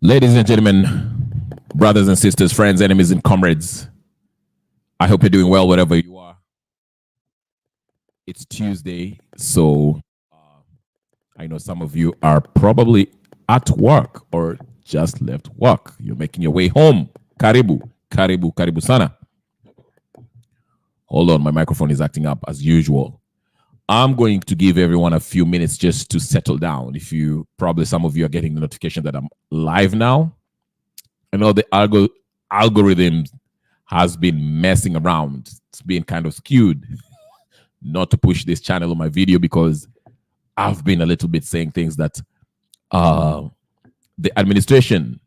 Ladies and gentlemen, brothers and sisters, friends, enemies, and comrades, I hope you're doing well wherever you are. It's Tuesday, so I know some of you are probably at work or just left work. You're making your way home. Karibu, karibu, karibu sana. Hold on, my microphone is acting up as usual. I'm going to give everyone a few minutes just to settle down. Some of you are getting the notification that I'm live now. I know the algorithm has been messing around. It's been kind of skewed not to push this channel on my video because I've been a little bit saying things that the administration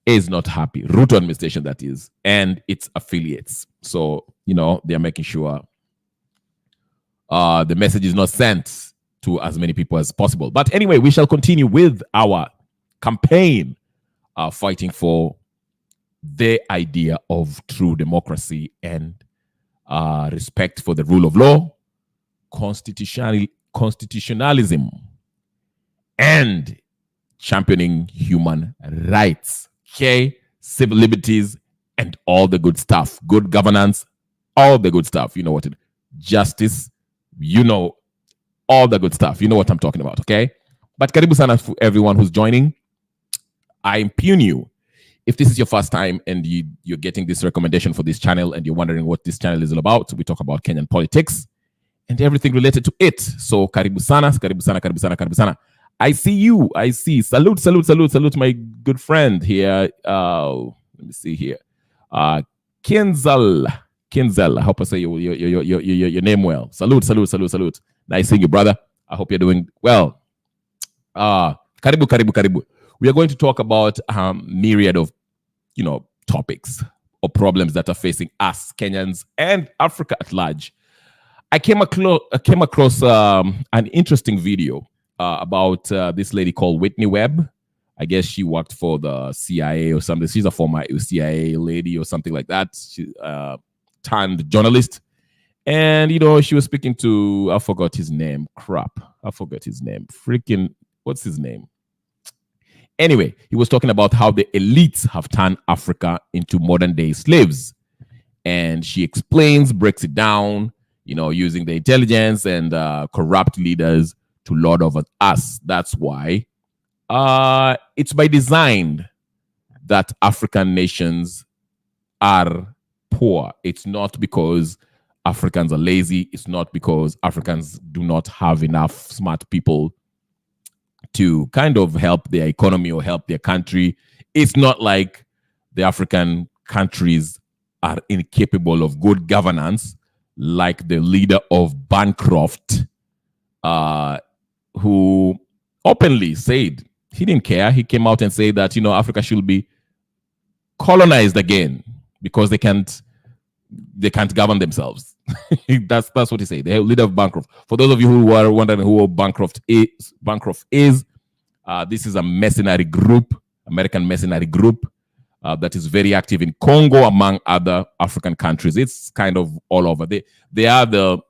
is not happy. Ruto administration, that is, and its affiliates. So, they're making sure the message is not sent to as many people as possible. But anyway, we shall continue with our campaign fighting for the idea of true democracy and respect for the rule of law, constitutionalism, and championing human rights, okay, civil liberties, and all the good stuff, good governance, all the good stuff. You know what? Justice, all the good stuff. You know what I'm talking about, okay? But karibu sana for everyone who's joining. I impugn you. If this is your first time and you're getting this recommendation for this channel and you're wondering what this channel is all about, we talk about Kenyan politics and everything related to it. So karibu sana, karibu sana, karibu sana, karibu sana. I see you. I see. Salute, my good friend here. Let me see here. Kinzel. I hope I say your name well. Salute. Nice seeing you, brother. I hope you're doing well. Karibu. We are going to talk about myriad of, topics or problems that are facing us Kenyans and Africa at large. I came across an interesting video about this lady called Whitney Webb. I guess she worked for the CIA or something. She's a former CIA lady or something like that. She turned journalist. And, she was speaking to, I forgot his name. Freaking, what's his name? Anyway, he was talking about how the elites have turned Africa into modern day slaves. And she breaks it down, using the intelligence and corrupt leaders to lord over us. That's why it's by design that African nations are poor. It's not because Africans are lazy. It's not because Africans do not have enough smart people to kind of help their economy or help their country. It's not like the African countries are incapable of good governance, like the leader of Bancroft, who openly said he didn't care. He came out and said that, Africa should be colonized again because they can't govern themselves. That's what he said. The leader of Bancroft. For those of you who are wondering who Bancroft is, this is a mercenary group, American mercenary group that is very active in Congo, among other African countries. It's kind of all over. They are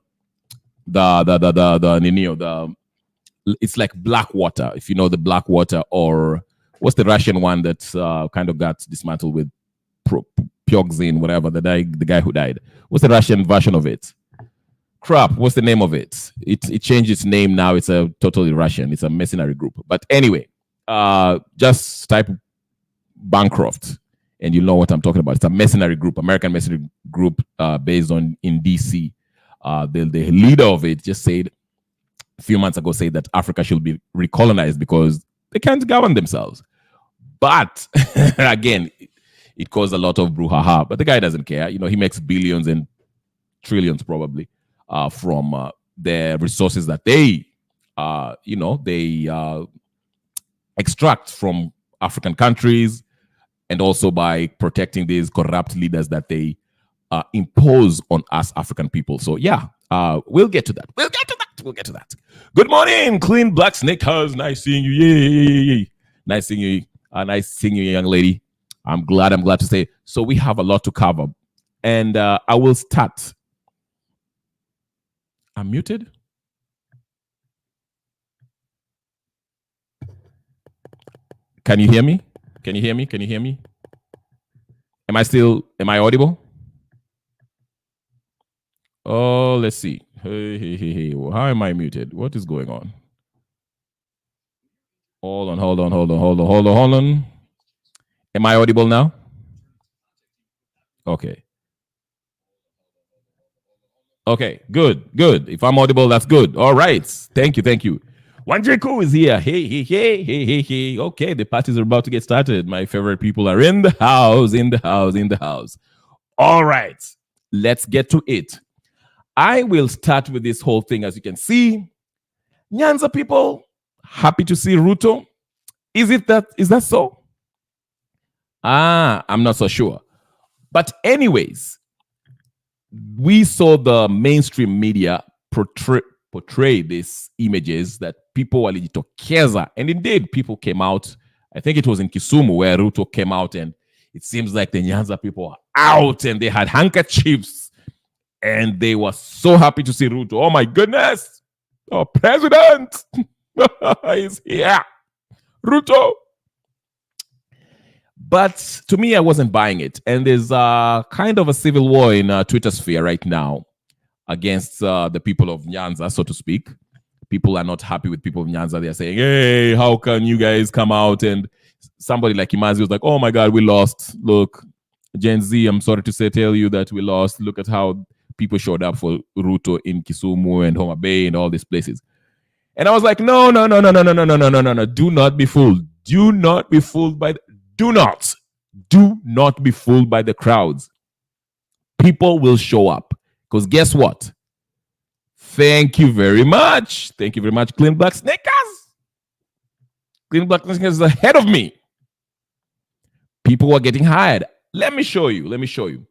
it's like Blackwater, if you know the Blackwater, or what's the Russian one that kind of got dismantled with Pyogzin, whatever, the guy who died. What's the Russian version of it? Crap, what's the name of it? It changed its name now. It's a totally Russian. It's a mercenary group. But anyway, just type Bancroft and you'll know what I'm talking about. It's a mercenary group, American mercenary group based in DC. The leader of it just said a few months ago that Africa should be recolonized because they can't govern themselves. But again, it caused a lot of brouhaha. But the guy doesn't care. He makes billions and trillions probably from the resources that they extract from African countries, and also by protecting these corrupt leaders that they impose on us African people. So yeah, we'll get to that. Good morning, clean black sneakers. Nice seeing you. Yay. Nice seeing you. Nice seeing you, young lady. I'm glad to say. So we have a lot to cover. And I will start. I'm muted. Can you hear me? Can you hear me? Can you hear me? Am I audible? Oh, let's see. Hey. Well, how am I muted? What is going on? Hold on. Am I audible now? Okay. Okay, good. If I'm audible, that's good. All right. Thank you. Wanjiku is here. Hey. Okay, the parties are about to get started. My favorite people are in the house. All right, let's get to it. I will start with this whole thing. As you can see, Nyanza people, happy to see Ruto. Is that so? I'm not so sure. But anyways, we saw the mainstream media portray these images that people were walijitokeza, and indeed people came out. I think it was in Kisumu where Ruto came out, and it seems like the Nyanza people were out and they had handkerchiefs and they were so happy to see Ruto. Oh my goodness, our president is here, Ruto. But to me, I wasn't buying it. And there's kind of a civil war in Twitter sphere right now against the people of Nyanza, so to speak. People are not happy with people of Nyanza. They're saying, hey, how can you guys come out? And somebody like Imazi was like, oh my God, we lost. Look, Gen Z, I'm sorry to tell you that we lost. Look at how people showed up for Ruto in Kisumu and Homa Bay and all these places. And I was like, no. Do not be fooled. Do not be fooled by do not be fooled by the crowds. People will show up. Because guess what? Thank you very much. Clean Black Sneakers. Clean Black Sneakers is ahead of me. People were getting hired. Let me show you. Let me show you.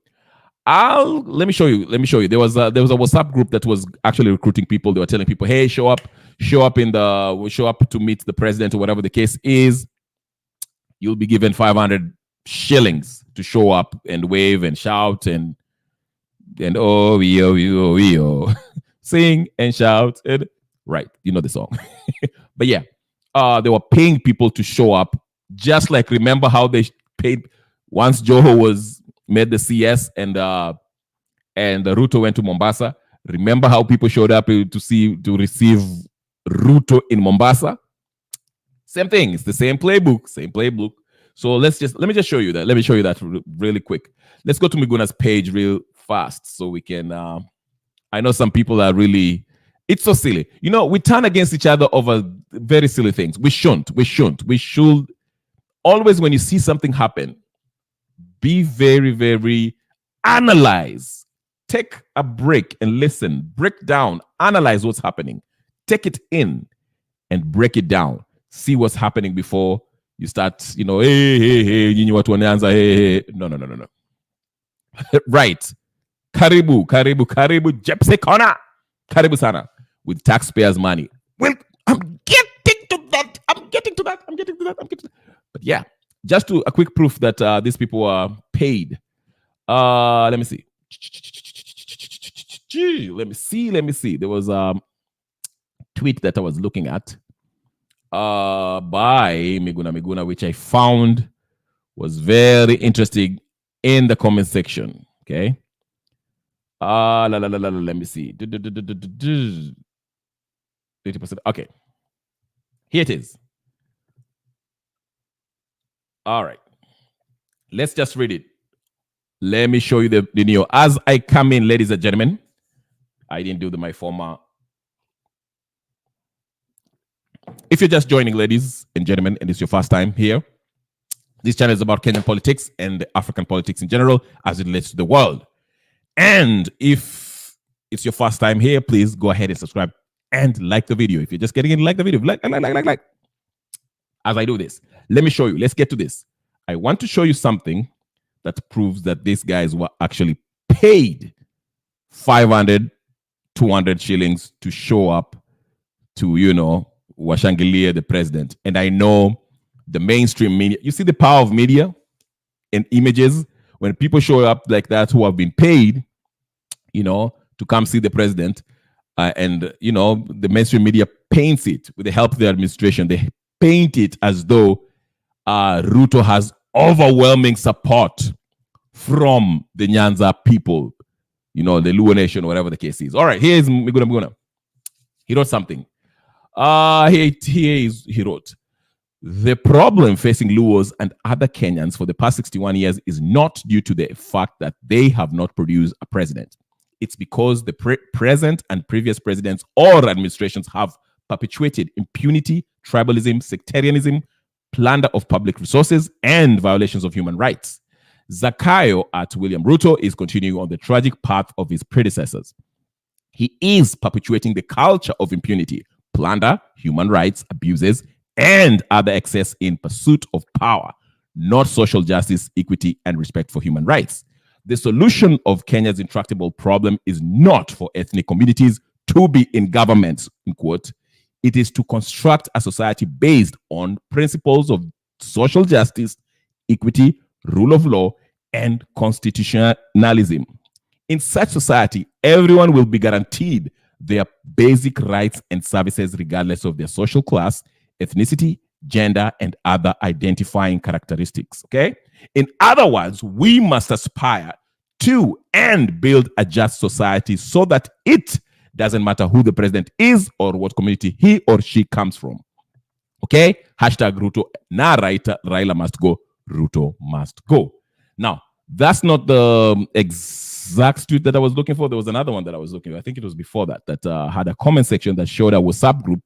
There was a WhatsApp group that was actually recruiting people. They were telling people, hey, show up to meet the president or whatever the case is. You'll be given 500 shillings to show up and wave and shout and sing and shout. And right, you know the song. But yeah, they were paying people to show up, just like remember how they paid once Joho was made the CS and Ruto went to Mombasa. Remember how people showed up to receive Ruto in Mombasa? Same thing. It's the same playbook. So let me just show you that. Let me show you that really quick. Let's go to Miguna's page real fast so we can. I know some people are really. It's so silly. You know, we turn against each other over very silly things. We shouldn't. We should always, when you see something happen, be very, very analyze. Take a break and listen. Break down. Analyze what's happening. Take it in and break it down. See what's happening before you start, hey, you know what Nyanza, hey. No. Right. Karibu, Jepse Kona. Karibu Sana. With taxpayers' money. Well, I'm getting to that. But yeah, just a quick proof that these people are paid. Let me see. Let me see. There was a tweet that I was looking at by Miguna, which I found was very interesting in the comment section. Okay. Let me see. 80%. Okay. Here it is. All right. Let's just read it. Let me show you the video. As I come in, ladies and gentlemen, I didn't do my former. If you're just joining, ladies and gentlemen, and it's your first time here, this channel is about Kenyan politics and African politics in general as it relates to the world. And if it's your first time here, please go ahead and subscribe and like the video. If you're just getting in, like the video. Like. As I do this, let me show you. Let's get to this. I want to show you something that proves that these guys were actually paid 500, 200 shillings to show up to, washangilia the president. And I know the mainstream media, you see the power of media and images when people show up like that who have been paid, to come see the president. And the mainstream media paints it with the help of the administration. They paint it as though Ruto has overwhelming support from the Nyanza people, the Luo Nation, whatever the case is. All right, here's Miguna. He wrote something. He wrote, the problem facing Luos and other Kenyans for the past 61 years is not due to the fact that they have not produced a president. It's because the present and previous presidents or administrations have perpetuated impunity, tribalism, sectarianism, plunder of public resources, and violations of human rights. Zakayo at William Ruto is continuing on the tragic path of his predecessors. He is perpetuating the culture of impunity, plunder, human rights abuses, and other excess in pursuit of power, not social justice, equity, and respect for human rights. The solution of Kenya's intractable problem is not for ethnic communities to be in government, in quote. It is to construct a society based on principles of social justice, equity, rule of law, and constitutionalism. In such society, everyone will be guaranteed their basic rights and services regardless of their social class, ethnicity, gender, and other identifying characteristics. Okay? In other words, we must aspire to and build a just society so that it doesn't matter who the president is or what community he or she comes from. Okay? Hashtag Ruto. Na Raila must go. Ruto must go. Now, that's not the exact tweet that I was looking for. There was another one that I was looking for. I think it was before that had a comment section that showed a WhatsApp group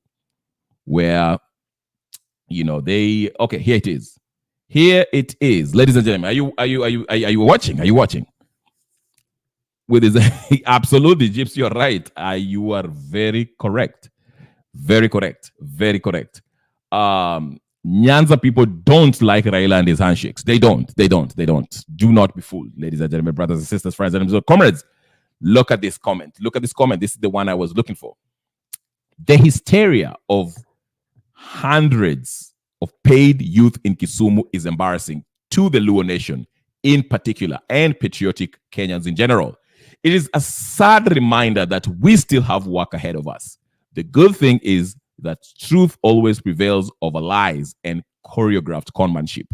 where okay, here it is. Here it is. Ladies and gentlemen, are you watching? Are you watching? With his absolutely, Gypsy, you're right. You are very correct. Very correct. Very correct. Nyanza people don't like Raila and his handshakes. They don't. Do not be fooled, ladies and gentlemen, brothers and sisters, friends and comrades. Look at this comment. This is the one I was looking for. The hysteria of hundreds of paid youth in Kisumu is embarrassing to the Luo Nation in particular and patriotic Kenyans in general. It is a sad reminder that we still have work ahead of us. The good thing is that truth always prevails over lies and choreographed conmanship.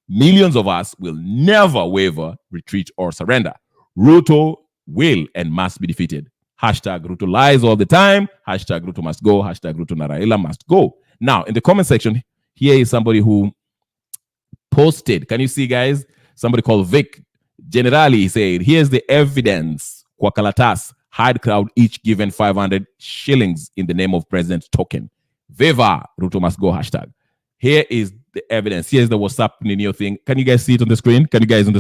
Millions of us will never waver, retreat, or surrender. Ruto will and must be defeated. Hashtag Ruto lies all the time. Hashtag Ruto must go. Hashtag Ruto Naraila must go. Now, in the comment section, here is somebody who posted. Can you see, guys? Somebody called Vic. Generally, he said, here's the evidence. Kwa Kalatas, hide crowd each given 500 shillings in the name of President token. Viva, Ruto must go, hashtag. Here is the evidence. Here's the WhatsApp Ninio thing. Can you guys see it on the screen? Can you see it on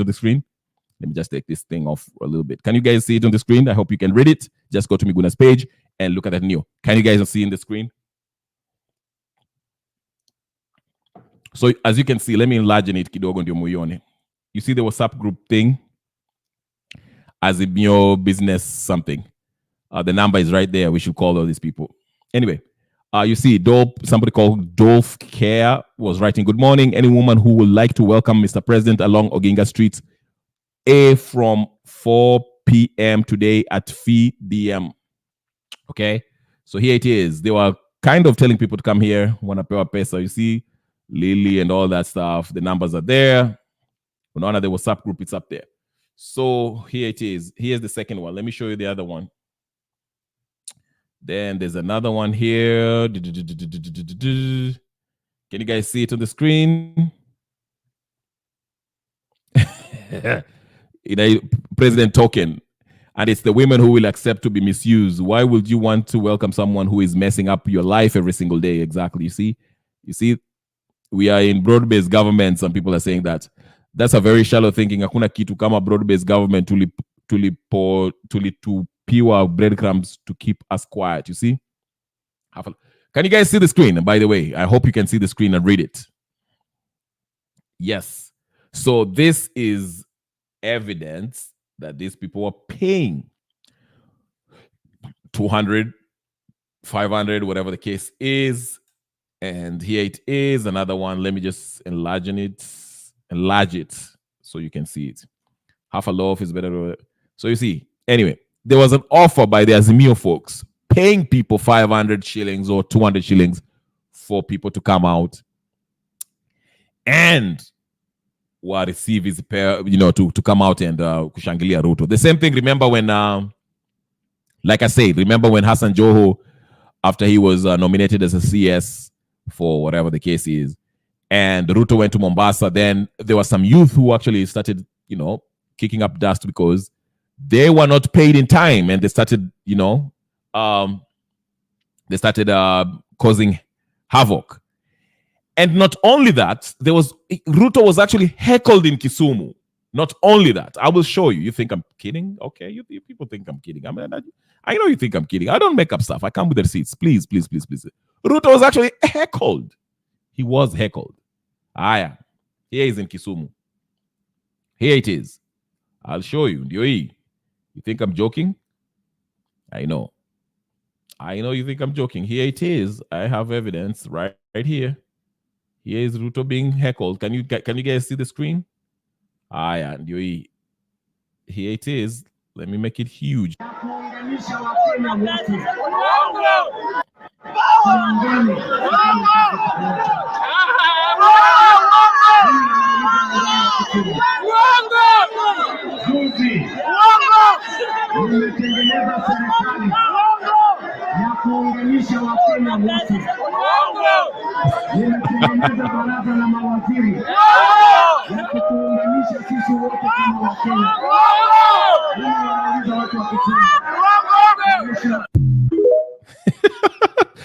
the screen? Let me just take this thing off a little bit. Can you guys see it on the screen? I hope you can read it. Just go to Miguna's page and look at that Neo. Can you guys see in the screen? So as you can see, let me enlarge it kidogo ndio muione. You see the WhatsApp group thing? As in your business something. The number is right there. We should call all these people. Anyway, you see, somebody called Dolph Care was writing, good morning. Any woman who would like to welcome Mr. President along Oginga Street from 4 p.m. today at Fee DM. Okay, so here it is. They were kind of telling people to come here. Wanna pay pesa. You see, Lily and all that stuff. The numbers are there. Unaona the WhatsApp group, it's up there. So here it is. Here's the second one. Let me show you the other one. Then there's another one here. Can you guys see it on the screen? President token. And it's the women who will accept to be misused. Why would you want to welcome someone who is messing up your life every single day? Exactly. You see, we are in broad-based government. Some people are saying that. That's a very shallow thinking. Hakuna kitu kama broad-based government tulipiwa breadcrumbs to keep us quiet. You see? Can you guys see the screen? And by the way, I hope you can see the screen and read it. Yes. So this is evidence that these people are paying 200, 500, whatever the case is. And here it is. Another one. Let me just enlarge it so you can see it. Half a loaf is better. So you see, anyway, there was an offer by the Azimio folks paying people 500 shillings or 200 shillings for people to come out and receive his pair, to come out and kushangilia Ruto. The same thing, remember when, like I said, remember when Hassan Joho, after he was nominated as a CS for whatever the case is, and Ruto went to Mombasa, then there were some youth who actually started, kicking up dust because they were not paid in time, and they started, causing havoc. And not only that, Ruto was actually heckled in Kisumu. Not only that, I will show you. You think I'm kidding? Okay, you people think I'm kidding. I know you think I'm kidding. I don't make up stuff. I come with the receipts. Please, please, please, please. Ruto was actually heckled. He was heckled. Yeah. Here is in Kisumu. Here it is. I'll show you. You think I'm joking? I know you think I'm joking. Here it is. I have evidence right here. Here is Ruto being heckled. Can you guys see the screen? Yeah. Here it is. Let me make it huge.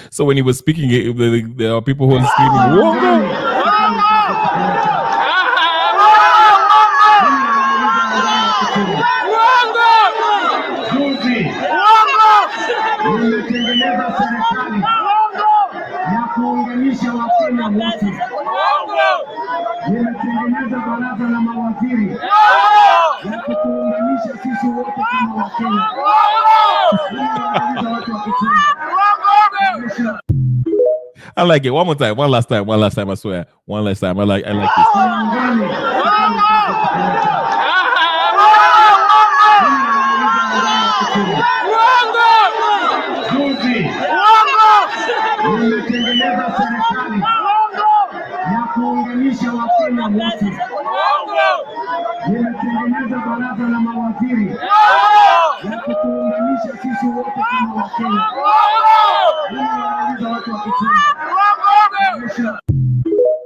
So when he was speaking, there are people who are screaming, I like it. One more time. One last time. I swear. One last time. I like this.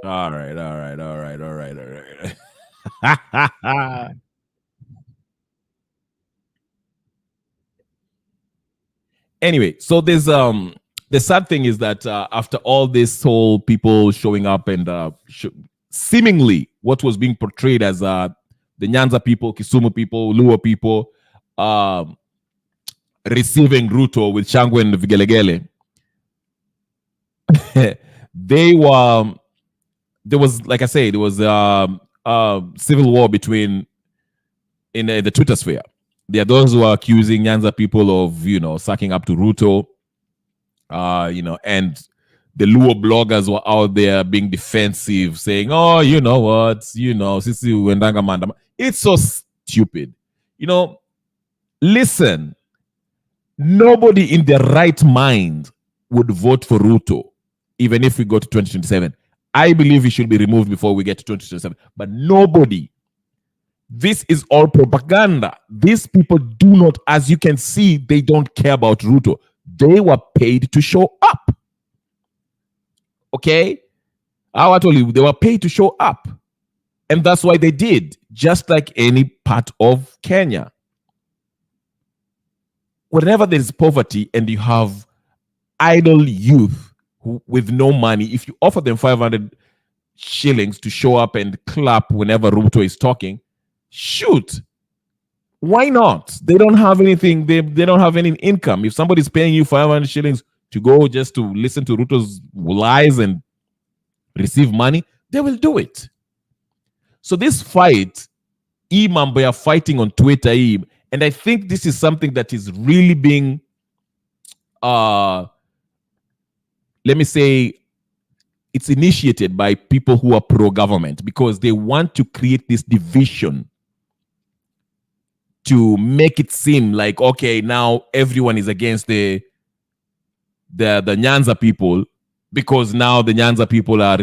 All right. Anyway, so there's the sad thing is that after all this whole people showing up and seemingly what was being portrayed as the Nyanza people, Kisumu people, Luo people receiving Ruto with Shangwe and Vigelegele, there was, like I say, there was civil war in the Twitter sphere. There are those who are accusing Nyanza people of, sucking up to Ruto, and the Luo bloggers were out there being defensive, saying, oh, you know what, Sisi Wendanga Mandama. It's so stupid. Listen, nobody in their right mind would vote for Ruto, even if we go to 2027. I believe he should be removed before we get to 2027. But nobody. This is all propaganda. These people do not, as you can see, they don't care about Ruto. They were paid to show up. Okay? I told you, they were paid to show up. And that's why they did, just like any part of Kenya. Whenever there's poverty and you have idle youth with no money, if you offer them 500 shillings to show up and clap whenever Ruto is talking, shoot. Why not? They don't have anything. They don't have any income. If somebody's paying you 500 shillings to go just to listen to Ruto's lies and receive money, they will do it. So this fight, Mambo are fighting on Twitter, and I think this is something that is really being, let me say, it's initiated by people who are pro-government because they want to create this division to make it seem like, okay, now everyone is against the Nyanza people because now the Nyanza people are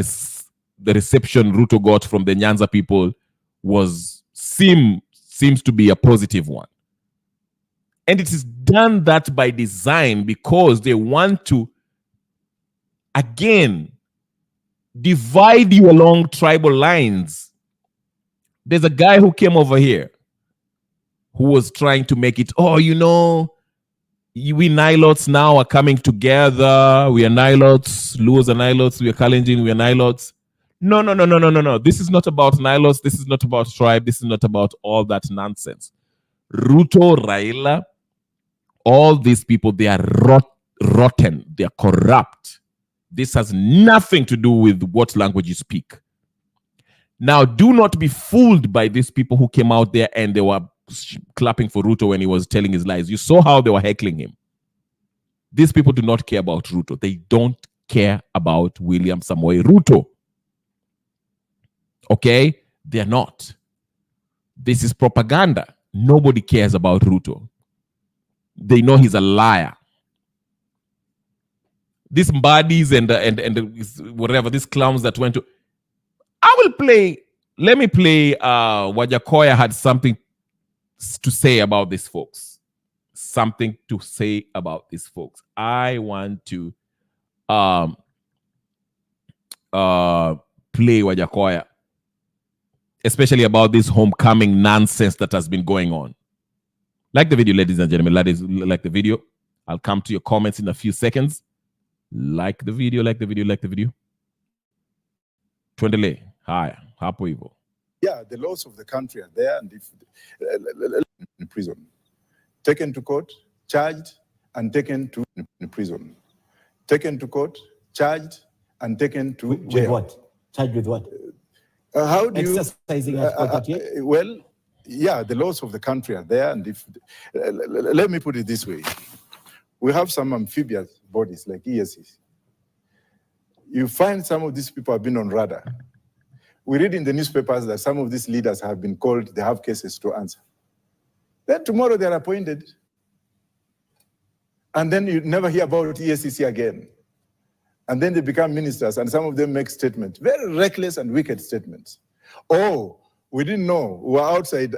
the reception Ruto got from the Nyanza people seems to be a positive one. And it is done that by design because they want to, again, divide you along tribal lines. There's a guy who came over here who was trying to make it, we Nilots now are coming together. We are Nilots. Luos are Nilots. We are Kalenjin. We are Nilots. No. This is not about Nilots. This is not about tribe. This is not about all that nonsense. Ruto, Raila, all these people, they are rotten. They are corrupt. This has nothing to do with what language you speak. Now, do not be fooled by these people who came out there and they were clapping for Ruto when he was telling his lies. You saw how they were heckling him. These people do not care about Ruto. They don't care about William Samoei Ruto. Okay? They're not. This is propaganda. Nobody cares about Ruto. They know he's a liar. These bodies and whatever, these clowns that went to... Let me play Wajakoya had something to say about these folks. Something to say about these folks. I want to play Wajakoya, especially about this homecoming nonsense that has been going on. Like the video, ladies and gentlemen. Ladies, like the video. I'll come to your comments in a few seconds. Like the video. Tuendelee. Haya, hapo hivyo. Yeah, the laws of the country are there, and if in prison, taken to court, charged, and taken to prison, taken to court, charged, and taken to jail. With what? Charged with what? How do exercising you? Well, yeah, the laws of the country are there, and if let me put it this way, we have some amphibious bodies like ESCs. You find some of these people have been on radar. We read in the newspapers that some of these leaders have been called, they have cases to answer. Then tomorrow they're appointed. And then you never hear about ESCC again. And then they become ministers, and some of them make statements, very reckless and wicked statements. Oh, we didn't know. We were outside,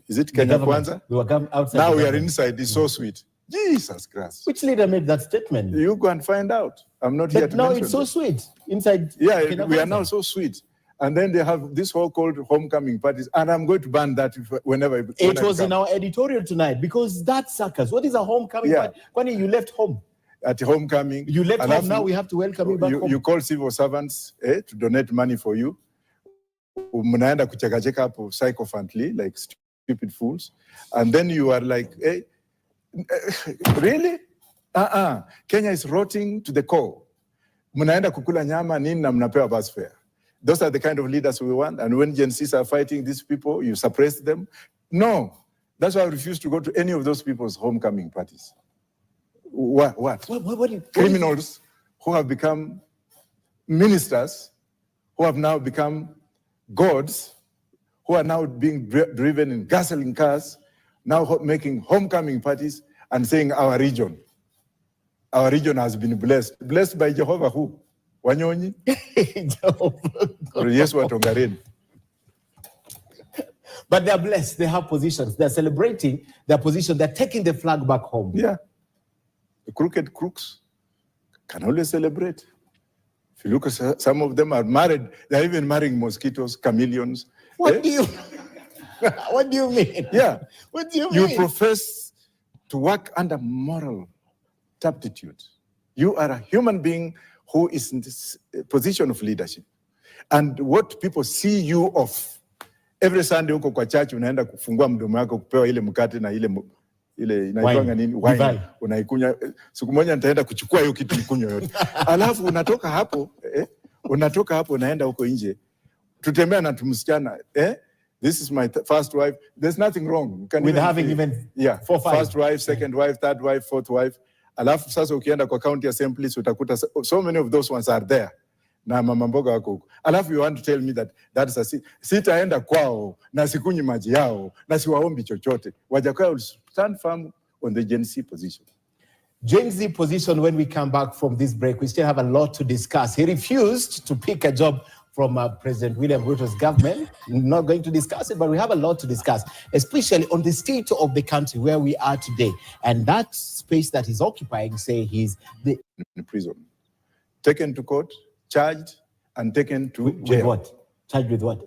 is it Kenya Kwanza? We were outside. Now we are inside. It's so sweet. Jesus Christ. Which leader made that statement? You go and find out. I'm not here to now mention it's so that. Sweet. Inside. Yeah, we are now so sweet. And then they have this whole called homecoming parties. And I'm going to ban that whenever it was in our editorial tonight, because that's suckers. What is a homecoming party? When you left home. At homecoming. You left home, now we have to welcome you back home. You call civil servants to donate money for you. Mnaenda kucheka hapo sycophantly, like stupid fools. And then you are like, hey, really? Kenya is rotting to the core. Mnaenda kukula nyama nini na mnapewa bus fare. Those are the kind of leaders we want. And when Gen Zs are fighting these people, you suppress them. No. That's why I refuse to go to any of those people's homecoming parties. What? Criminals who have become ministers, who have now become gods, who are now being driven in gasoline cars, now making homecoming parties and saying our region has been blessed. Blessed by Jehovah who? Wanyonyi? Yes, Watongareni. But they're blessed. They have positions. They're celebrating their position. They're taking the flag back home. Yeah. The crooked crooks can always celebrate. If you look at some of them are married, they're even marrying mosquitoes, chameleons. What do you mean? Yeah. What do you mean? You profess to work under moral turpitude. You are a human being who is in this position of leadership. And what people see you of, every Sunday uko kwa church unaenda kufungua mdomo wako kupewa ile mkate na ile inaitwanga nini? Wine. Unaikunywa. Siku moja nitaenda kuchukua hiyo kitu nikunywe yote. Alafu unatoka hapo unaenda huko nje. Tutembea na tumsichana, this is my first wife. There's nothing wrong. With having even 4, 5. First wife, second wife, third wife, fourth wife. Alafu sasa ukienda kwa county assemblies utakuta so many of those ones are there. Na mama mboga wako huko. Alafu you want to tell me that is a sitaenda kwao na sikunyi maji yao na siwaombi chochote. Wajakoya will stand firm on the Gen Z position. Gen Z position when we come back from this break. We still have a lot to discuss. He refused to pick a job from President William Ruto's government. Not going to discuss it, but we have a lot to discuss, especially on the state of the country where we are today. And that space that he's occupying, say he's in prison, taken to court, charged, and taken to jail. With what? Charged with what?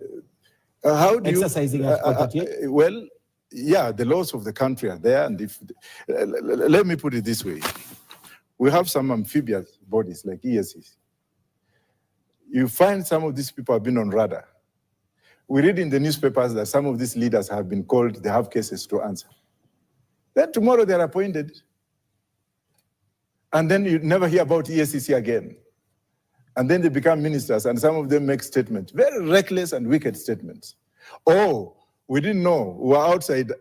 How do exercising you, well, yeah, the laws of the country are there. And if let me put it this way. We have some amphibious bodies like ESCs. You find some of these people have been on radar. We read in the newspapers that some of these leaders have been called, they have cases to answer. Then tomorrow they're appointed. And then you never hear about ESCC again. And then they become ministers, and some of them make statements, very reckless and wicked statements. Oh, we didn't know. We were outside,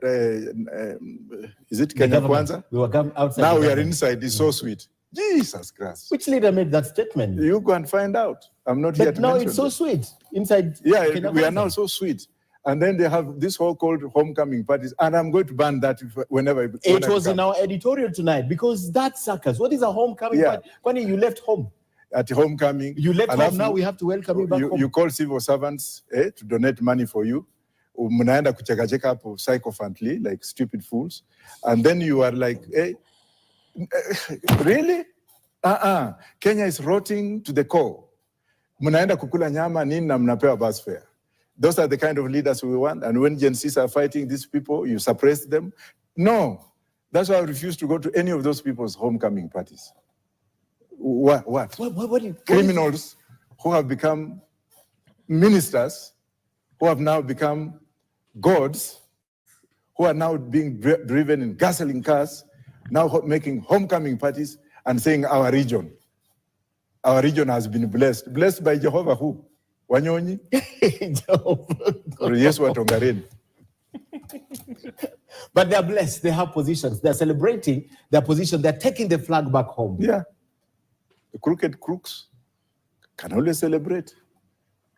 is it Kenya Kwanza? We were outside. Now we are inside. It's so sweet. Jesus Christ. Which leader made that statement? You go and find out. I'm not here to now mention it's so that. Sweet. Inside. Yeah, Kenya we are Kwanza. now so sweet. And then they have this whole called homecoming parties, and I'm going to ban that whenever it was in our editorial tonight, because that's suckers. What is a homecoming party? When you left home. At homecoming. You left home, now we have to welcome you back home. You call civil servants to donate money for you. Mnaenda kucheka hapo sycophantly, like stupid fools. And then you are like, hey, really? Kenya is rotting to the core. Mnaenda kukula nyama nini na mnapewa bus fare. Those are the kind of leaders we want. And when Gen Zs are fighting these people, you suppress them. No. That's why I refuse to go to any of those people's homecoming parties. What criminals who have become ministers, who have now become gods, who are now being driven in gasoline cars, now making homecoming parties and saying our region has been blessed. Blessed by Jehovah who? Wanyonyi? Yes, Watongareni. But they're blessed. They have positions. They're celebrating their position. They're taking the flag back home. Yeah. The crooked crooks can always celebrate.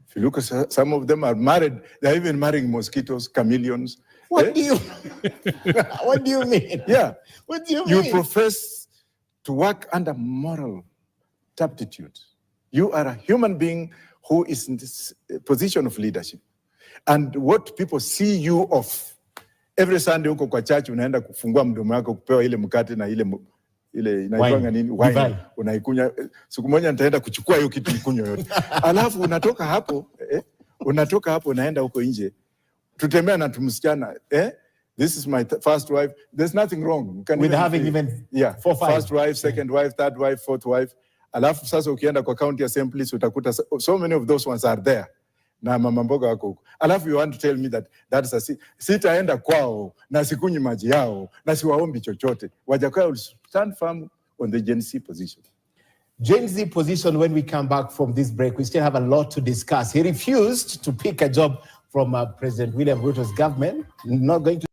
If you look at some of them are married, they're even marrying mosquitoes, chameleons. What do you what do you mean? Yeah. What do you mean? You profess to work under moral turpitude. You are a human being who is in this position of leadership. And what people see you of, every Sunday uko kwa church unaenda kufungua mdomo wako kupewa ile mkate na ile inaitwanga nini? Wine. Unaikunywa. Siku moja nitaenda kuchukua hiyo kitu nikunywe yote. Alafu unatoka hapo unaenda huko nje. Tutembea na tumsichana, this is my first wife. There's nothing wrong. With having even 4, 5. First wife, second wife, third wife, fourth wife. Alafu sasa ukienda kwa county assemblies utakuta so many of those ones are there. Na mama mboga wako huko. Alafu you want to tell me that is sitaenda kwao na sikunywi maji yao na siwaombi chochote. Wajakoya will stand firm on the Gen Z position. Gen Z position when we come back from this break. We still have a lot to discuss. He refused to pick a job from President William Ruto's government. Not going to.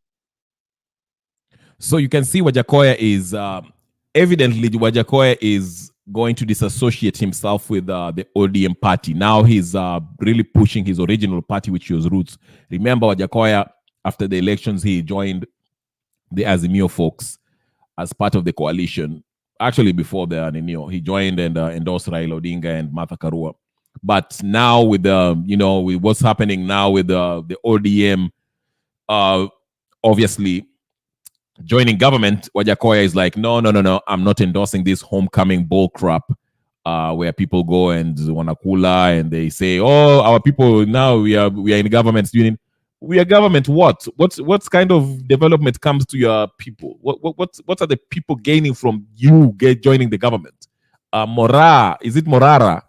So you can see Wajakoya is evidently Wajakoya is going to disassociate himself with the ODM party. Now he's really pushing his original party, which was Roots. Remember, Wajakoya, after the elections, he joined the Azimio folks as part of the coalition. Actually, before the Anenio, he joined and endorsed Raila Odinga and Martha Karua. But now with the, with what's happening now with the ODM, obviously joining government, Wajakoya is like, no, I'm not endorsing this homecoming bull crap where people go and wanakula and they say, oh, our people now we are in government. We are government. What kind of development comes to your people? What are the people gaining from you joining the government? Is it Morara?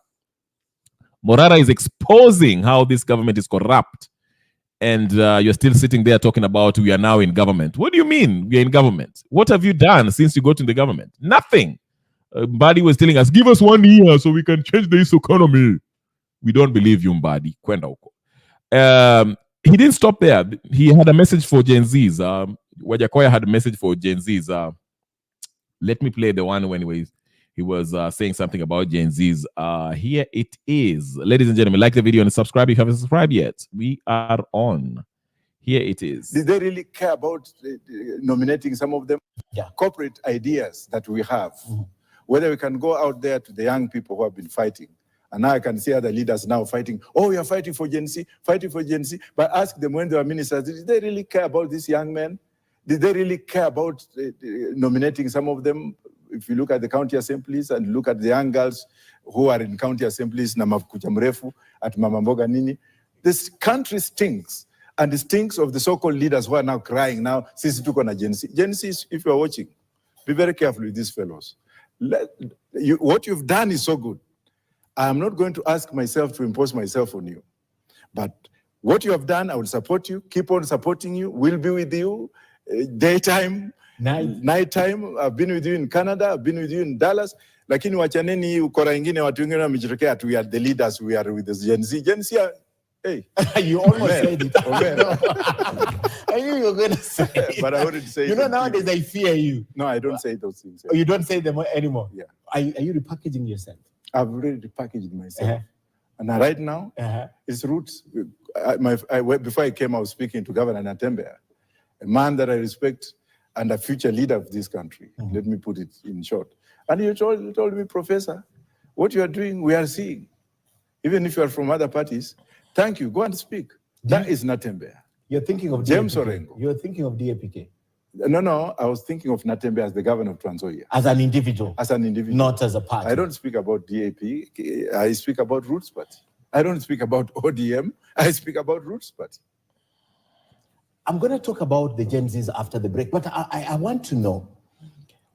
Morara is exposing how this government is corrupt. And you're still sitting there talking about we are now in government. What do you mean we are in government? What have you done since you got in the government? Nothing. Mbadi was telling us, give us 1 year so we can change this economy. We don't believe you, Mbadi. Kwenda huko. He didn't stop there. He had a message for Gen Zs. Wajakoya had a message for Gen Zs. Let me play the one when he was saying something about Gen Zs. Here it is. Ladies and gentlemen, like the video and subscribe if you haven't subscribed yet. We are on. Here it is. Did they really care about nominating some of them? Yeah. Corporate ideas that we have, whether we can go out there to the young people who have been fighting. And now I can see other leaders now fighting. Oh, we are fighting for Gen Z, fighting for Gen Z. But ask them when they were ministers, did they really care about these young men? Did they really care about nominating some of them? If you look at the county assemblies and look at the young girls who are in county assemblies, na makucha mrefu, at Mama Mboga Nini, this country stinks. And it stinks of the so-called leaders who are now crying now, since tuko na Gen Z. Gen Z, if you are watching, be very careful with these fellows. What you've done is so good. I'm not going to ask myself to impose myself on you. But what you have done, I will support you, keep on supporting you, we'll be with you, daytime, nighttime. I've been with you in Canada, I've been with you in Dallas. Lakini wachaneni ukora ingine watu wengine wamejitokea atu, we are the leaders, we are with the Gen Z. Gen Z are, hey. You almost said it. I knew you were going to say it. But I already said it. Nowadays I fear you. No, I don't say those things. You don't say them anymore? Yeah. Are you repackaging yourself? I've already repackaged myself. And right now, it's roots. Before I came, I was speaking to Governor Natembeya, a man that I respect and a future leader of this country. Let me put it in short. And he told me, Professor, what you are doing, we are seeing. Even if you are from other parties, thank you, go and speak. That is Natembeya. You're thinking of James DAPK. Orengo. You're thinking of DAPK. No, I was thinking of Natembeya as the governor of Trans Nzoia. As an individual. As an individual. Not as a party. I don't speak about DAP. I speak about Roots Party. I don't speak about ODM. I speak about Roots Party. I'm going to talk about the Gen Zs after the break, but I want to know,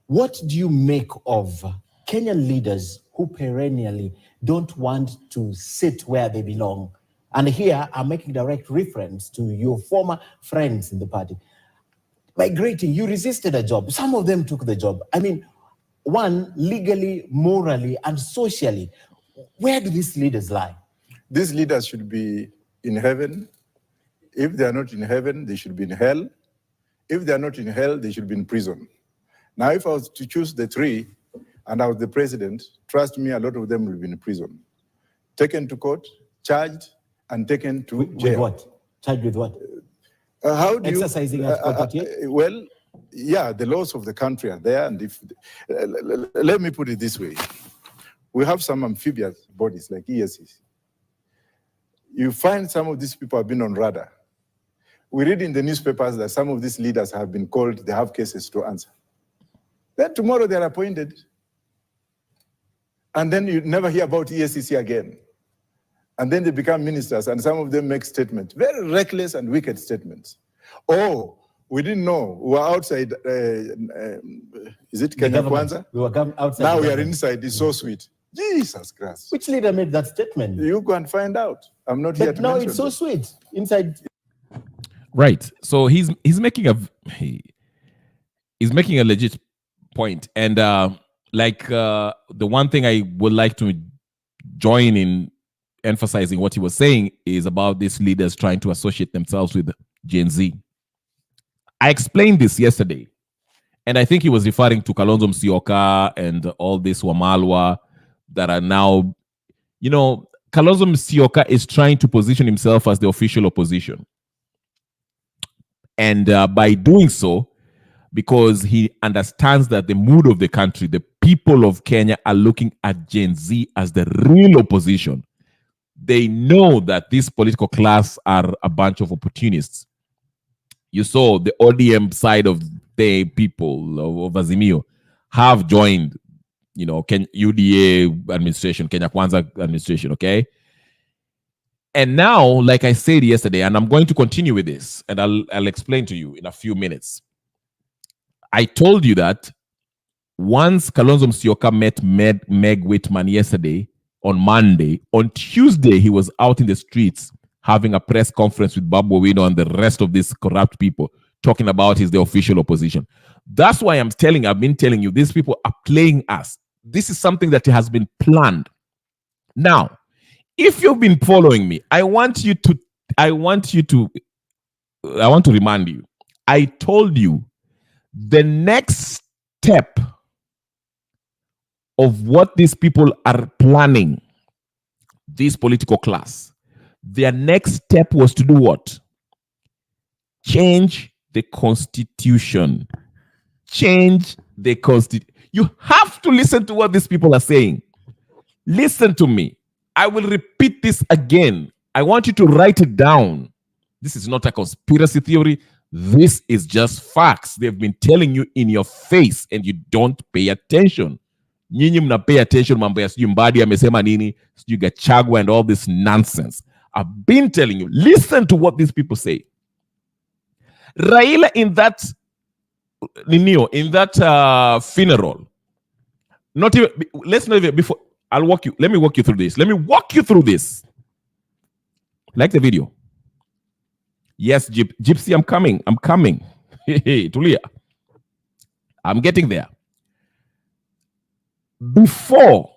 what do you make of Kenyan leaders who perennially don't want to sit where they belong? And here I'm making direct reference to your former friends in the party. Migrating, you resisted a job. Some of them took the job. I mean, one, legally, morally, and socially, where do these leaders lie? These leaders should be in heaven. If they are not in heaven, they should be in hell. If they are not in hell, they should be in prison. Now, if I was to choose the three, and I was the president, trust me, a lot of them will be in prison. Taken to court, charged, and taken to jail. With what? Charged with what? How do Exercising at property? Well, yeah, the laws of the country are there. And if let me put it this way. We have some amphibious bodies like ESCs. You find some of these people have been on radar. We read in the newspapers that some of these leaders have been called, they have cases to answer. Then tomorrow they're appointed. And then you never hear about ESCC again. And then they become ministers, and some of them make statements, very reckless and wicked statements. Oh, we didn't know. We were outside, is it Kenya Kwanza? We were outside. Now we are inside. It's so sweet. Jesus Christ. Which leader made that statement? You go and find out. I'm not here to now mention it's so sweet. Inside. Right. So he's making a legit point. And the one thing I would like to join in emphasizing what he was saying is about these leaders trying to associate themselves with Gen Z. I explained this yesterday, and I think he was referring to Kalonzo Musyoka and all this Wamalwa that are now, Kalonzo Musyoka is trying to position himself as the official opposition. And by doing so, because he understands that the mood of the country, the people of Kenya are looking at Gen Z as the real opposition. They know that this political class are a bunch of opportunists. You saw the ODM side of the people of Azimio have joined, UDA administration, Kenya Kwanza administration, okay? And now, like I said yesterday, and I'm going to continue with this, and I'll explain to you in a few minutes. I told you that once Kalonzo Musyoka met Meg Whitman yesterday, on Monday, on Tuesday, he was out in the streets having a press conference with Babu Owino and the rest of these corrupt people, talking about the official opposition. That's why I've been telling you, these people are playing us. This is something that has been planned. Now, if you've been following me, I want to remind you, I told you the next step of what these people are planning, this political class, their next step was to do what? change the constitution. Change the constitution. You have to listen to what these people are saying. Listen to me. I will repeat this again. I want you to write it down. This is not a conspiracy theory. This is just facts. They've been telling you in your face and you don't pay attention. Nyinyi mna pay attention mambo ya sijui Mbadi amesema nini, sijui Gachagua and all this nonsense. I've been telling you, listen to what these people say. Raila in that funeral, not even, let's not even, before, let me walk you through this. Let me walk you through this. Like the video. Yes, Gypsy, I'm coming. Hey, Tulia. I'm getting there. Before,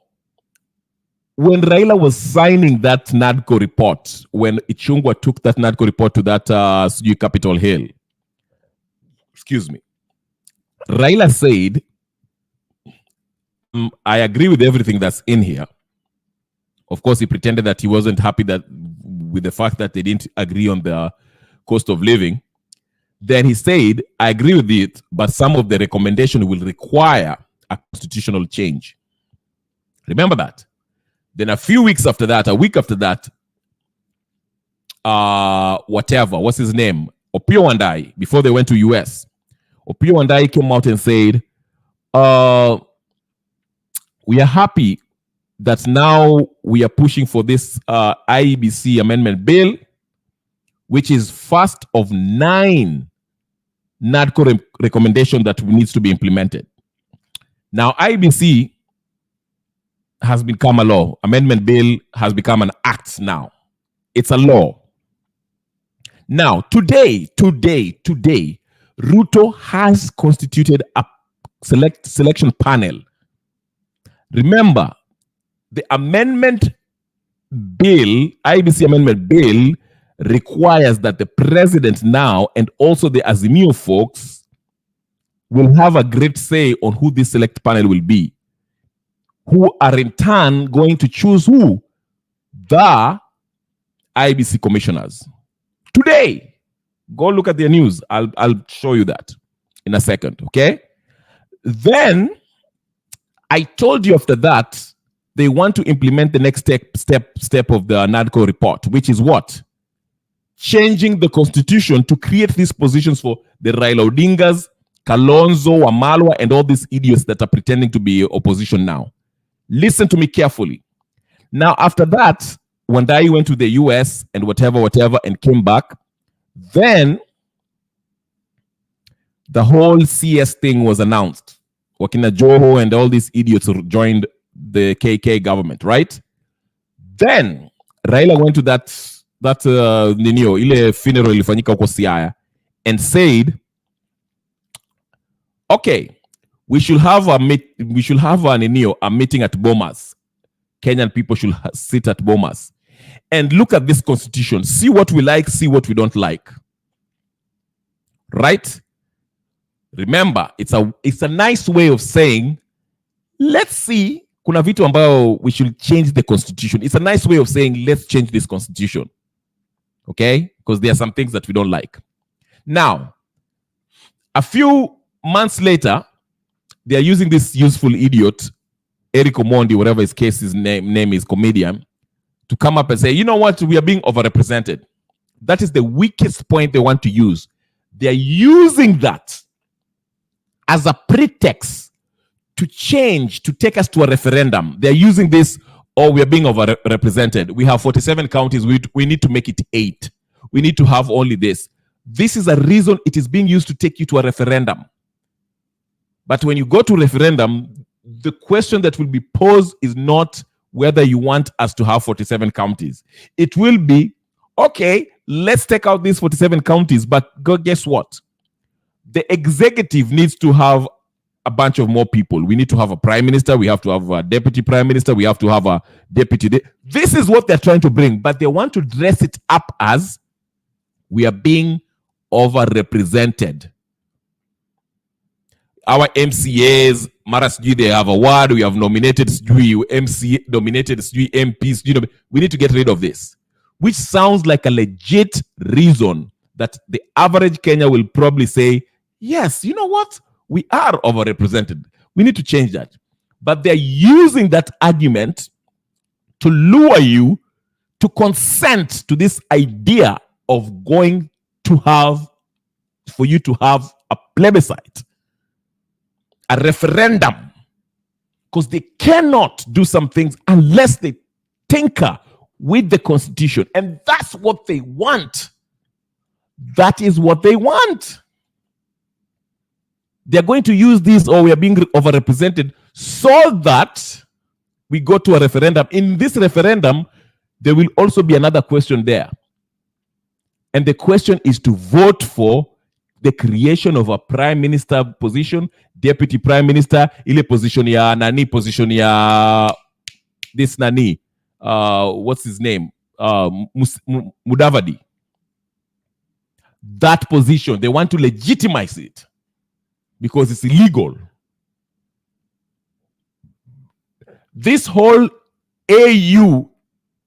when Raila was signing that NADCO report, when Ichungwa took that NADCO report to that Capitol Hill, excuse me, Raila said, I agree with everything that's in here. Of course, he pretended that he wasn't happy with the fact that they didn't agree on the cost of living. Then he said, I agree with it, but some of the recommendation will require a constitutional change. Remember that. Then a few weeks after that, a week after that, what's his name? Opiyo Wandayi, before they went to US, Opiyo Wandayi came out and said, we are happy that now we are pushing for this IEBC amendment bill, which is first of 9 NADCO recommendation that needs to be implemented. Now, IEBC has become a law. Amendment bill has become an act now. It's a law. Now, today, Ruto has constituted a selection panel. Remember, the amendment bill, IEBC amendment bill, requires that the president now and also the Azimio folks will have a great say on who this select panel will be, who are in turn going to choose who? The IEBC commissioners. Today, go look at their news. I'll show you that in a second, okay? Then, I told you after that, they want to implement the next step of the NADCO report, which is what? Changing the constitution to create these positions for the Raila Odingas, Kalonzo, Wamalwa, and all these idiots that are pretending to be opposition now. Listen to me carefully. Now, after that, Wandayi went to the US and whatever, and came back. Then, the whole CS thing was announced. Wakina Joho and all these idiots joined the KK government, right? Then, Raila went to that ile funeral ilifanyika huko Siaya and said, okay, we should have a meeting at Bomas. Kenyan people should sit at Bomas and look at this constitution, see what we like, see what we don't like. Right? Remember, it's a nice way of saying, let's see, kuna vitu ambayo we should change the constitution. It's a nice way of saying, let's change this constitution. Okay? Because there are some things that we don't like. Now, a few months later, they are using this useful idiot, Eric Omondi, whatever his name is, comedian, to come up and say, you know what, we are being overrepresented. That is the weakest point they want to use. They are using that as a pretext to change, to take us to a referendum. They're using this, we are being overrepresented. We have 47 counties. We need to make it 8. We need to have only this. This is a reason it is being used to take you to a referendum. But when you go to referendum, the question that will be posed is not whether you want us to have 47 counties. It will be, okay, let's take out these 47 counties, but guess what? The executive needs to have a bunch of more people. We need to have a prime minister. We have to have a deputy prime minister. We have to have a deputy. This is what they're trying to bring, but they want to dress it up as we are being overrepresented. Our MCAs, they have a word. We have nominated MC, nominated MPs. We need to get rid of this, which sounds like a legit reason that the average Kenya will probably say, yes, you know what? We are overrepresented. We need to change that. But they're using that argument to lure you to consent to this idea of going to have, for you to have a plebiscite, a referendum, because they cannot do some things unless they tinker with the constitution. And that's what they want. That is what they want. They're going to use this, or we are being overrepresented, so that we go to a referendum. In this referendum, there will also be another question there. And the question is to vote for the creation of a prime minister position, deputy prime minister, ile position ya nani, position ya this nani, what's his name? Mudavadi. That position, they want to legitimize it because it's illegal. This whole AU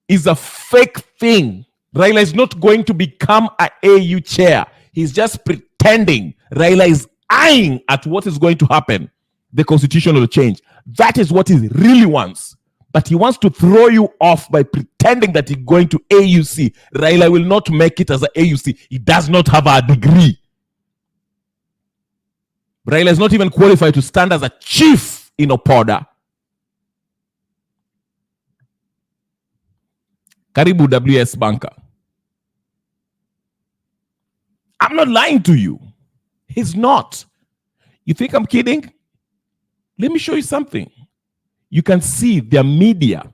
is a fake thing. Raila is not going to become an AU chair. He's just pretending. Raila is eyeing at what is going to happen, the constitutional change. That is what he really wants. But he wants to throw you off by pretending that he's going to AUC. Raila will not make it as an AUC. He does not have a degree. Raila is not even qualified to stand as a chief in Opoda. Karibu WS Banker. I'm not lying to you. He's not. You think I'm kidding? Let me show you something. You can see their media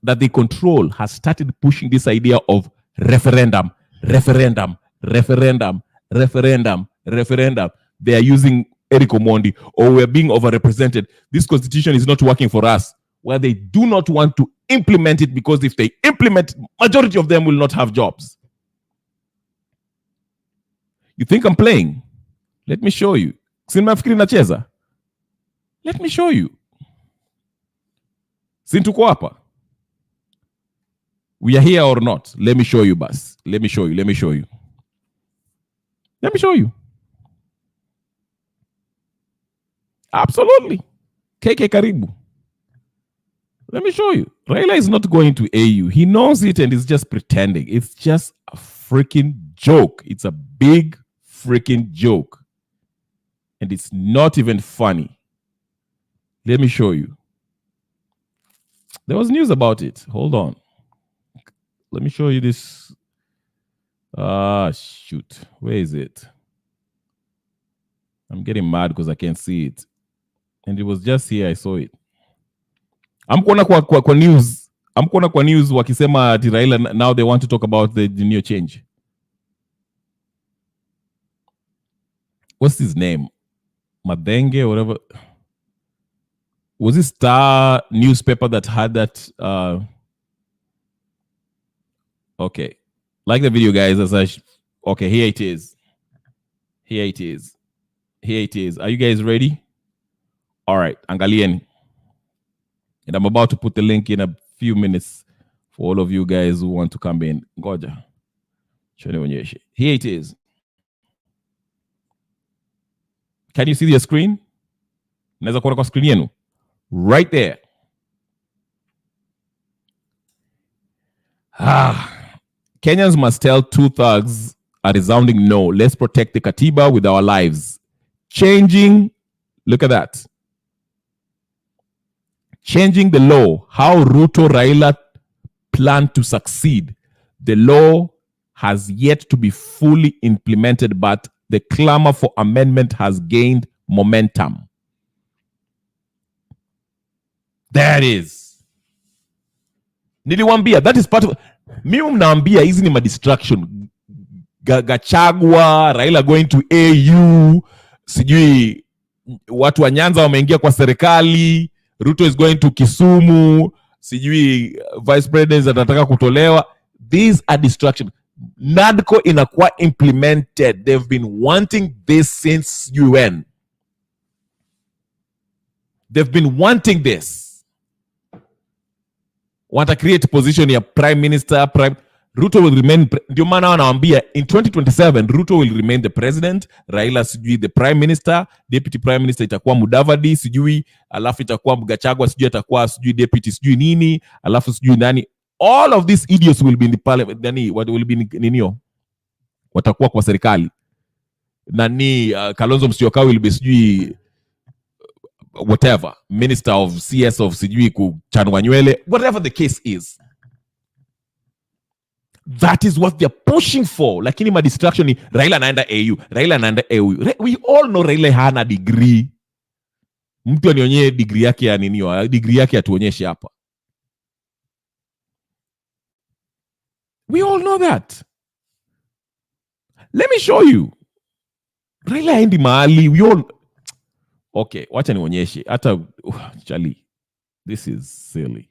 that they control has started pushing this idea of referendum, referendum, referendum, referendum, referendum. They are using Eric Omondi, or we're being overrepresented. This constitution is not working for us. Well, they do not want to implement it because if they implement, majority of them will not have jobs. You think I'm playing? Let me show you. Sinafikiri nacheza? Let me show you. Sintuko hapa? We are here or not? Let me show you, Bas. Let me show you. Let me show you. Let me show you. Absolutely. KK Karibu. Let me show you. Raila is not going to AU. He knows it and is just pretending. It's just a freaking joke. It's a big freaking joke. And it's not even funny. Let me show you. There was news about it. Hold on. Let me show you this. Shoot. Where is it? I'm getting mad because I can't see it. And it was just here I saw it. I'm kuona kwa news. I'm kuona kwa news wakisema ati Raila now they want to talk about the new change. What's his name? Madenge or whatever. Was it Star newspaper that had that? Okay. Like the video, guys. Okay, here it is. Here it is. Here it is. Are you guys ready? All right. Angalieni. And I'm about to put the link in a few minutes for all of you guys who want to come in. Ngoja. Here it is. Can you see the screen? Naweza kuona kwa screen yenu. Right there. Kenyans must tell two thugs a resounding no. Let's protect the Katiba with our lives. Changing, look at that. Changing the law. How Ruto Raila plan to succeed. The law has yet to be fully implemented, but the clamor for amendment has gained momentum. There it is. Niliwambia, that is part of... Mimi mnaambia hizi ni madistraction. Gachagua, Raila going to AU, sijui watu wa Nyanza wameingia kwa serikali, Ruto is going to Kisumu, sijui vice president atataka kutolewa. These are distractions. NADCO inakuwa implemented. They've been wanting this since UN. They've been wanting this. Want to create position ya prime minister, Ruto will remain, ndio maana wanawaambia in 2027 Ruto will remain the president, Raila sijui the prime minister, deputy prime minister itakuwa Mudavadi sijui, alafu itakuwa Gachagua sijui atakuwa sijui deputy sijui nini, alafu sijui nani. All of these idiots will be in the parliament, what will be ninio, watakuwa kwa serikali. Nani Kalonzo Musyoka will be sijui whatever, minister of CS of sijui kuchanwa nywele, whatever the case is. That is what they're pushing for. Lakini ma distraction ni Raila anaenda AU, Raila anaenda AU. We all know Raila hana degree. Mtu anionyeshe degree yake ya nini, degree yake atuonyeshe hapa. We all know that. Let me show you. Raila haendi mahali. We all... Okay, wacha nionyeshe. Hata Charlie, this is silly.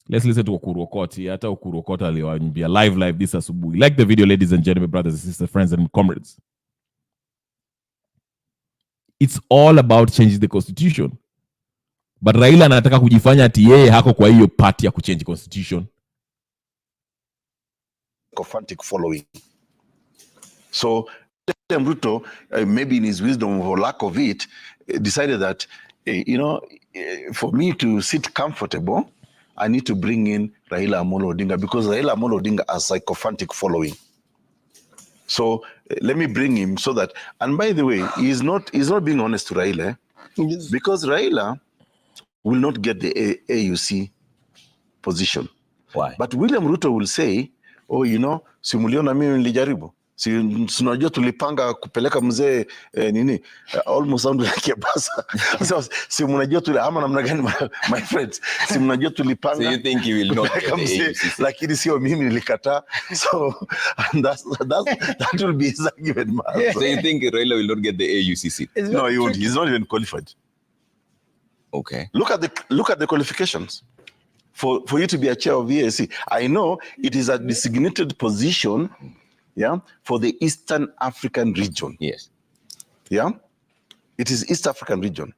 Let's listen to Ukuru Okoti. Hata Ukuru Okoti aliwaambia live this asubuhi. Like the video, ladies and gentlemen, brothers and sisters, friends and comrades. It's all about changing the constitution. But Raila anataka kujifanya ati yeye hako kwa hiyo party ya kuchange constitution. Sycophantic following. So Ruto, maybe in his wisdom or lack of it, decided that, for me to sit comfortable, I need to bring in Raila Amolo Odinga, because Raila Amolo Odinga has sycophantic following. So let me bring him so that, and by the way, he's not being honest to Raila, because Raila will not get the AUC position. Why? But William Ruto will say, oh, simuliona mimi nilijaribu. Unajua tulipanga kupeleka mzee almost sound like a basa. So mnajua ama namna gani my friends? Mnajua tulipanga. So you think he will not get the AUCC? Lakini sio mimi nilikata. So and that will be his argument, man. So you think Raila will not get the AUCC? No, he won't. He's not even qualified. Okay. Look at the qualifications. For you to be a chair of VAC, I know it is a designated position, for the Eastern African region. Yes. Yeah, it is East African region,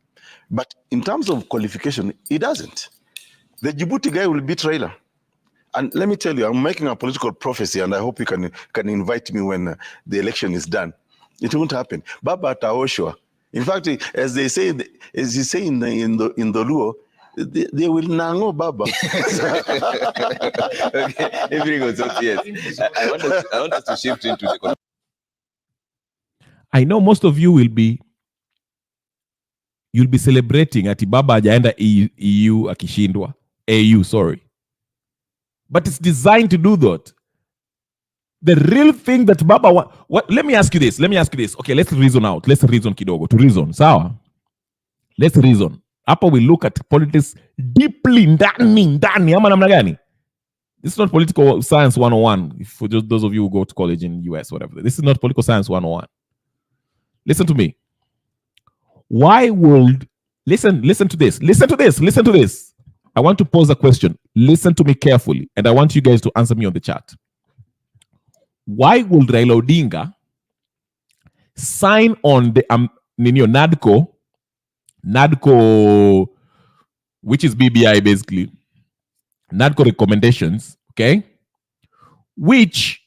but in terms of qualification, it doesn't. The Djibouti guy will beat Raila, and let me tell you, I'm making a political prophecy, and I hope you can invite me when the election is done. It won't happen. Baba Taoshwa. In fact, as he say in the Luo, they will nango Baba. Okay, everything goes up. Yes, I want us to shift into the. I know most of you will be celebrating ati Baba hajaenda EU akishindwa. AU, sorry. But it's designed to do that. The real thing that Baba what let me ask you this. Okay, let's reason out. Let's reason kidogo. To reason, sawa? Let's reason. Hapa we look at politics deeply ndani ama namna gani? This is not political science 101 for just those of you who go to college in US, whatever. This is not political science 101. Listen to me. Why would listen to this. I want to pose a question. Listen to me carefully, and I want you guys to answer me on the chat. Why would Raila Odinga sign on the NADCO, which is BBI basically, NADCO recommendations, okay, which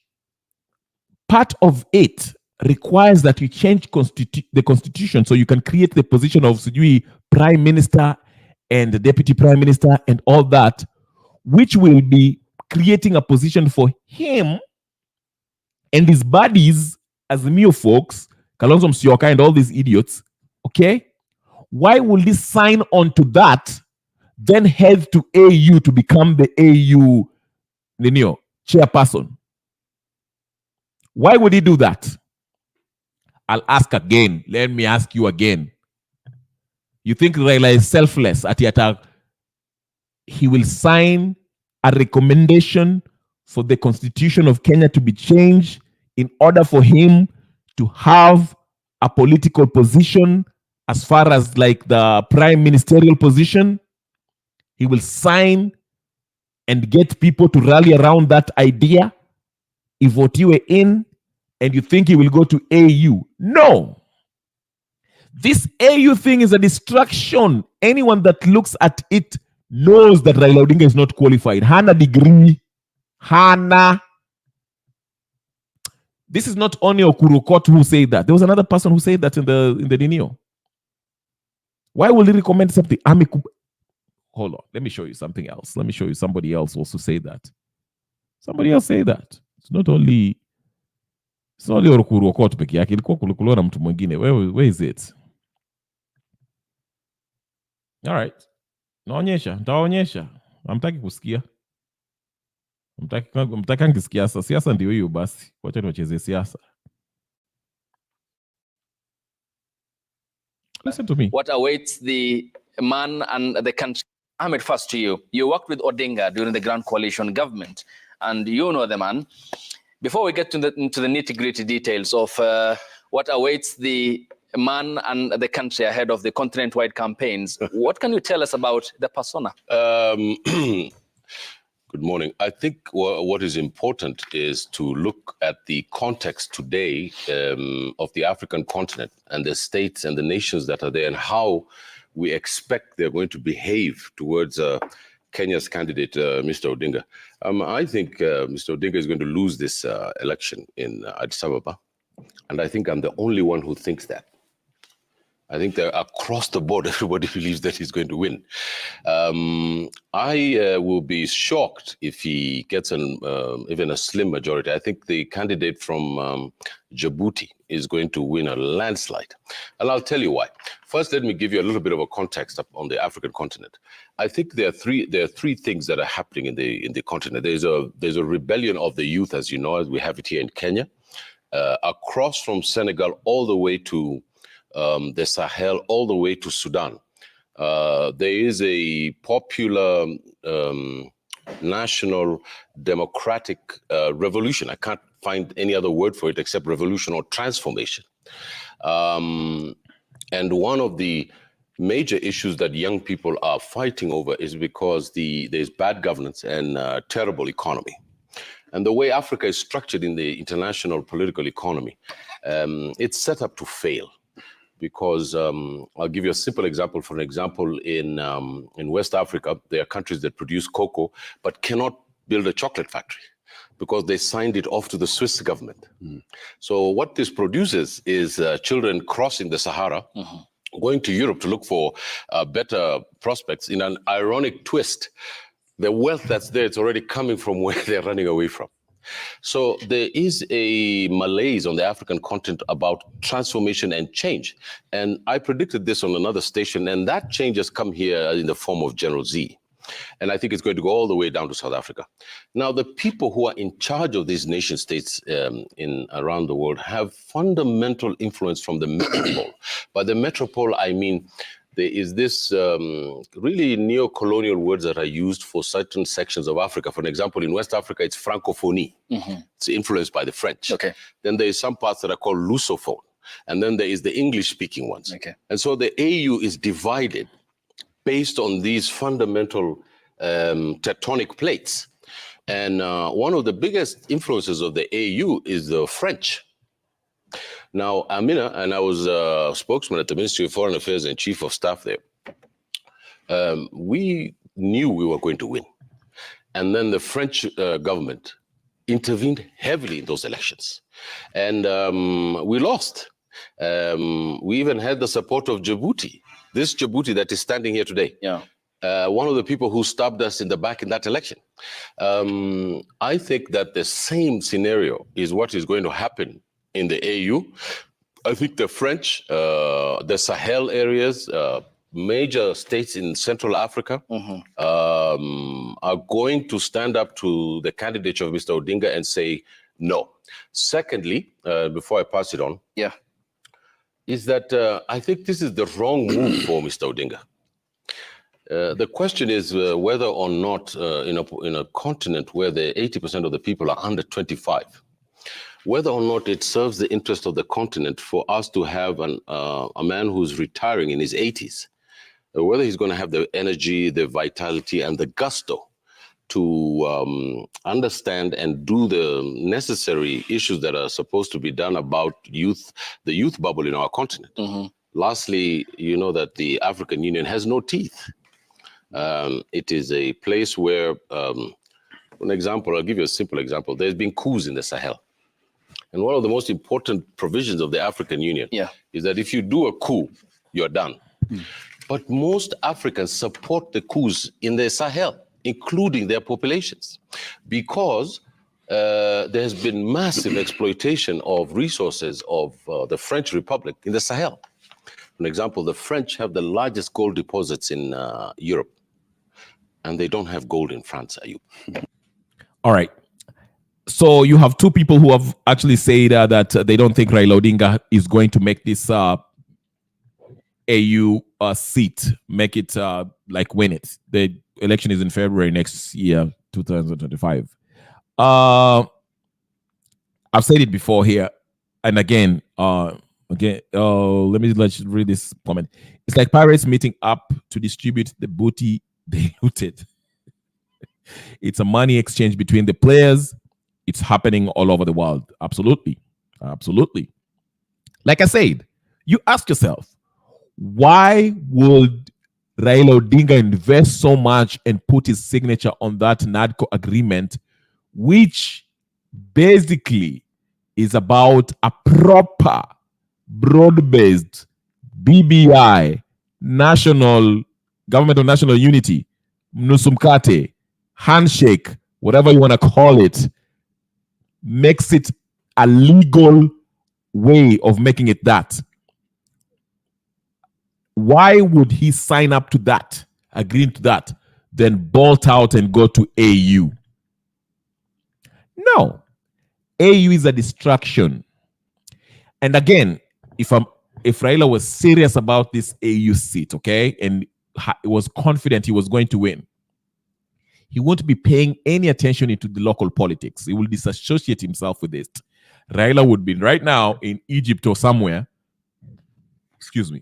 part of it requires that you change the constitution so you can create the position of prime minister and the deputy prime minister and all that, which will be creating a position for him and his buddies as the Mio folks, Kalonzo Musyoka and all these idiots, okay? Why will he sign on to that, then head to AU to become the AU chairperson? Why would he do that? I'll ask again. Let me ask you again. You think Raila is selfless? He will sign a recommendation for the Constitution of Kenya to be changed in order for him to have a political position as far as like the prime ministerial position. He will sign and get people to rally around that idea. If what you were in, and you think he will go to AU. No. This AU thing is a distraction. Anyone that looks at it knows that Raila Odinga is not qualified. Hana degree. Hana. This is not only Okurokot who said that. There was another person who said that in the Ninio. Why will he recommend something? Hold on. Let me show you something else. Let me show you somebody else also say that. Somebody else say that. It's not only Okurokot peke yake. Ilikuwa kulikuwa na mtu mwingine. Where is it? All right. Nitaonyesha. Hamtaki kusikia. Mtakangi siasa. Siasa ndio hiyo basi. Wacha niwacheze siasa. Listen to me. What awaits the man and the country? Ahmed, first to you. You worked with Odinga during the Grand Coalition government, and you know the man. Before we get into the nitty-gritty details of what awaits the man and the country ahead of the continent-wide campaigns, what can you tell us about the persona? Good morning. I think what is important is to look at the context today of the African continent and the states and the nations that are there and how we expect they're going to behave towards Kenya's candidate, Mr. Odinga. I think Mr. Odinga is going to lose this election in Addis Ababa. And I think I'm the only one who thinks that. I think that across the board, everybody believes that he's going to win. I will be shocked if he gets even a slim majority. I think the candidate from Djibouti is going to win a landslide. And I'll tell you why. First, let me give you a little bit of a context on the African continent. I think there are three things that are happening in the continent. There's a rebellion of the youth, as you know, as we have it here in Kenya, across from Senegal all the way to the Sahel, all the way to Sudan. There is a popular national democratic revolution. I can't find any other word for it except revolution or transformation. And one of the major issues that young people are fighting over is because there's bad governance and terrible economy. And the way Africa is structured in the international political economy, it's set up to fail. Because I'll give you a simple example. For an example, in West Africa, there are countries that produce cocoa but cannot build a chocolate factory because they signed it off to the Swiss government. So what this produces is children crossing the Sahara, going to Europe to look for better prospects. In an ironic twist, the wealth that's there, it's already coming from where they're running away from. So there is a malaise on the African continent about transformation and change. And I predicted this on another station, and that change has come here in the form of General Z. And I think it's going to go all the way down to South Africa. Now, the people who are in charge of these nation states around the world have fundamental influence from the metropole. By the metropole, I mean there is this really neo-colonial words that are used for certain sections of Africa. For example, in West Africa, it's Francophonie. It's influenced by the French. Okay. Then there is some parts that are called Lusophone. And then there is the English-speaking ones. Okay. And so the AU is divided based on these fundamental tectonic plates. And one of the biggest influences of the AU is the French. Now, Amina, and I was a spokesman at the Ministry of Foreign Affairs and Chief of Staff there, we knew we were going to win. And then the French government intervened heavily in those elections. And we lost. We even had the support of Djibouti, this Djibouti that is standing here today. Yeah. One of the people who stabbed us in the back in that election. I think that the same scenario is what is going to happen in the AU. I think the French, the Sahel areas, major states in Central Africa are going to stand up to the candidature of Mr. Odinga and say no. Secondly, before I pass it on, is that I think this is the wrong move for Mr. Odinga. The question is whether or not in a continent where the 80% of the people are under 25, whether or not it serves the interest of the continent for us to have a man who's retiring in his 80s, whether he's going to have the energy, the vitality, and the gusto to understand and do the necessary issues that are supposed to be done about the youth bubble in our continent. Lastly, you know that the African Union has no teeth. It is a place where an example. I'll give you a simple example. There's been coups in the Sahel. And one of the most important provisions of the African Union is that if you do a coup, you're done. But most Africans support the coups in the Sahel, including their populations, because there has been massive exploitation of resources of the French Republic in the Sahel. For example, the French have the largest gold deposits in Europe, and they don't have gold in France, Ayub. All right. So you have two people who have actually said that they don't think Raila Odinga is going to make this AU seat, make it like win it. The election is in February next year, 2025. I've said it before here, and again, let me read this comment. It's like pirates meeting up to distribute the booty they looted. It's a money exchange between the players. It's happening all over the world. Absolutely. Absolutely. Like I said, you ask yourself, why would Raila Odinga invest so much and put his signature on that NADCO agreement, which basically is about a proper, broad-based BBI, national government of national unity, Nusumkate, handshake, whatever you want to call it, makes it a legal way of making it that. Why would he sign up to that, agree to that, then bolt out and go to AU? No. AU is a distraction. And again, if Raila was serious about this AU seat, okay, and was confident he was going to win, he won't be paying any attention into the local politics. He will disassociate himself with it. Raila would be right now in Egypt or somewhere, excuse me,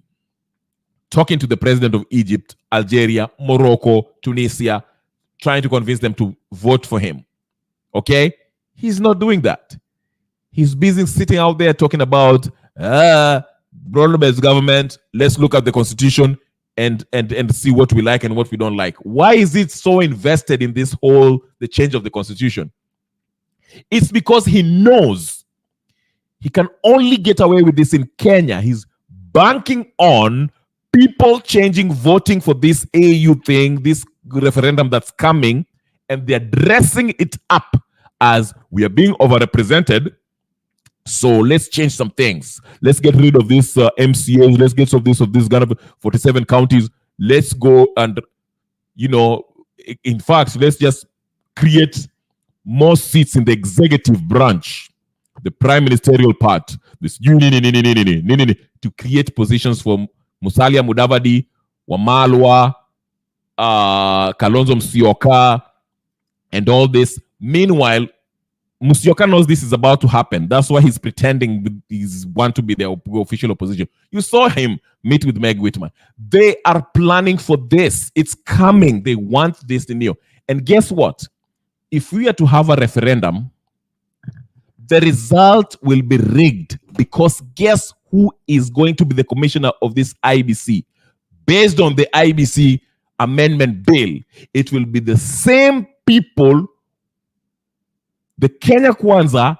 talking to the president of Egypt, Algeria, Morocco, Tunisia, trying to convince them to vote for him. Okay? He's not doing that. He's busy sitting out there talking about broad-based government. Let's look at the constitution and see what we like and what we don't like. Why is it so invested in this whole, the change of the constitution? It's because he knows he can only get away with this in Kenya. He's banking on people changing, voting for this AU thing, this referendum that's coming, and they're dressing it up as we are being overrepresented. So let's change some things. Let's get rid of this MCAs. Let's get rid of this 47 counties. Let's go and, in fact, let's just create more seats in the executive branch, the prime ministerial part, this to create positions for Musalia Mudavadi, Wamalwa, Kalonzo Musyoka, and all this. Meanwhile, Musyoka knows this is about to happen. That's why he's pretending he's want to be the official opposition. You saw him meet with Meg Whitman. They are planning for this. It's coming. They want this to know. And guess what? If we are to have a referendum, the result will be rigged, because guess who is going to be the commissioner of this IBC? Based on the IBC amendment bill, it will be the same people, the Kenya Kwanza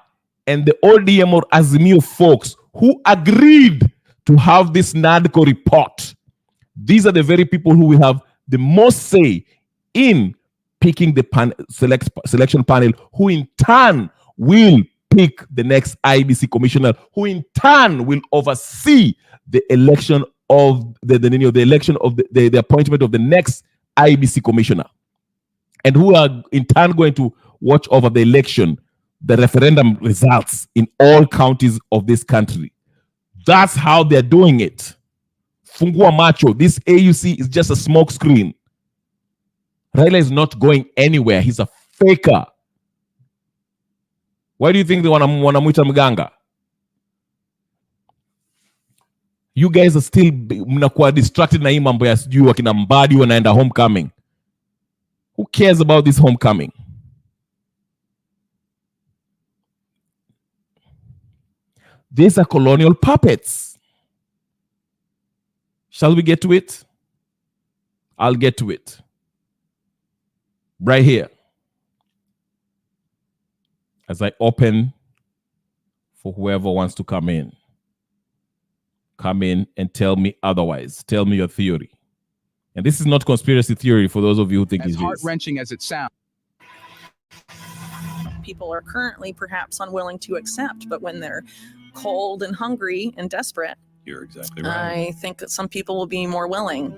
and the ODM or Azimio folks who agreed to have this NADCO report. These are the very people who will have the most say in picking the selection panel, who in turn will pick the next IBC commissioner, who in turn will oversee the election of the appointment of the next IBC commissioner, and who are in turn going to watch over the election, the referendum results in all counties of this country. That's how they're doing it. Fungua macho. This AUC is just a smoke screen. Raila is not going anywhere. He's a faker. Why do you think they wanamwita mganga? You guys are still mnakuwa distracted na hii mambo ya sijui wakina Mbadi wanaenda homecoming. Who cares about this homecoming? These are colonial puppets. Shall we get to it? I'll get to it. Right here. as I open for whoever wants to come in and tell me otherwise. Tell me your theory. And this is not conspiracy theory for those of you who think As it's heart-wrenching as it sounds. People are currently perhaps unwilling to accept, but when they're cold and hungry and desperate, you're exactly right. I think that some people will be more willing.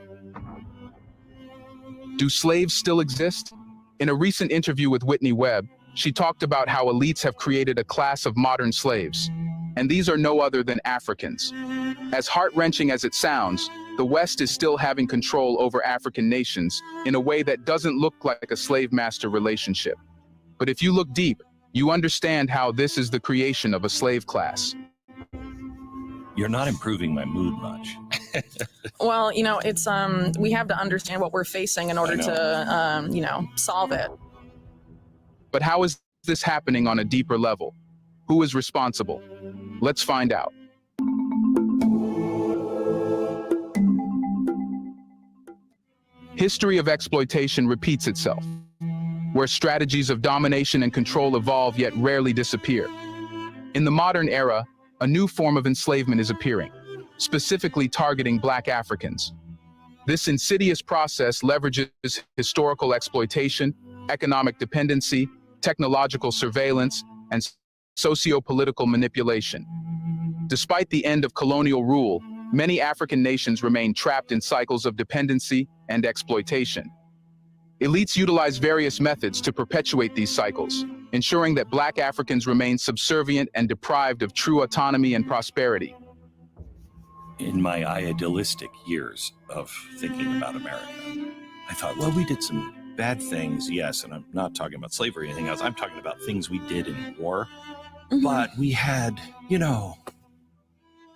Do slaves still exist? In a recent interview with Whitney Webb, she talked about how elites have created a class of modern slaves, and these are no other than Africans. As heart-wrenching as it sounds, the West is still having control over African nations in a way that doesn't look like a slave-master relationship. But if you look deep, you understand how this is the creation of a slave class. You're not improving my mood much. Well, you know, it's we have to understand what we're facing in order to you know, solve it. But how is this happening on a deeper level? Who is responsible? Let's find out. History of exploitation repeats itself, where strategies of domination and control evolve yet rarely disappear. In the modern era, a new form of enslavement is appearing, specifically targeting Black Africans. This insidious process leverages historical exploitation, economic dependency, technological surveillance, and socio-political manipulation. Despite the end of colonial rule, many African nations remain trapped in cycles of dependency and exploitation. Elites utilize various methods to perpetuate these cycles, ensuring that Black Africans remain subservient and deprived of true autonomy and prosperity. In my idealistic years of thinking about America, I thought, well, we did some bad things, yes, and I'm not talking about slavery or anything else. I'm talking about things we did in war, but we had, you know,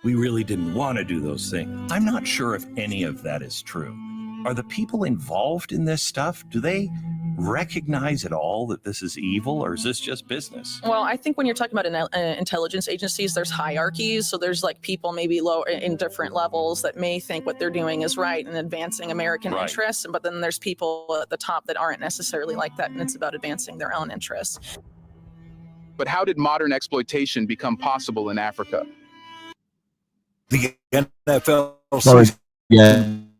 we really didn't want to do those things. I'm not sure if any of that is true. Are the people involved in this stuff, do they recognize at all that this is evil, or is this just business? Well, I think when you're talking about intelligence agencies, there's hierarchies. So there's like people maybe low in different levels that may think what they're doing is right and advancing American interests. But then there's people at the top that aren't necessarily like that, and it's about advancing their own interests. But how did modern exploitation become possible in Africa? The NFL season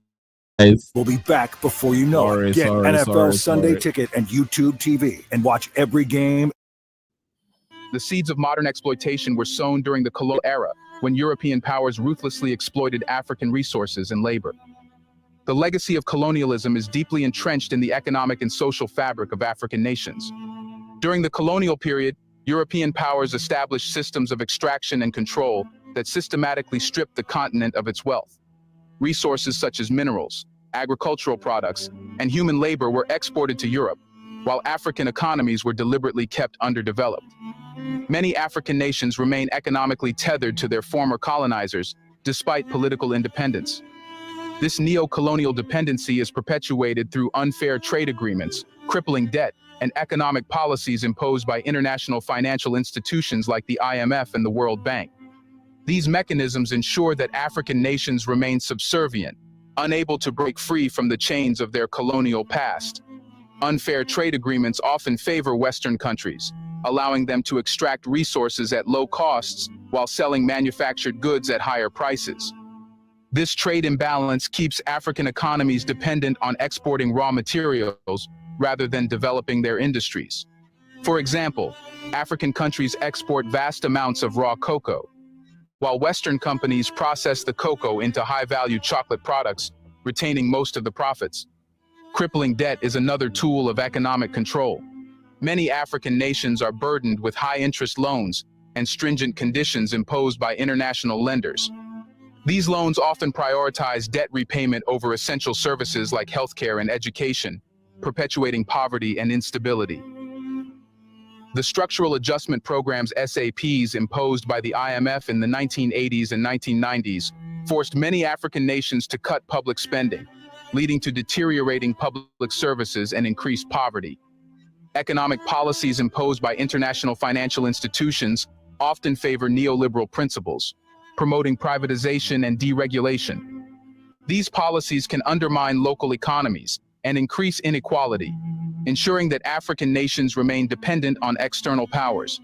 will be back before you know it. Get NFL Sunday Ticket and YouTube TV and watch every game. The seeds of modern exploitation were sown during the colonial era, when European powers ruthlessly exploited African resources and labor. The legacy of colonialism is deeply entrenched in the economic and social fabric of African nations. During the colonial period, European powers established systems of extraction and control that systematically stripped the continent of its wealth. Resources such as minerals, agricultural products, and human labor were exported to Europe, while African economies were deliberately kept underdeveloped. Many African nations remain economically tethered to their former colonizers, despite political independence. This neo-colonial dependency is perpetuated through unfair trade agreements, crippling debt, and economic policies imposed by international financial institutions like the IMF and the World Bank. These mechanisms ensure that African nations remain subservient, unable to break free from the chains of their colonial past. Unfair trade agreements often favor Western countries, allowing them to extract resources at low costs while selling manufactured goods at higher prices. This trade imbalance keeps African economies dependent on exporting raw materials rather than developing their industries. For example, African countries export vast amounts of raw cocoa, while Western companies process the cocoa into high-value chocolate products, retaining most of the profits. Crippling debt is another tool of economic control. Many African nations are burdened with high-interest loans and stringent conditions imposed by international lenders. These loans often prioritize debt repayment over essential services like healthcare and education, perpetuating poverty and instability. The structural adjustment programs SAPs imposed by the IMF in the 1980s and 1990s forced many African nations to cut public spending, leading to deteriorating public services and increased poverty. Economic policies imposed by international financial institutions often favor neoliberal principles, promoting privatization and deregulation. These policies can undermine local economies and increase inequality, ensuring that African nations remain dependent on external powers.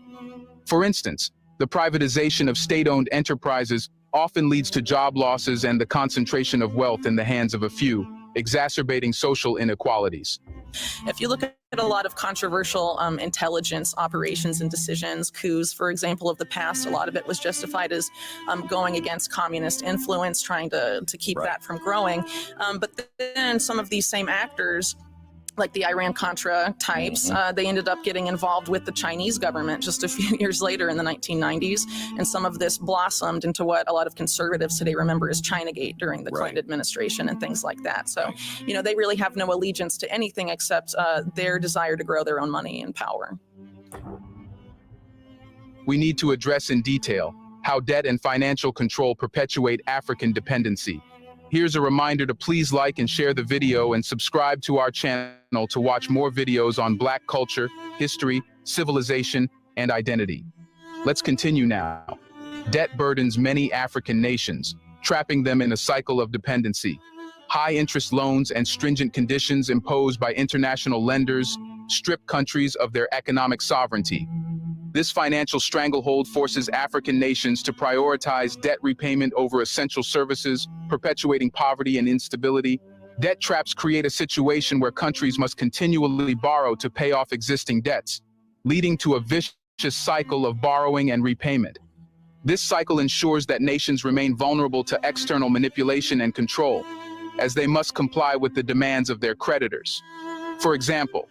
For instance, the privatization of state-owned enterprises often leads to job losses and the concentration of wealth in the hands of a few, exacerbating social inequalities. If you look at a lot of controversial intelligence operations and decisions, coups, for example, of the past, a lot of it was justified as going against communist influence, trying to keep that from growing. But then some of these same actors, like the Iran-Contra types, they ended up getting involved with the Chinese government just a few years later in the 1990s. And some of this blossomed into what a lot of conservatives today remember as Chinagate during the Clinton administration and things like that. So, you know, they really have no allegiance to anything except their desire to grow their own money and power. We need to address in detail how debt and financial control perpetuate African dependency. Here's a reminder to please like and share the video and subscribe to our channel to watch more videos on Black culture, history, civilization, and identity. Let's continue now. Debt burdens many African nations, trapping them in a cycle of dependency. High interest loans and stringent conditions imposed by international lenders strip countries of their economic sovereignty. This financial stranglehold forces African nations to prioritize debt repayment over essential services, perpetuating poverty and instability. Debt traps create a situation where countries must continually borrow to pay off existing debts, leading to a vicious cycle of borrowing and repayment. This cycle ensures that nations remain vulnerable to external manipulation and control, as they must comply with the demands of their creditors. For example,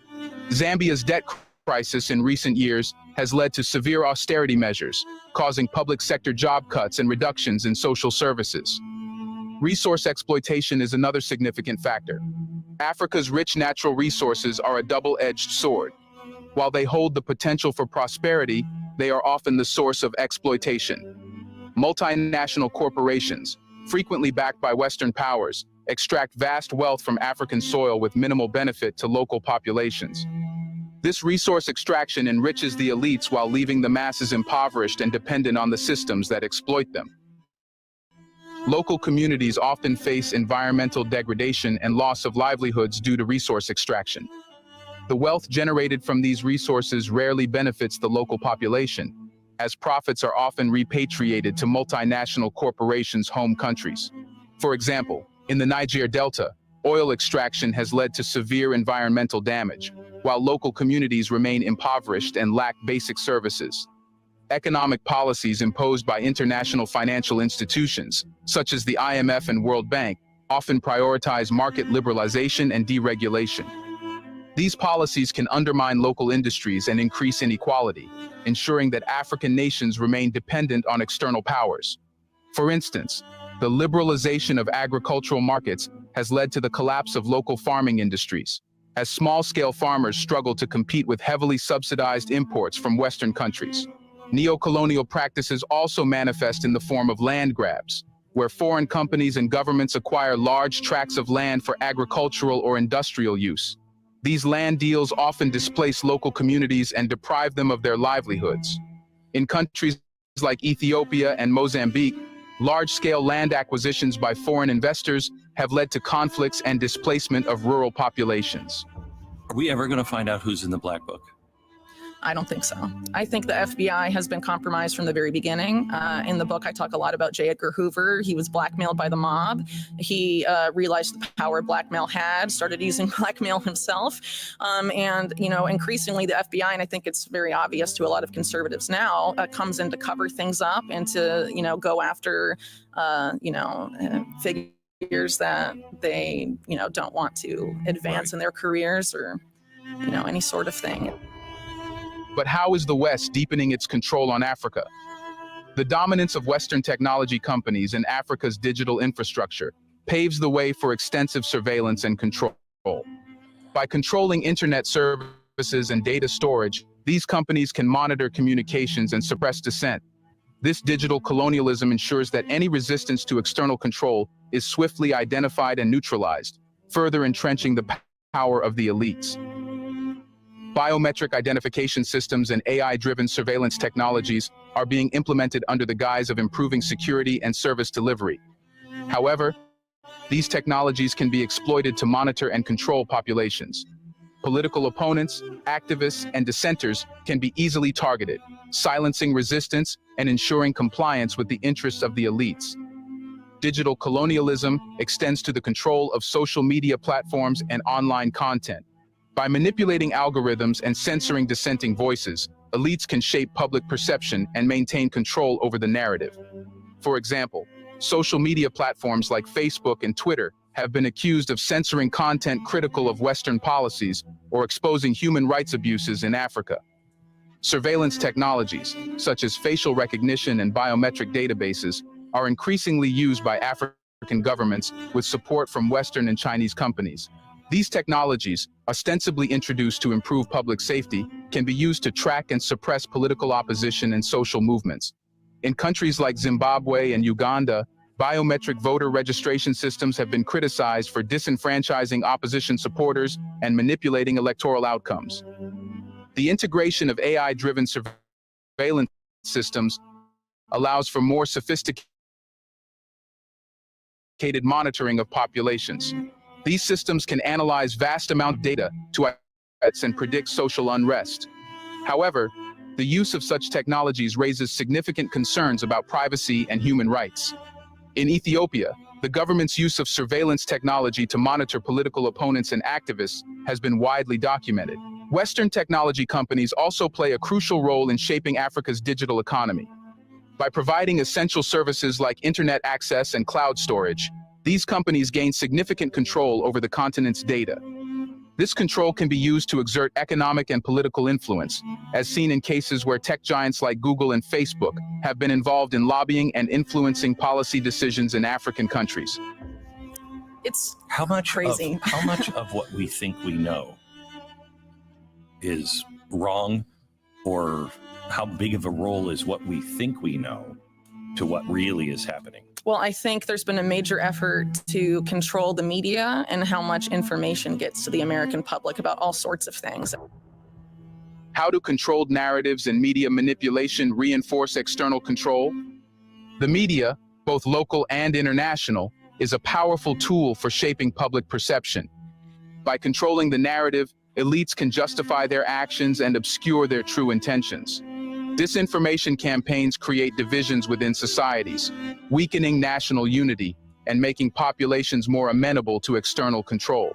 Zambia's debt crisis in recent years has led to severe austerity measures, causing public sector job cuts and reductions in social services. Resource exploitation is another significant factor. Africa's rich natural resources are a double-edged sword. While they hold the potential for prosperity, they are often the source of exploitation. Multinational corporations, frequently backed by Western powers, extract vast wealth from African soil with minimal benefit to local populations. This resource extraction enriches the elites while leaving the masses impoverished and dependent on the systems that exploit them. Local communities often face environmental degradation and loss of livelihoods due to resource extraction. The wealth generated from these resources rarely benefits the local population, as profits are often repatriated to multinational corporations' home countries. For example, in the Niger Delta, oil extraction has led to severe environmental damage, while local communities remain impoverished and lack basic services. Economic policies imposed by international financial institutions, such as the IMF and World Bank, often prioritize market liberalization and deregulation. These policies can undermine local industries and increase inequality, ensuring that African nations remain dependent on external powers. For instance, the liberalization of agricultural markets has led to the collapse of local farming industries, as small-scale farmers struggle to compete with heavily subsidized imports from Western countries. Neo-colonial practices also manifest in the form of land grabs, where foreign companies and governments acquire large tracts of land for agricultural or industrial use. These land deals often displace local communities and deprive them of their livelihoods. In countries like Ethiopia and Mozambique, large-scale land acquisitions by foreign investors have led to conflicts and displacement of rural populations. Are we ever going to find out who's in the black book? I don't think so. I think the FBI has been compromised from the very beginning. In the book, I talk a lot about J. Edgar Hoover. He was blackmailed by the mob. He realized the power blackmail had, started using blackmail himself. And, you know, increasingly the FBI, and I think it's very obvious to a lot of conservatives now, comes in to cover things up and to, you know, go after, figures that they, you know, don't want to advance in their careers or, you know, any sort of thing. But how is the West deepening its control on Africa? The dominance of Western technology companies in Africa's digital infrastructure paves the way for extensive surveillance and control. By controlling internet services and data storage, these companies can monitor communications and suppress dissent. This digital colonialism ensures that any resistance to external control is swiftly identified and neutralized, further entrenching the power of the elites. Biometric identification systems and AI-driven surveillance technologies are being implemented under the guise of improving security and service delivery. However, These technologies can be exploited to monitor and control populations. Political opponents, activists, and dissenters can be easily targeted, silencing resistance and ensuring compliance with the interests of the elites. Digital colonialism extends to the control of social media platforms and online content. By manipulating algorithms and censoring dissenting voices, elites can shape public perception and maintain control over the narrative. For example, social media platforms like Facebook and Twitter have been accused of censoring content critical of Western policies or exposing human rights abuses in Africa. Surveillance technologies, such as facial recognition and biometric databases, are increasingly used by African governments with support from Western and Chinese companies. These technologies, ostensibly introduced to improve public safety, can be used to track and suppress political opposition and social movements. In countries like Zimbabwe and Uganda, biometric voter registration systems have been criticized for disenfranchising opposition supporters and manipulating electoral outcomes. The integration of AI-driven surveillance systems allows for more sophisticated monitoring of populations. These systems can analyze vast amounts of data to identify and predict social unrest. However, the use of such technologies raises significant concerns about privacy and human rights. In Ethiopia, the government's use of surveillance technology to monitor political opponents and activists has been widely documented. Western technology companies also play a crucial role in shaping Africa's digital economy. By providing essential services like internet access and cloud storage, these companies gain significant control over the continent's data. This control can be used to exert economic and political influence, as seen in cases where tech giants like Google and Facebook have been involved in lobbying and influencing policy decisions in African countries. It's How much crazy. of what we think we know is wrong, or how big of a role is what we think we know to what really is happening? Well, I think there's been a major effort to control the media and how much information gets to the American public about all sorts of things. How do controlled narratives and media manipulation reinforce external control? The media, both local and international, is a powerful tool for shaping public perception. By controlling the narrative, elites can justify their actions and obscure their true intentions. Disinformation campaigns create divisions within societies, weakening national unity and making populations more amenable to external control.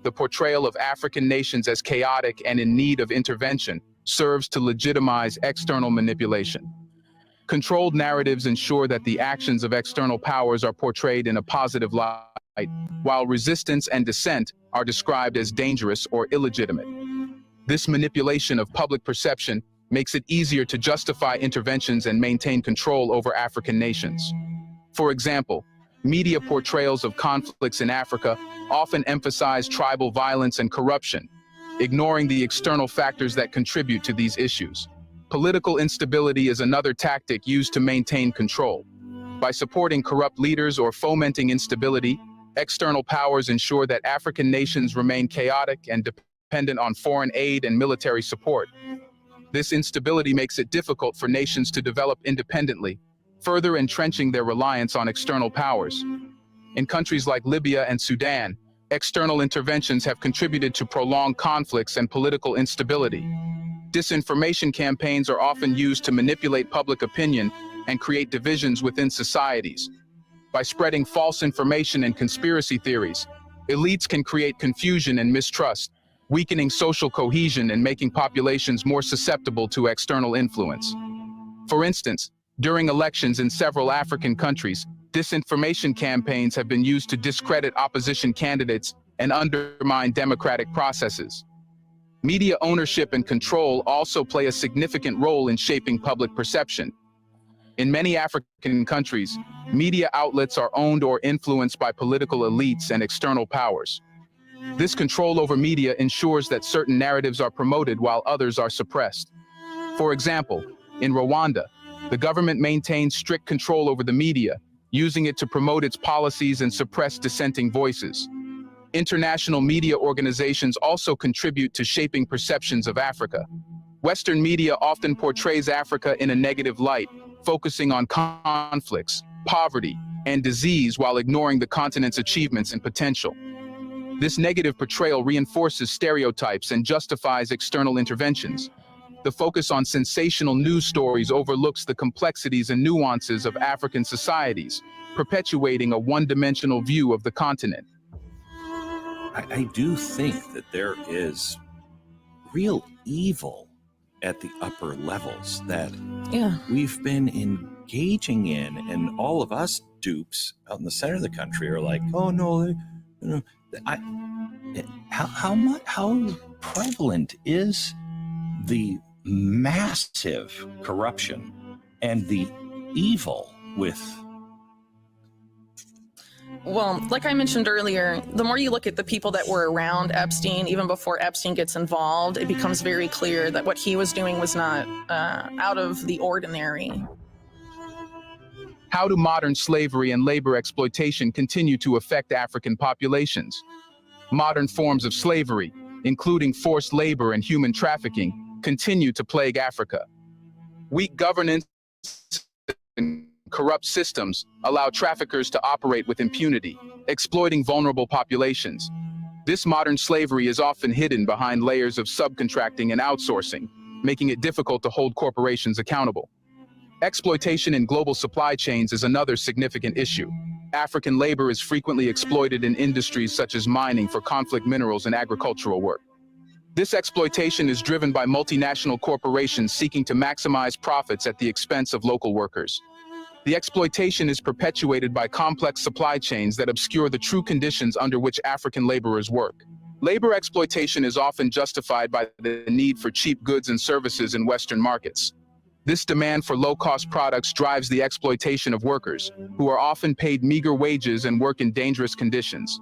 The portrayal of African nations as chaotic and in need of intervention serves to legitimize external manipulation. Controlled narratives ensure that the actions of external powers are portrayed in a positive light, while resistance and dissent are described as dangerous or illegitimate. This manipulation of public perception makes it easier to justify interventions and maintain control over African nations. For example, media portrayals of conflicts in Africa often emphasize tribal violence and corruption, ignoring the external factors that contribute to these issues. Political instability is another tactic used to maintain control. By supporting corrupt leaders or fomenting instability, external powers ensure that African nations remain chaotic and dependent on foreign aid and military support. This instability makes it difficult for nations to develop independently, further entrenching their reliance on external powers. In countries like Libya and Sudan, external interventions have contributed to prolonged conflicts and political instability. Disinformation campaigns are often used to manipulate public opinion and create divisions within societies. By spreading false information and conspiracy theories, elites can create confusion and mistrust, weakening social cohesion and making populations more susceptible to external influence. For instance, during elections in several African countries, disinformation campaigns have been used to discredit opposition candidates and undermine democratic processes. Media ownership and control also play a significant role in shaping public perception. In many African countries, media outlets are owned or influenced by political elites and external powers. This control over media ensures that certain narratives are promoted while others are suppressed. For example, in Rwanda, the government maintains strict control over the media, using it to promote its policies and suppress dissenting voices. International media organizations also contribute to shaping perceptions of Africa. Western media often portrays Africa in a negative light, focusing on conflicts, poverty, and disease while ignoring the continent's achievements and potential. This negative portrayal reinforces stereotypes and justifies external interventions. The focus on sensational news stories overlooks the complexities and nuances of African societies, perpetuating a one-dimensional view of the continent. I do think that there is real evil at the upper levels that we've been engaging in, and all of us dupes out in the center of the country are like, oh no, how prevalent is the massive corruption and the evil with. Well, like I mentioned earlier, the more you look at the people that were around Epstein, even before Epstein gets involved, it becomes very clear that what he was doing was not out of the ordinary. How do modern slavery and labor exploitation continue to affect African populations? Modern forms of slavery, including forced labor and human trafficking, continue to plague Africa. Weak governance and corrupt systems allow traffickers to operate with impunity, exploiting vulnerable populations. This modern slavery is often hidden behind layers of subcontracting and outsourcing, making it difficult to hold corporations accountable. Exploitation in global supply chains is another significant issue. African labor is frequently exploited in industries such as mining for conflict minerals and agricultural work. This exploitation is driven by multinational corporations seeking to maximize profits at the expense of local workers. The exploitation is perpetuated by complex supply chains that obscure the true conditions under which African laborers work. Labor exploitation is often justified by the need for cheap goods and services in Western markets. This demand for low-cost products drives the exploitation of workers, who are often paid meager wages and work in dangerous conditions.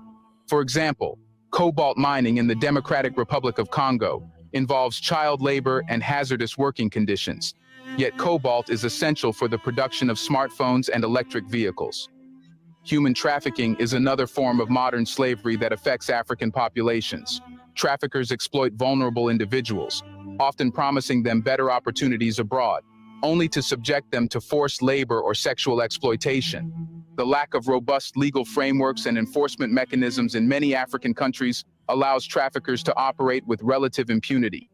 For example, cobalt mining in the Democratic Republic of Congo involves child labor and hazardous working conditions. Yet cobalt is essential for the production of smartphones and electric vehicles. Human trafficking is another form of modern slavery that affects African populations. Traffickers exploit vulnerable individuals, often promising them better opportunities abroad, only to subject them to forced labor or sexual exploitation. The lack of robust legal frameworks and enforcement mechanisms in many African countries allows traffickers to operate with relative impunity.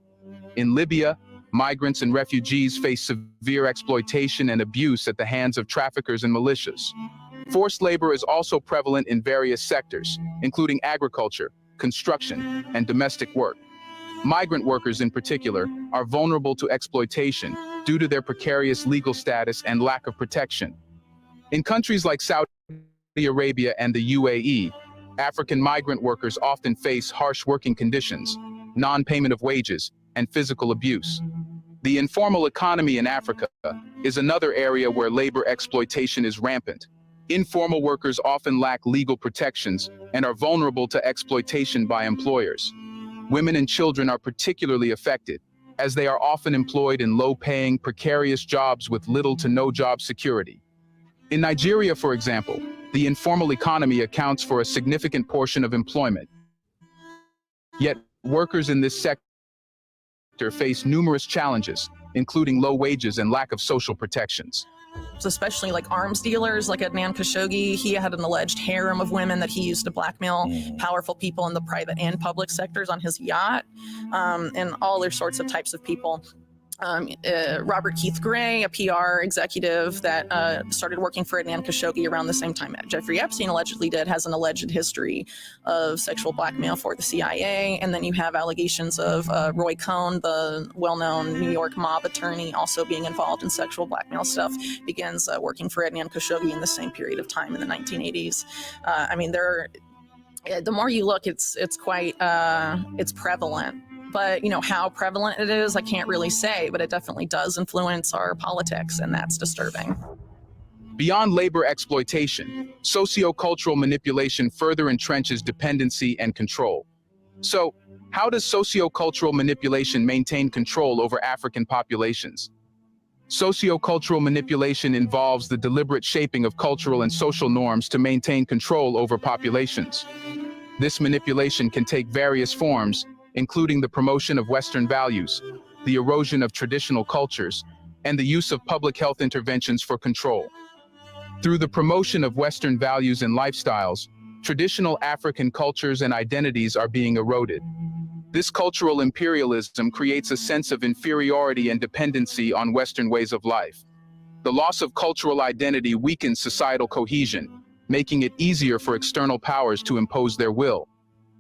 In Libya, migrants and refugees face severe exploitation and abuse at the hands of traffickers and militias. Forced labor is also prevalent in various sectors, including agriculture, construction, and domestic work. Migrant workers in particular are vulnerable to exploitation due to their precarious legal status and lack of protection. In countries like Saudi Arabia and the UAE, African migrant workers often face harsh working conditions, non-payment of wages, and physical abuse. The informal economy in Africa is another area where labor exploitation is rampant. Informal workers often lack legal protections and are vulnerable to exploitation by employers. Women and children are particularly affected, as they are often employed in low-paying, precarious jobs with little to no job security. In Nigeria, for example, the informal economy accounts for a significant portion of employment. Yet, workers in this sector face numerous challenges, including low wages and lack of social protections. Especially like arms dealers, like Adnan Khashoggi, he had an alleged harem of women that he used to blackmail powerful people in the private and public sectors on his yacht, and all other sorts of types of people. Robert Keith Gray, a PR executive that started working for Adnan Khashoggi around the same time that Jeffrey Epstein allegedly did, has an alleged history of sexual blackmail for the CIA. And then you have allegations of Roy Cohn, the well-known New York mob attorney, also being involved in sexual blackmail stuff, begins working for Adnan Khashoggi in the same period of time in the 1980s. I mean, the more you look, it's quite it's prevalent. But, you know, how prevalent it is, I can't really say, but it definitely does influence our politics, and that's disturbing. Beyond labor exploitation, sociocultural manipulation further entrenches dependency and control. So, how does sociocultural manipulation maintain control over African populations? Sociocultural manipulation involves the deliberate shaping of cultural and social norms to maintain control over populations. This manipulation can take various forms, including the promotion of Western values, the erosion of traditional cultures, and the use of public health interventions for control. Through the promotion of Western values and lifestyles, traditional African cultures and identities are being eroded. This cultural imperialism creates a sense of inferiority and dependency on Western ways of life. The loss of cultural identity weakens societal cohesion, making it easier for external powers to impose their will.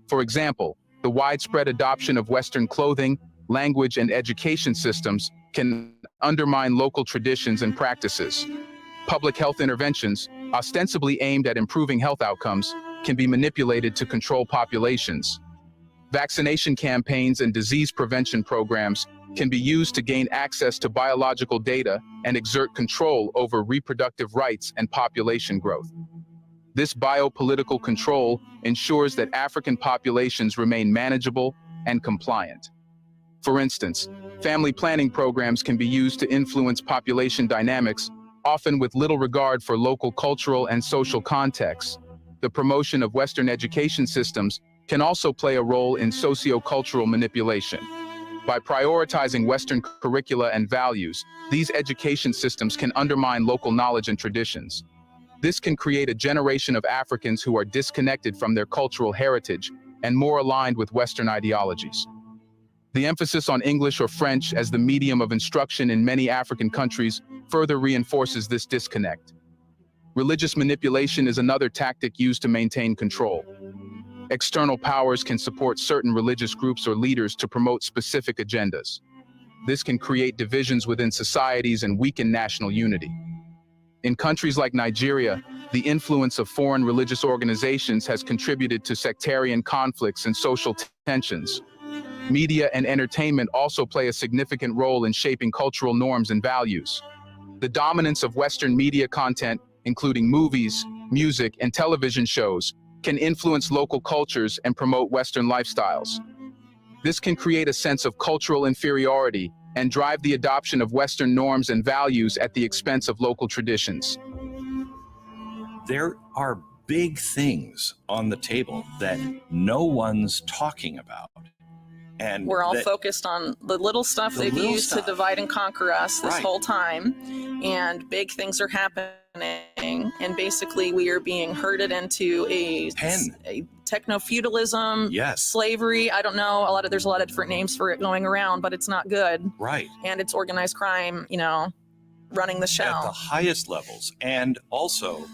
For example, the widespread adoption of Western clothing, language, and education systems can undermine local traditions and practices. Public health interventions, ostensibly aimed at improving health outcomes, can be manipulated to control populations. Vaccination campaigns and disease prevention programs can be used to gain access to biological data and exert control over reproductive rights and population growth. This biopolitical control ensures that African populations remain manageable and compliant. For instance, family planning programs can be used to influence population dynamics, often with little regard for local cultural and social contexts. The promotion of Western education systems can also play a role in socio-cultural manipulation. By prioritizing Western curricula and values, these education systems can undermine local knowledge and traditions. This can create a generation of Africans who are disconnected from their cultural heritage and more aligned with Western ideologies. The emphasis on English or French as the medium of instruction in many African countries further reinforces this disconnect. Religious manipulation is another tactic used to maintain control. External powers can support certain religious groups or leaders to promote specific agendas. This can create divisions within societies and weaken national unity. In countries like Nigeria, the influence of foreign religious organizations has contributed to sectarian conflicts and social tensions. Media and entertainment also play a significant role in shaping cultural norms and values. The dominance of Western media content, including movies, music, and television shows, can influence local cultures and promote Western lifestyles. This can create a sense of cultural inferiority and drive the adoption of Western norms and values at the expense of local traditions. There are big things on the table that no one's talking about. And we're all focused on the little stuff they've used to divide and conquer us this whole time, and big things are happening, and basically we are being herded into a techno-feudalism, slavery. I don't know, there's a lot of different names for it going around, but it's not good. Right. And it's organized crime, running the show. At the highest levels, and also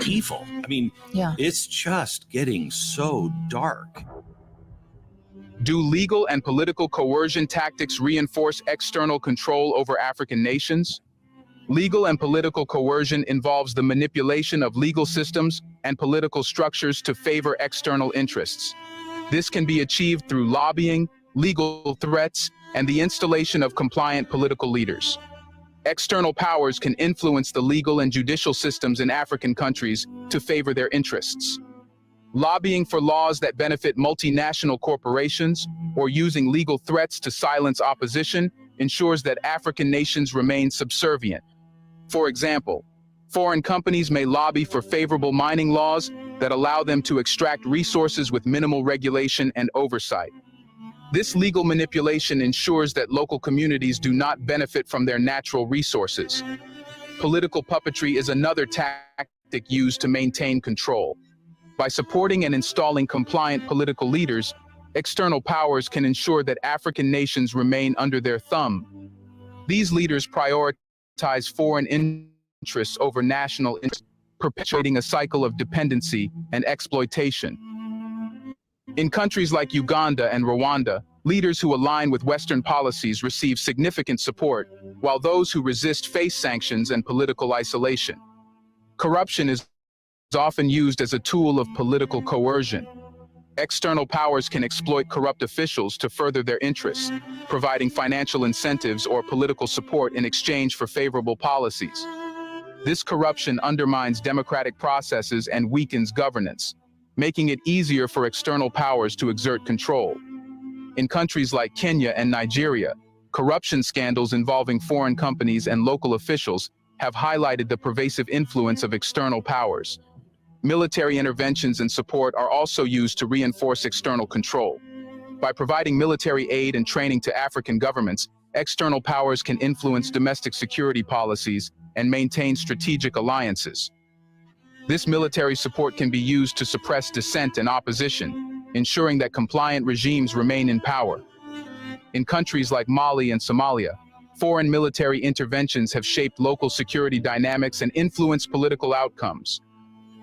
evil. I mean, it's just getting so dark. Do legal and political coercion tactics reinforce external control over African nations? Legal and political coercion involves the manipulation of legal systems and political structures to favor external interests. This can be achieved through lobbying, legal threats, and the installation of compliant political leaders. External powers can influence the legal and judicial systems in African countries to favor their interests. Lobbying for laws that benefit multinational corporations or using legal threats to silence opposition ensures that African nations remain subservient. For example, foreign companies may lobby for favorable mining laws that allow them to extract resources with minimal regulation and oversight. This legal manipulation ensures that local communities do not benefit from their natural resources. Political puppetry is another tactic used to maintain control. By supporting and installing compliant political leaders, external powers can ensure that African nations remain under their thumb. These leaders prioritize foreign interests over national interests, perpetuating a cycle of dependency and exploitation. In countries like Uganda and Rwanda, leaders who align with Western policies receive significant support, while those who resist face sanctions and political isolation. Corruption is often used as a tool of political coercion. External powers can exploit corrupt officials to further their interests, providing financial incentives or political support in exchange for favorable policies. This corruption undermines democratic processes and weakens governance, making it easier for external powers to exert control. In countries like Kenya and Nigeria, corruption scandals involving foreign companies and local officials have highlighted the pervasive influence of external powers. Military interventions and support are also used to reinforce external control. By providing military aid and training to African governments, external powers can influence domestic security policies and maintain strategic alliances. This military support can be used to suppress dissent and opposition, ensuring that compliant regimes remain in power. In countries like Mali and Somalia, foreign military interventions have shaped local security dynamics and influenced political outcomes.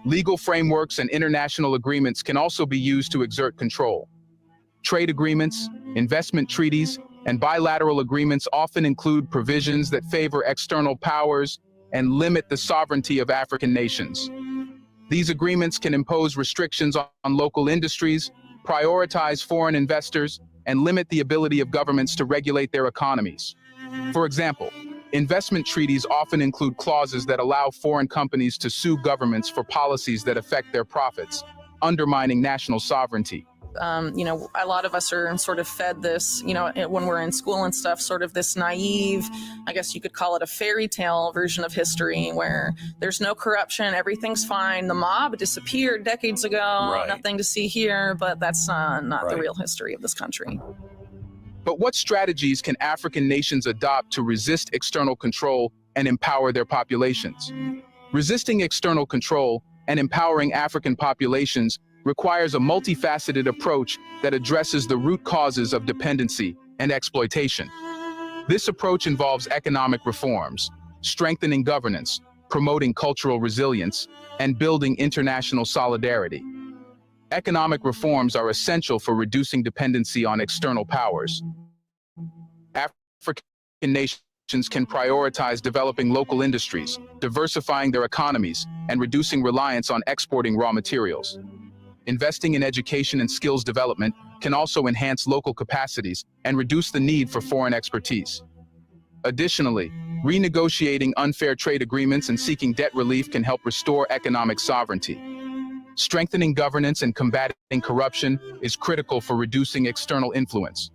Legal frameworks and international agreements can also be used to exert control. Trade agreements, investment treaties, and bilateral agreements often include provisions that favor external powers and limit the sovereignty of African nations. These agreements can impose restrictions on local industries, prioritize foreign investors, and limit the ability of governments to regulate their economies. For example, investment treaties often include clauses that allow foreign companies to sue governments for policies that affect their profits, undermining national sovereignty. You know, a lot of us are sort of fed this, you know, when we're in school and stuff, sort of this naive, I guess you could call it a fairy tale version of history where there's no corruption, everything's fine. The mob disappeared decades ago, nothing to see here, but that's not the real history of this country. But what strategies can African nations adopt to resist external control and empower their populations? Resisting external control and empowering African populations requires a multifaceted approach that addresses the root causes of dependency and exploitation. This approach involves economic reforms, strengthening governance, promoting cultural resilience, and building international solidarity. Economic reforms are essential for reducing dependency on external powers. African nations can prioritize developing local industries, diversifying their economies, and reducing reliance on exporting raw materials. Investing in education and skills development can also enhance local capacities and reduce the need for foreign expertise. Additionally, renegotiating unfair trade agreements and seeking debt relief can help restore economic sovereignty. Strengthening governance and combating corruption is critical for reducing external influence.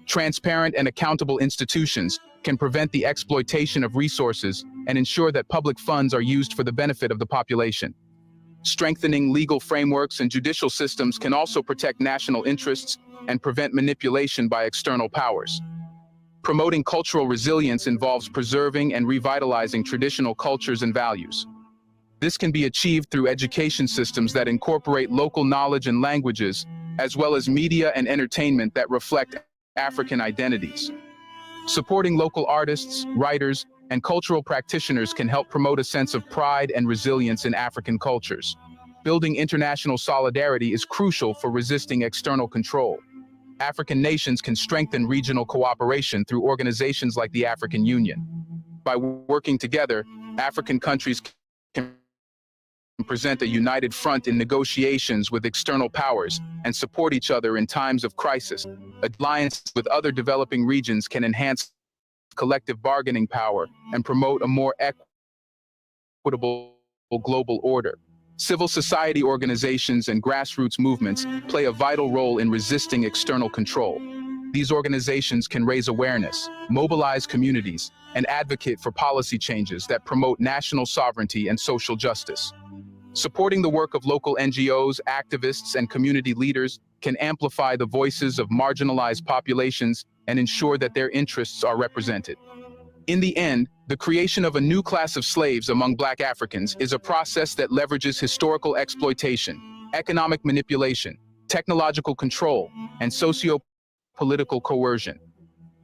Transparent and accountable institutions can prevent the exploitation of resources and ensure that public funds are used for the benefit of the population. Strengthening legal frameworks and judicial systems can also protect national interests and prevent manipulation by external powers. Promoting cultural resilience involves preserving and revitalizing traditional cultures and values. This can be achieved through education systems that incorporate local knowledge and languages, as well as media and entertainment that reflect African identities. Supporting local artists, writers, and cultural practitioners can help promote a sense of pride and resilience in African cultures. Building international solidarity is crucial for resisting external control. African nations can strengthen regional cooperation through organizations like the African Union. By working together, African countries can present a united front in negotiations with external powers and support each other in times of crisis. Alliances with other developing regions can enhance collective bargaining power and promote a more equitable global order. Civil society organizations and grassroots movements play a vital role in resisting external control. These organizations can raise awareness, mobilize communities, and advocate for policy changes that promote national sovereignty and social justice. Supporting the work of local NGOs, activists, and community leaders can amplify the voices of marginalized populations and ensure that their interests are represented. In the end, the creation of a new class of slaves among Black Africans is a process that leverages historical exploitation, economic manipulation, technological control, and socio-political coercion.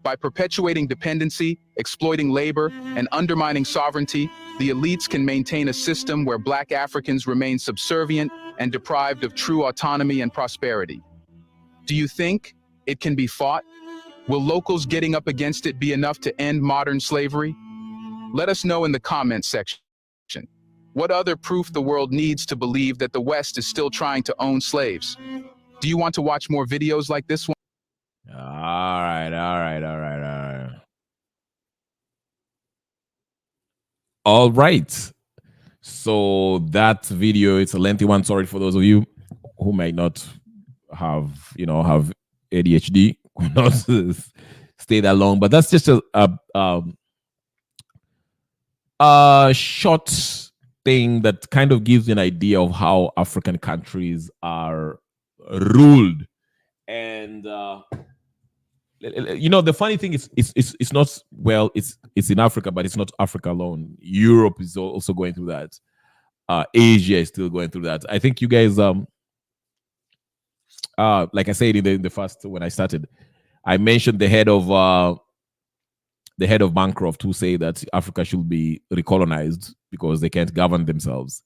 By perpetuating dependency, exploiting labor, and undermining sovereignty, the elites can maintain a system where Black Africans remain subservient and deprived of true autonomy and prosperity. Do you think it can be fought? Will locals getting up against it be enough to end modern slavery? Let us know in the comments section. What other proof the world needs to believe that the West is still trying to own slaves? Do you want to watch more videos like this one? All right. All right. So that video, it's a lengthy one. Sorry for those of you who might not have, have ADHD, could not stay that long. But that's just a short thing that kind of gives you an idea of how African countries are ruled. And you know, the funny thing is, it's not, well, it's in Africa, but it's not Africa alone. Europe is also going through that. Asia is still going through that. I think you guys, like I said in the first, when I started, I mentioned the head of Bancroft, who say that Africa should be recolonized because they can't govern themselves.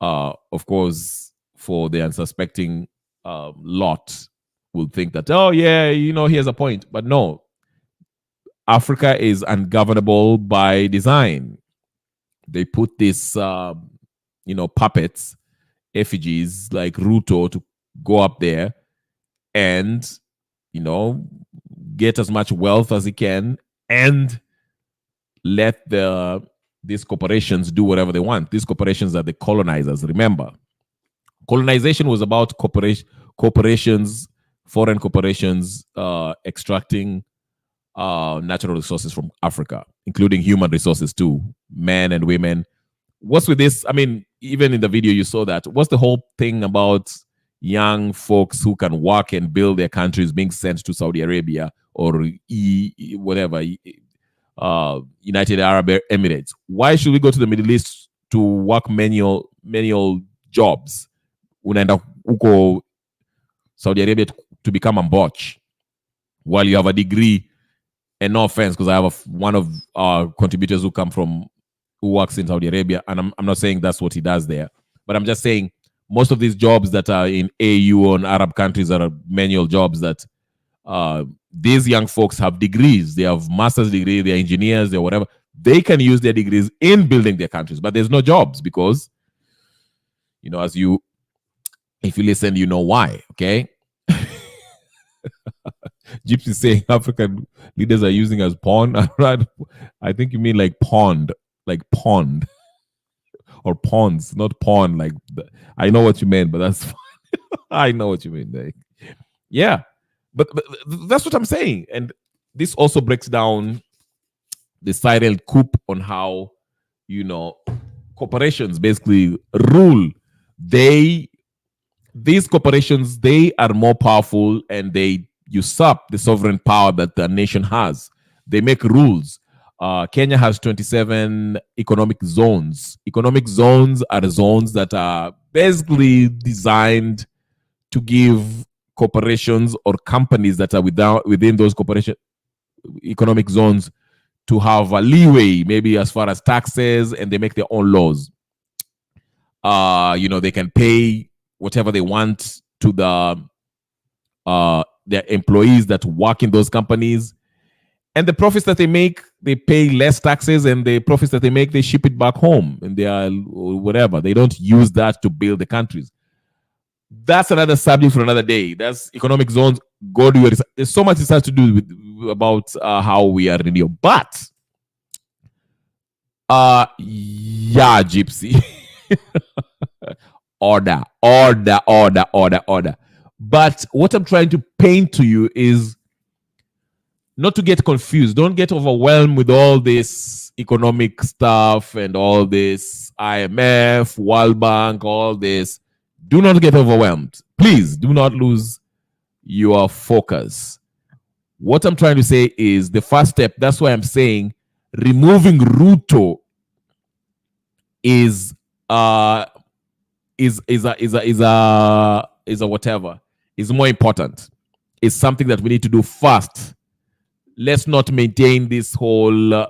Of course, for the unsuspecting lot, will think that, oh yeah, you know, he has a point. But no, Africa is ungovernable by design. They put this, you know, puppets, effigies like Ruto to go up there and, you know, get as much wealth as he can and let these corporations do whatever they want. These corporations are the colonizers. Remember, colonization was about corporations, foreign corporations, extracting natural resources from Africa, including human resources too, men and women. What's with this? I mean, even in the video you saw that. What's the whole thing about young folks who can work and build their countries being sent to Saudi Arabia or United Arab Emirates? Why should we go to the Middle East to work manual jobs? Unaenda huko Saudi Arabia to become a botch while you have a degree. And no offense, because I have one of our contributors who works in Saudi Arabia, and I'm not saying that's what he does there, but I'm just saying most of these jobs that are in AU and Arab countries are manual jobs that these young folks have degrees. They have master's degree, they're engineers, they're whatever. They can use their degrees in building their countries, but there's no jobs because, you know, if you listen, you know why, okay? Gypsy saying African leaders are using as pawn. I think you mean like pond or pawns, not pawn. Like I know what you meant, but that's fine. I know what you mean. Like, yeah, but that's what I'm saying, and this also breaks down the silent coup on how, you know, corporations basically rule. These corporations, they are more powerful and they usurp the sovereign power that the nation has. They make rules. Kenya has 27 economic zones. Economic zones are zones that are basically designed to give corporations or companies that are within those economic zones to have a leeway, maybe as far as taxes, and they make their own laws. You know, they can pay whatever they want to their employees that work in those companies, and the profits that they make, they pay less taxes, and the profits that they make, they ship it back home, and they are whatever. They don't use that to build the countries. That's another subject for another day. That's economic zones. Go do your research. There's so much research to do about how we are in Rio, but yeah, Gypsy. Order. But what I'm trying to paint to you is not to get confused. Don't get overwhelmed with all this economic stuff and all this IMF, World Bank, all this. Do not get overwhelmed. Please do not lose your focus. What I'm trying to say is the first step. That's why I'm saying removing Ruto is a whatever, is more important. It's something that we need to do fast. Let's not maintain this whole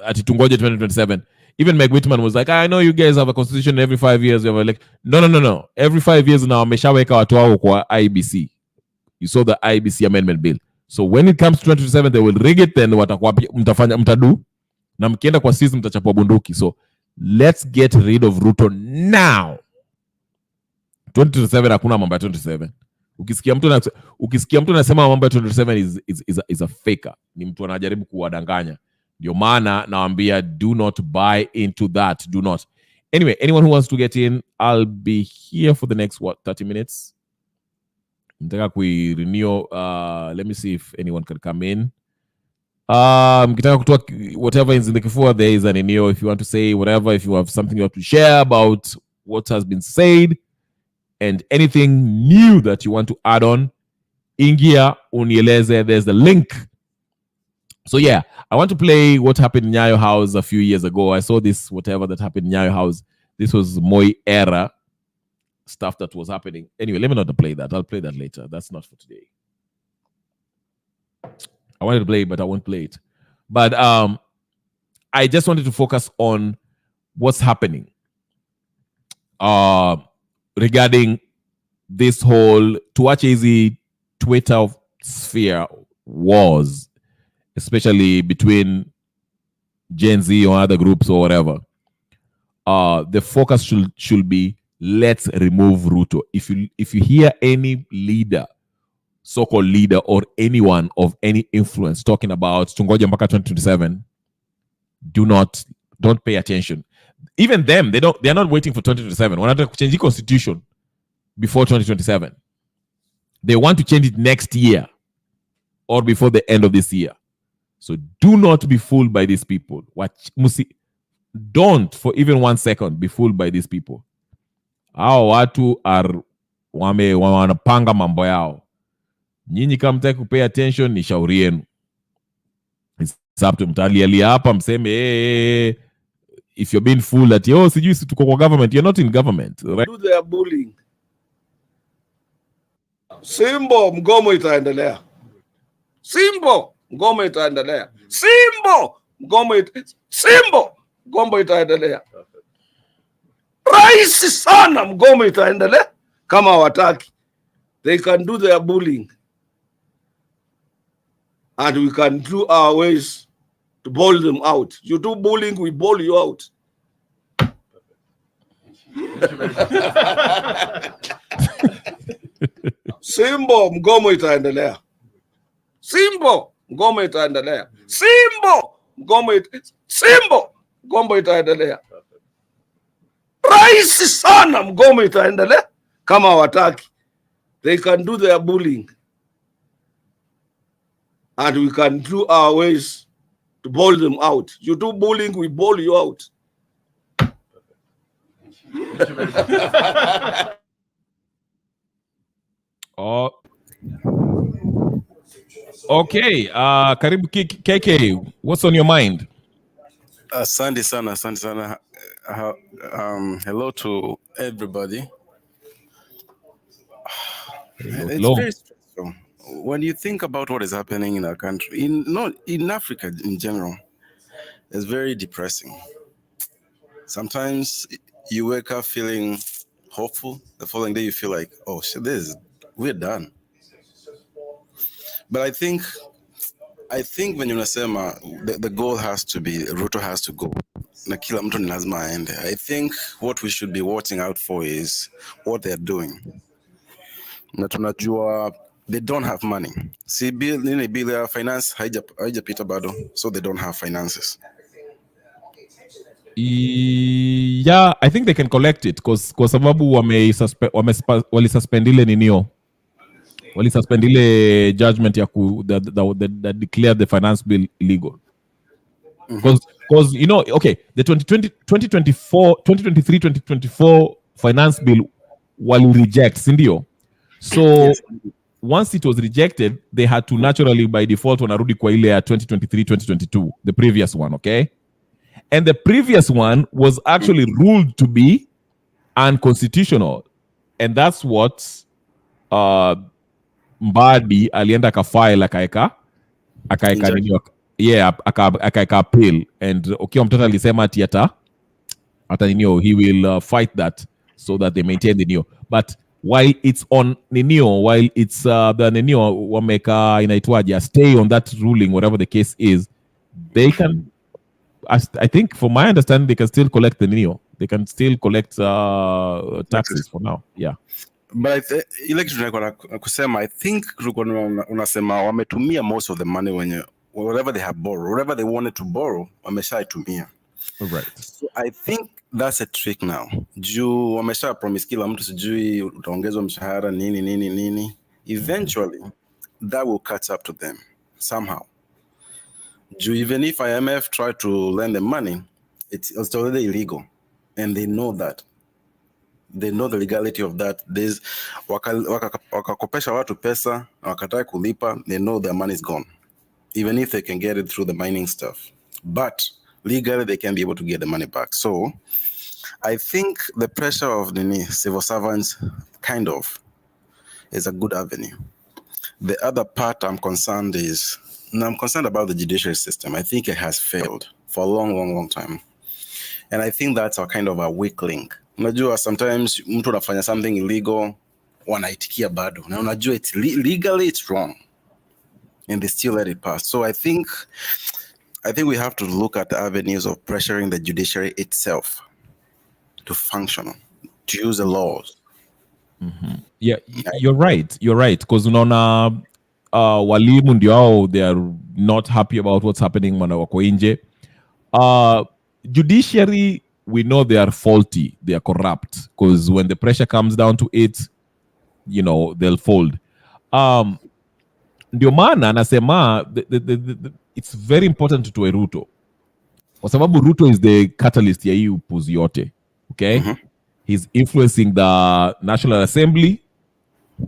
atitungoje 2027. Even Meg Whitman was like, I know you guys have a constitution every 5 years. You have like, no. Every 5 years now, ameshaweka watu wao kwa IBC. You saw the IBC amendment bill. So when it comes to 2027, they will rig it, then watakuwa mtadu. Na mkienda kwa sisi mtachapwa bunduki. So let's get rid of Ruto now. 2027 hakuna mambo ya 2027. Ukisikia mtu anasema mambo ya 2027 is a faker. Ni mtu anajaribu kuwadanganya. Ndio maana naambia do not buy into that. Do not. Anyway, anyone who wants to get in, I'll be here for the next 30 minutes. Mtaka renew. Let me see if anyone can come in. Mkitaka kutoa whatever is in the kifua, there is an Eneo. If you want to say whatever, if you have something you have to share about what has been said, and anything new that you want to add on, ingia unieleze. There's the link. So yeah, I want to play what happened in Nyayo House a few years ago. I saw this, whatever that happened in Nyayo House. This was Moi era stuff that was happening. Anyway, let me not play that. I'll play that later. That's not for today. I wanted to play it, but I won't play it. But I just wanted to focus on what's happening regarding this whole Tuache's Twitter sphere wars, especially between Gen Z or other groups or whatever. The focus should be, let's remove Ruto. If you hear any leader, so-called leader, or anyone of any influence talking about tungoja mpaka 2027, don't pay attention. Even them, they're not waiting for 2027. Wanataka kuchange the constitution before 2027. They want to change it next year or before the end of this year. So do not be fooled by these people. Don't for even 1 second be fooled by these people. Hao watu wanapanga mambo yao. Nyinyi kama mtaki kupay attention, ni shauri yenu. It's up to mtalialia hapa mseme if you're being fooled that sijui tuko kwa government, you're not in government, right? Do their bullying. Simbo, mgomo itaendelea. Simbo, mgomo itaendelea. Simbo, mgomo itaendelea. Rahisi sana, mgomo itaendelea kama hawataki. They can do their bullying. And we can do our ways to bowl them out. You do bullying, we bowl you out. Simbo, mgomo itaendelea. Simbo, mgomo itaendelea. Simbo, mgomo itaendelea. Rahisi sana, mgomo itaendelea kama hawataki. They can do their bullying. And we can do our ways to bowl them out. You do bullying, we bowl you out. Oh. Okay, karibu KK, what's on your mind? Asante sana. Hello to everybody. It's very stressful. When you think about what is happening in our country, in Africa in general, it's very depressing. Sometimes you wake up feeling hopeful. The following day you feel like, oh shit, we're done. But I think when unasema the goal has to be Ruto has to go. Na kila mtu ni lazima aende. I think what we should be watching out for is what they're doing. Na tunajua they don't have money. See, bill ya finance haijapita bado, so they don't have finances. Yeah, I think they can collect it kwa sababu wali-suspend ile ninio. Wali-suspend ile judgment ya that declared the finance bill illegal. Because okay, the 2023-2024 finance bill wali-reject, sindio? So yes. Once it was rejected, they had to naturally by default wanarudi kwa ile ya 2023-2022, the previous one, okay? And the previous one was actually ruled to be unconstitutional. And that's what Mbadi alienda akafile akaeka appeal. And okay, mtoto alisema ati ata ninio, he will fight that so that they maintain the neo. But while it's on Ninio, while it's the Ninio wameka inaitwaje, stay on that ruling, whatever the case is, they can, I think from my understanding, they can still collect the Ninio. They can still collect taxes for now. Yeah. But I think unasema wametumia most of the money whatever they have borrowed, whatever they wanted to borrow, wameshaitumia. Right. So I think that's a trick now. Juu wamesha promise kila mtu sijui utaongezwa mshahara nini. Eventually that will catch up to them somehow. Juu even if IMF try to lend them money, it's already illegal and they know that. They know the legality of that. There's wakakopesha watu pesa, wakatai kulipa, they know their money is gone. Even if they can get it through the mining stuff. But legally, they can be able to get the money back. So I think the pressure of the civil servants kind of is a good avenue. The other part I'm concerned about the judiciary system. I think it has failed for a long time. And I think that's a kind of a weak link. Unajua, sometimes mtu anafanya something illegal, wanaitikia bado. Na unajua, it's legally it's wrong. And they still let it pass. So I think we have to look at the avenues of pressuring the judiciary itself to function, to use the laws. Mm-hmm. Yeah, you're right. You're right. Because unaona walimu ndio hao, they are not happy about what's happening when wako nje. Judiciary, we know they are faulty. They are corrupt. Because when the pressure comes down to it, you know, they'll fold. Ndio maana anasema it's very important to Ruto. Kwa sababu Ruto is the catalyst ya hii upuzi yote. Okay? Mm-hmm. He's influencing the National Assembly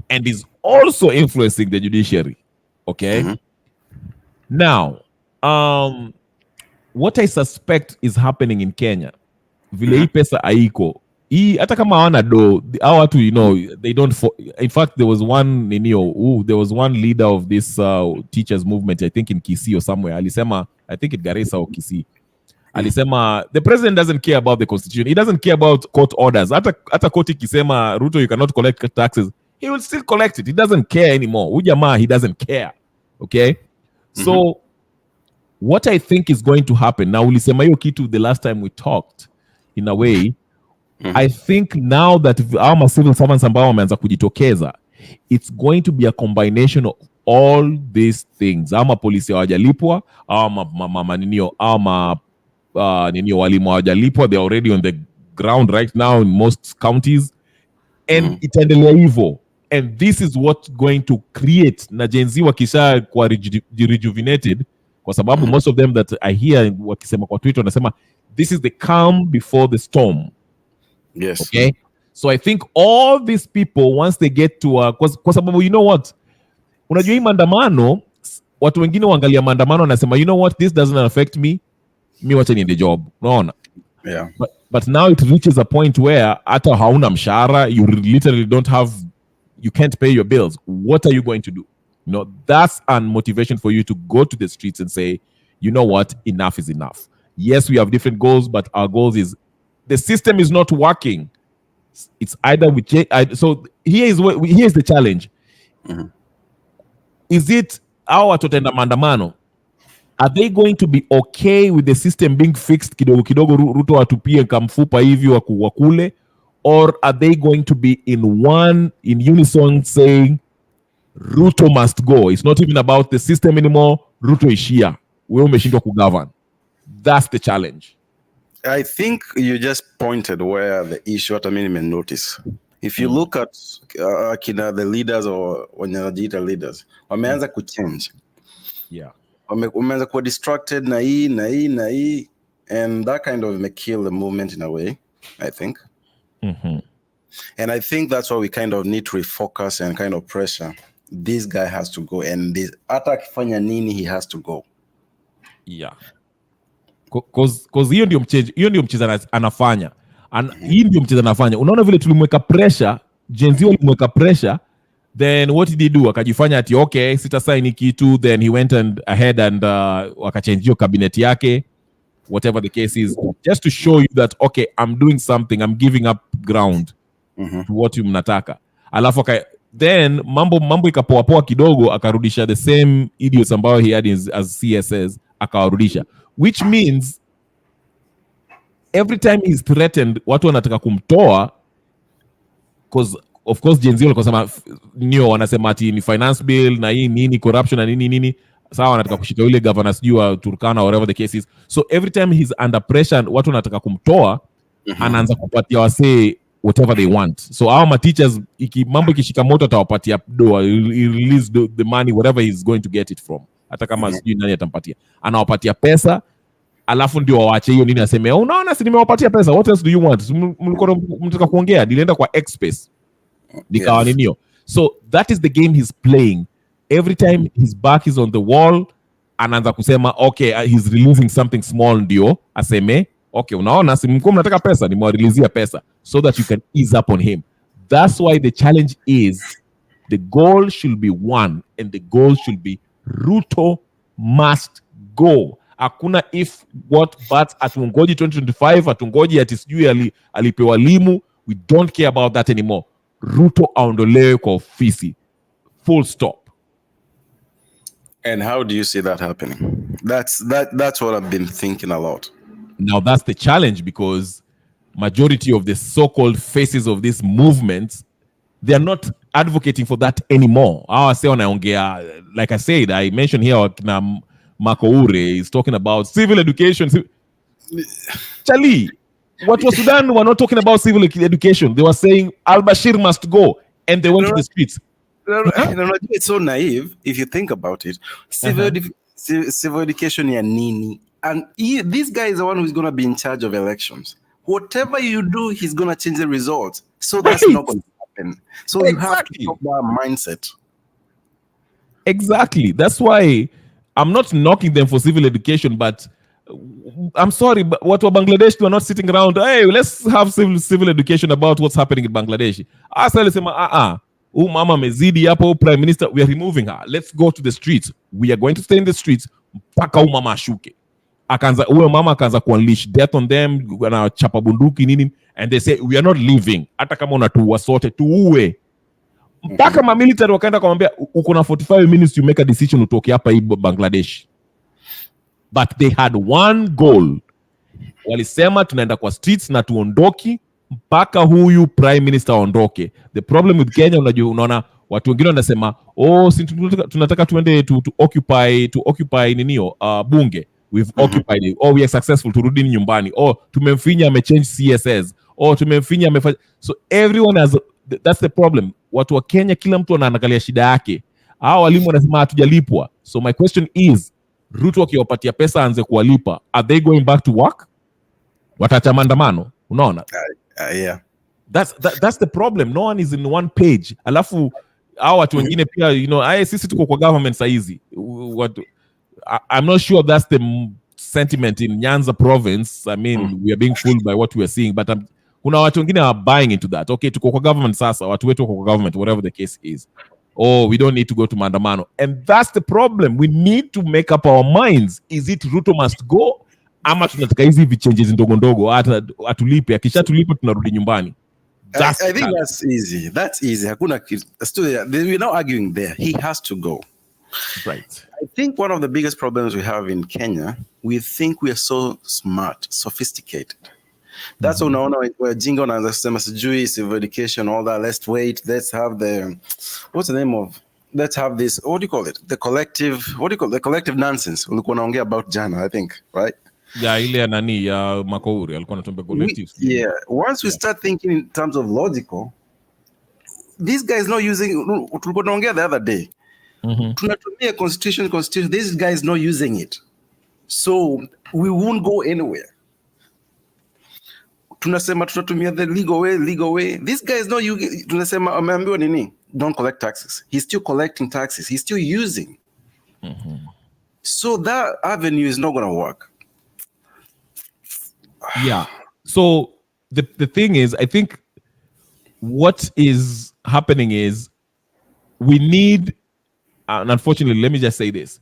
and is also influencing the judiciary. Okay? Mm-hmm. Now, what I suspect is happening in Kenya, vile hii pesa haiko, hata kama hawana do, hao watu, you know, they don't in fact, there was one leader of this teachers movement, I think in Kisii or somewhere, alisema, I think in Garissa or Kisii, alisema the president doesn't care about the constitution, he doesn't care about court orders. Hata court ikisema Ruto you cannot collect taxes, he will still collect it. He doesn't care anymore. Ujamaa, he doesn't care. Okay? Mm-hmm. So what I think is going to happen now, ulisema hiyo kitu the last time we talked, in a way, mm-hmm. I think now that our civil servants ambao wameanza kujitokeza, it's going to be a combination of all these things. Ama polisi hawajalipwa, ama walimu hawajalipwa, they're already on the ground right now in most counties, and mm-hmm. itaendelea hivyo. And this is what's going to create na Gen Z wakisha kwa rejuvenated, kwa sababu most of them that I hear wakisema kwa Twitter wanasema this is the calm before the storm. Yes. Okay? So I think all these people, once they get to kwa sababu, you know what? Unajua hii maandamano, watu wengine waangalia maandamano wanasema, you know what, this doesn't affect me. Mi wacha niende job. Unaona? Yeah. But now it reaches a point where hata hauna mshahara, you literally you can't pay your bills. What are you going to do? You know, that's a motivation for you to go to the streets and say, you know what, enough is enough. Yes, we have different goals, but our goals is the system is not working. It's either we change. So here's the challenge. Mm-hmm. Is it our totenda mandamano? Are they going to be okay with the system being fixed kidogo kidogo, Ruto atupie kamfupa hivi wakule? Or are they going to be in unison saying Ruto must go? It's not even about the system anymore. Ruto ishia. Wewe umeshindwa kugovern. That's the challenge. I think you just pointed where the issue, what I mean, may notice. If you look at the leaders or wanajiita leaders, wameanza kuchange. Yeah. Wameanza kuwa distracted na hii, and that kind of may kill the movement in a way, I think. Mm-hmm. And I think that's why we kind of need to refocus and kind of pressure. This guy has to go, and this attack fanya nini, he has to go. Yeah. Cause hiyo ndio mchezo anafanya. Hii ndio mchezo anafanya. Unaona vile tulimweka pressure, Gen Z walimweka pressure, then what did he do? Akajifanya ati okay, sita sign kitu, then he went ahead and wakachange hiyo cabinet yake, whatever the case is, just to show you that okay, I'm doing something, I'm giving up ground to what you mnataka. Alafu then mambo ikapoa kidogo, akarudisha the same idiots ambao he had as CSS, akawarudisha, which means every time he's threatened, watu wanataka kumtoa, because of course Gen Z wanasema ati ni finance bill na hii nini corruption na nini sawa, wanataka kushika yule governor sijui wa Turkana, whatever the case is. So every time he's under pressure, watu wanataka kumtoa, anaanza kupatia wasee whatever they want. So our teachers, mambo ikishika moto atawapatia doa, release the money, whatever he's going to get it from, hata kama sijui nani atampatia, anawapatia pesa, alafu ndio waache hiyo nini, aseme unaona, si nimewapatia pesa, what else do you want? Mlikuwa mtaka kuongea, nilienda kwa X space nikawa ninio. So that is the game he's playing. Every time his back is on the wall, anaanza kusema okay, he's releasing something small, ndio aseme okay, unaona, si mko mnataka pesa, nimewalilizia pesa, so that you can ease up on him. That's why the challenge is the goal should be one, and the goal should be Ruto must go. Hakuna if what but, atungoji 2025, atungoji ati sijui alipewa limu. We don't care about that anymore. Ruto aondolewe kwa ofisi. Full stop. And how do you see that happening? That's what I've been thinking a lot. Now that's the challenge, because majority of the so-called faces of this movement, they are not advocating for that anymore. Like I said, I mentioned here Makoure is talking about civil education. Charlie, what was Sudan were not talking about civil education. They were saying al-Bashir must go, and they went to the streets. It's so naive if you think about it. Civil education ya nini? And this guy is the one who's going to be in charge of elections. Whatever you do, he's going to change the results. So that's not going to happen. So you have to have that mindset. Exactly. That's why I'm not knocking them for civil education, but I'm sorry, but what were Bangladesh? We're not sitting around, hey, let's have civil education about what's happening in Bangladesh. Mama mezidi hapo, prime minister, we are removing her. Let's go to the streets. We are going to stay in the streets mpaka mama ashuke. Mama akaanza kuunleash death on them, wanachapa bunduki nini, and they say we are not leaving. Hata kama unatuua sote tuue. Mpaka ma military wakaenda kumwambia uko na 45 minutes to make a decision utoke hapa hii Bangladesh. But they had one goal. Walisema tunaenda kwa streets na tuondoki mpaka huyu prime minister aondoke. The problem with Kenya, unaona watu wengine wanasema si tunataka tuende to occupy ninio bunge. We've occupied it. We are successful, turudi nyumbani. Tumemfinya amechange CSS. Tumemfinya amefanya. So everyone has, that's the problem. Watu wa Kenya kila mtu anaangalia shida yake. Hao walimu wanasema hatujalipwa. So my question is, Ruto akiwapatia pesa anze kuwalipa, are they going back to work? Watacha maandamano, unaona? Yeah. That's the problem. No one is in one page. Alafu hao watu wengine pia, sisi tuko kwa government saizi. I'm not sure that's the sentiment in Nyanza province. I mean, we are being fooled by what we are seeing, but kuna watu wengine are buying into that. Okay, tuko kwa government sasa, watu wetu kwa government, whatever the case is. We don't need to go to maandamano. And that's the problem. We need to make up our minds. Is it Ruto must go? Ama tunataka hizi vichanges ndogo ndogo, atulipe, akisha tulipe tunarudi nyumbani. I think that's easy. That's easy. We're not arguing there. He has to go. Right. I think one of the biggest problems we have in Kenya, we think we are so smart, sophisticated. That's unaona wajinga wanaanza kusema sijui civil education, all that. Let's wait. Let's have what's the name of? Let's have this. What do you call it? The collective nonsense. Ulikuwa unaongea about jana, I think, right? Yeah, ile nani ya Makouri alikuwa anatuambia collective. Yeah. Once we start thinking in terms of logical, this guy is not using. Tulikuwa tunaongea the other day. Tunatumia constitution. This guy is not using it, so we won't go anywhere. Tunasema tunatumia the legal way. This guy is not using. Tunasema ameambiwa nini? Don't collect taxes. He's still collecting taxes. He's still using. So that avenue is not going to work. Yeah. So the thing is, I think what is happening is we need, and unfortunately, let me just say this,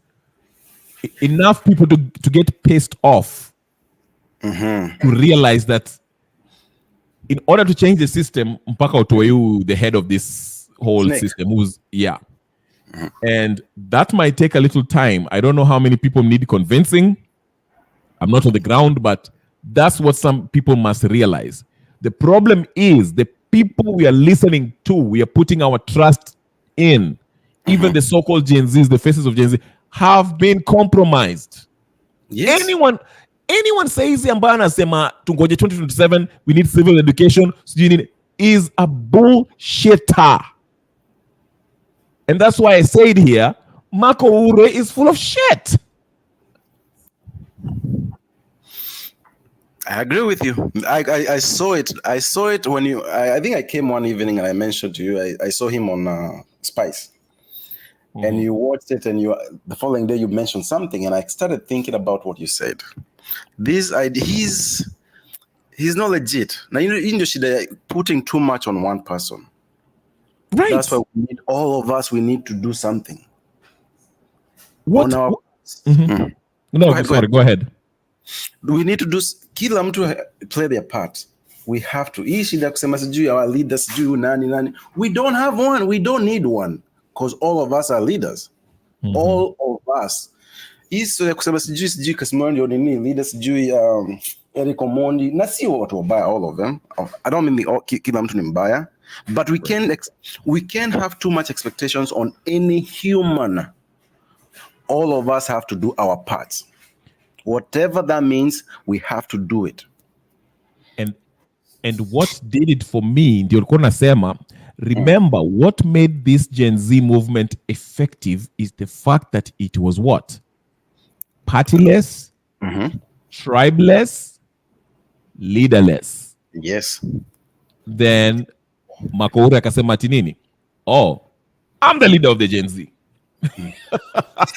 enough people to get pissed off to realize that in order to change the system, mpaka utoe the head of this whole system, and that might take a little time. I don't know how many people need convincing. I'm not on the ground, but that's what some people must realize. The problem is the people we are listening to, we are putting our trust in, even the so-called Gen Zs, the faces of Gen Z, have been compromised. Yes. Anyone says ambaye anasema tungoje 2027, we need civil education, is a bullshitter. And that's why I said here, Marco Ure is full of shit. I agree with you. I saw it. I saw it when you. I think I came one evening and I mentioned to you. I saw him on Spice, and you watched it, and the following day you mentioned something, and I started thinking about what you said. This idea, he's not legit. Now they're putting too much on one person. Right. That's why we need all of us. We need to do something. What? On our, No, go ahead. We need to do. Kila mtu play their part. We have to. Hii shida kusema sijui our leaders sijui nani. We don't have one. We don't need one because all of us are leaders. All of us. Hii so kusema sijui Kasimani ndio nini leaders sijui Eric Omondi na si watu wabaya all of them. I don't mean kila mtu ni mbaya, but we can't have too much expectations on any human. All of us have to do our parts. Whatever that means, we have to do it. And what did it for me, ndio ulikuwa nasema, remember what made this Gen Z movement effective is the fact that it was what? Partyless, tribeless, leaderless. Yes. Then Makouri akasema ati nini? Oh, I'm the leader of the Gen Z. He's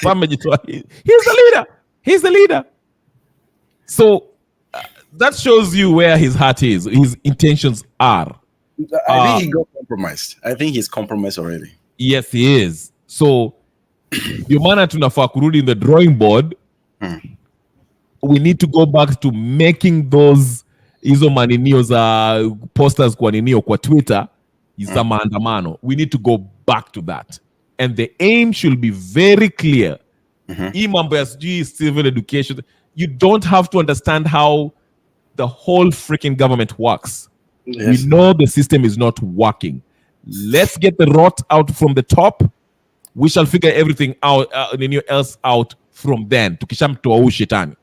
the leader. He's the leader. So that shows you where his heart is, his intentions are. I think he got compromised. I think he's compromised already. Yes, he is. So, ndio maana tunafaa kurudi in the drawing board. We need to go back to making those hizo maninio za posters kwa ninio kwa Twitter za maandamano. We need to go back to that. And the aim should be very clear. Hii mambo ya civil education, you don't have to understand how the whole freaking government works. Yes. We know the system is not working. Let's get the rot out from the top. We shall figure everything out, else out from then. Tukishamtoa huu shetani.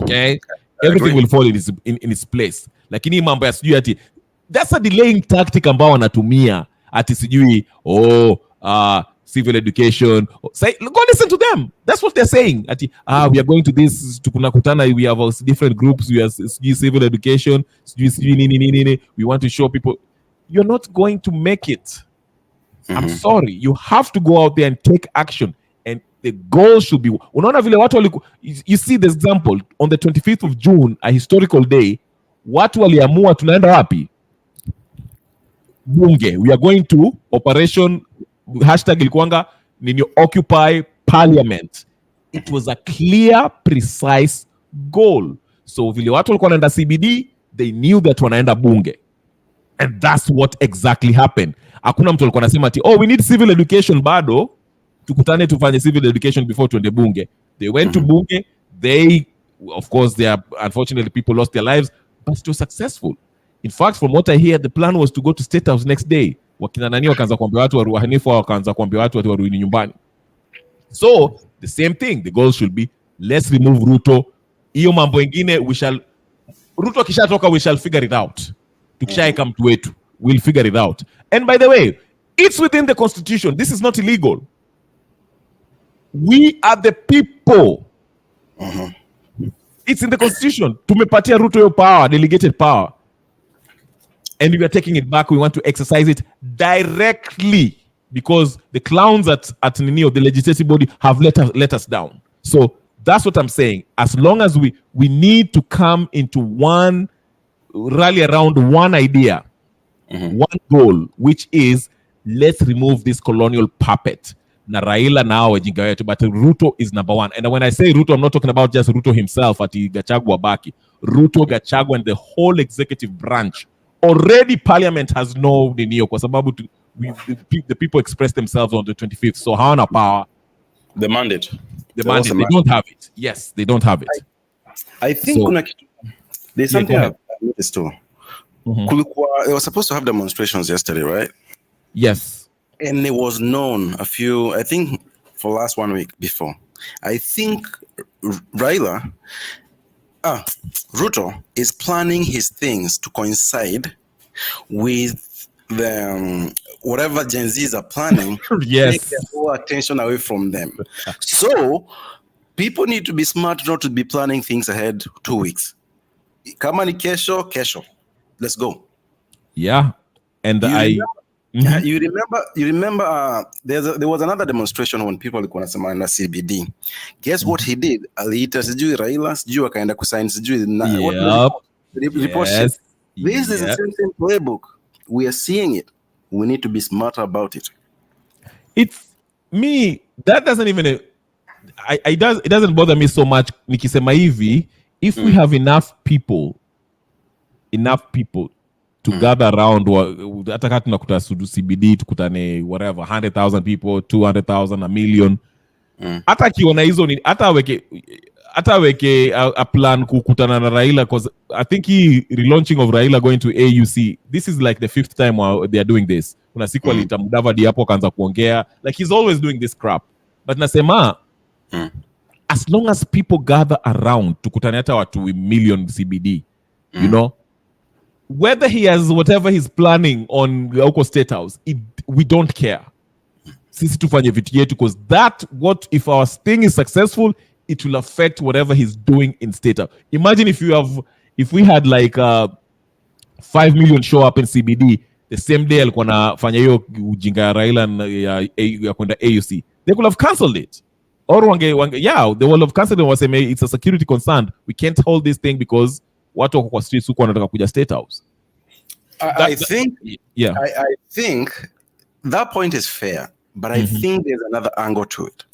Okay? Everything will fall in its place. Lakini mambo ya sijui ati, that's a delaying tactic ambao wanatumia. Ati sijui, civil education. Say, go listen to them. That's what they're saying. Ati, we are going to this, tukunakutana, we have different groups, we have civil education, we want to show people. You're not going to make it. I'm sorry. You have to go out there and take action. And the goal should be, you see the example, on the 25th of June, a historical day, watu waliamua tunaenda wapi? Bunge. We are going to operation hashtag ilikuanga nini occupy parliament. It was a clear, precise goal. So vile watu walikuwa wanaenda CBD, they knew that wanaenda bunge. And that's what exactly happened. Hakuna mtu alikuwa anasema ati, we need civil education bado, tukutane tufanye civil education before tuende bunge. They went to bunge. They, of course, unfortunately people lost their lives, but it was successful. In fact, from what I hear, the plan was to go to State House next day. Wakina nani wakaanza kuambia watu wahanifu, wakaanza kuambia watu warudi nyumbani. So, the same thing. The goal should be, let's remove Ruto. Iyo mambo ingine, Ruto kishatoka, we shall figure it out. Tukishaika mtu wetu, we'll figure it out. And by the way, it's within the constitution. This is not illegal. We are the people. It's in the constitution. Tumepatia Ruto your power, delegated power. And we are taking it back. We want to exercise it directly because the clowns at Ninio, the legislative body, have let us down. So that's what I'm saying. As long as we need to come into rally around one idea, one goal, which is let's remove this colonial puppet. Na Raila na wajinga wetu, but Ruto is number one. And when I say Ruto, I'm not talking about just Ruto himself, ati Gachagua baki. Ruto, Gachagua, and the whole executive branch. Already Parliament has no ninio kwa sababu the people expressed themselves on the 25th. So hawana power. The mandate. They don't have it. Yes, they don't have it. I think there's something I've noticed too. They were supposed to have demonstrations yesterday, right? Yes. And it was known I think for last 1 week before. I think Ruto is planning his things to coincide with the whatever Gen Zs are planning. Yes. Take their whole attention away from them. So people need to be smart not to be planning things ahead 2 weeks. Kama ni kesho, kesho. Let's go. Yeah. And you remember there was another demonstration when people walikuwa wanasema na CBD. Guess what he did? Aliita sijui Raila, sijui akaenda kusign sijui report. Yes. This is the same playbook. We are seeing it. We need to be smarter about it. It's me, that doesn't even it doesn't bother me so much nikisema hivi, if we have enough people to gather around, hata kama tunakuta CBD tukutane whatever 100,000 people, 200,000, a million, hata kiona hizo ni hata weke a plan kukutana na Raila, because I think relaunching of Raila going to AUC, this is like the 5th time they are doing this. Kuna siku alita Mudavadi hapo kaanza kuongea, like he's always doing this crap. But nasema as long as people gather around tukutane hata watu million CBD, you know, whether he has whatever he's planning on Oko State House, we don't care. Sisi tufanye vitu yetu, because if our thing is successful, it will affect whatever he's doing in State House. Imagine if we had like 5 million show up in CBD the same day alikuwa nafanya hiyo ujinga ya Raila ya kwenda AUC, they could have cancelled it. Or they will have cancelled it and waseme it's a security concern. We can't hold this thing because watu wako kwa streets huko wanataka kuja State House. I think that point is fair, but I think there's another angle to it.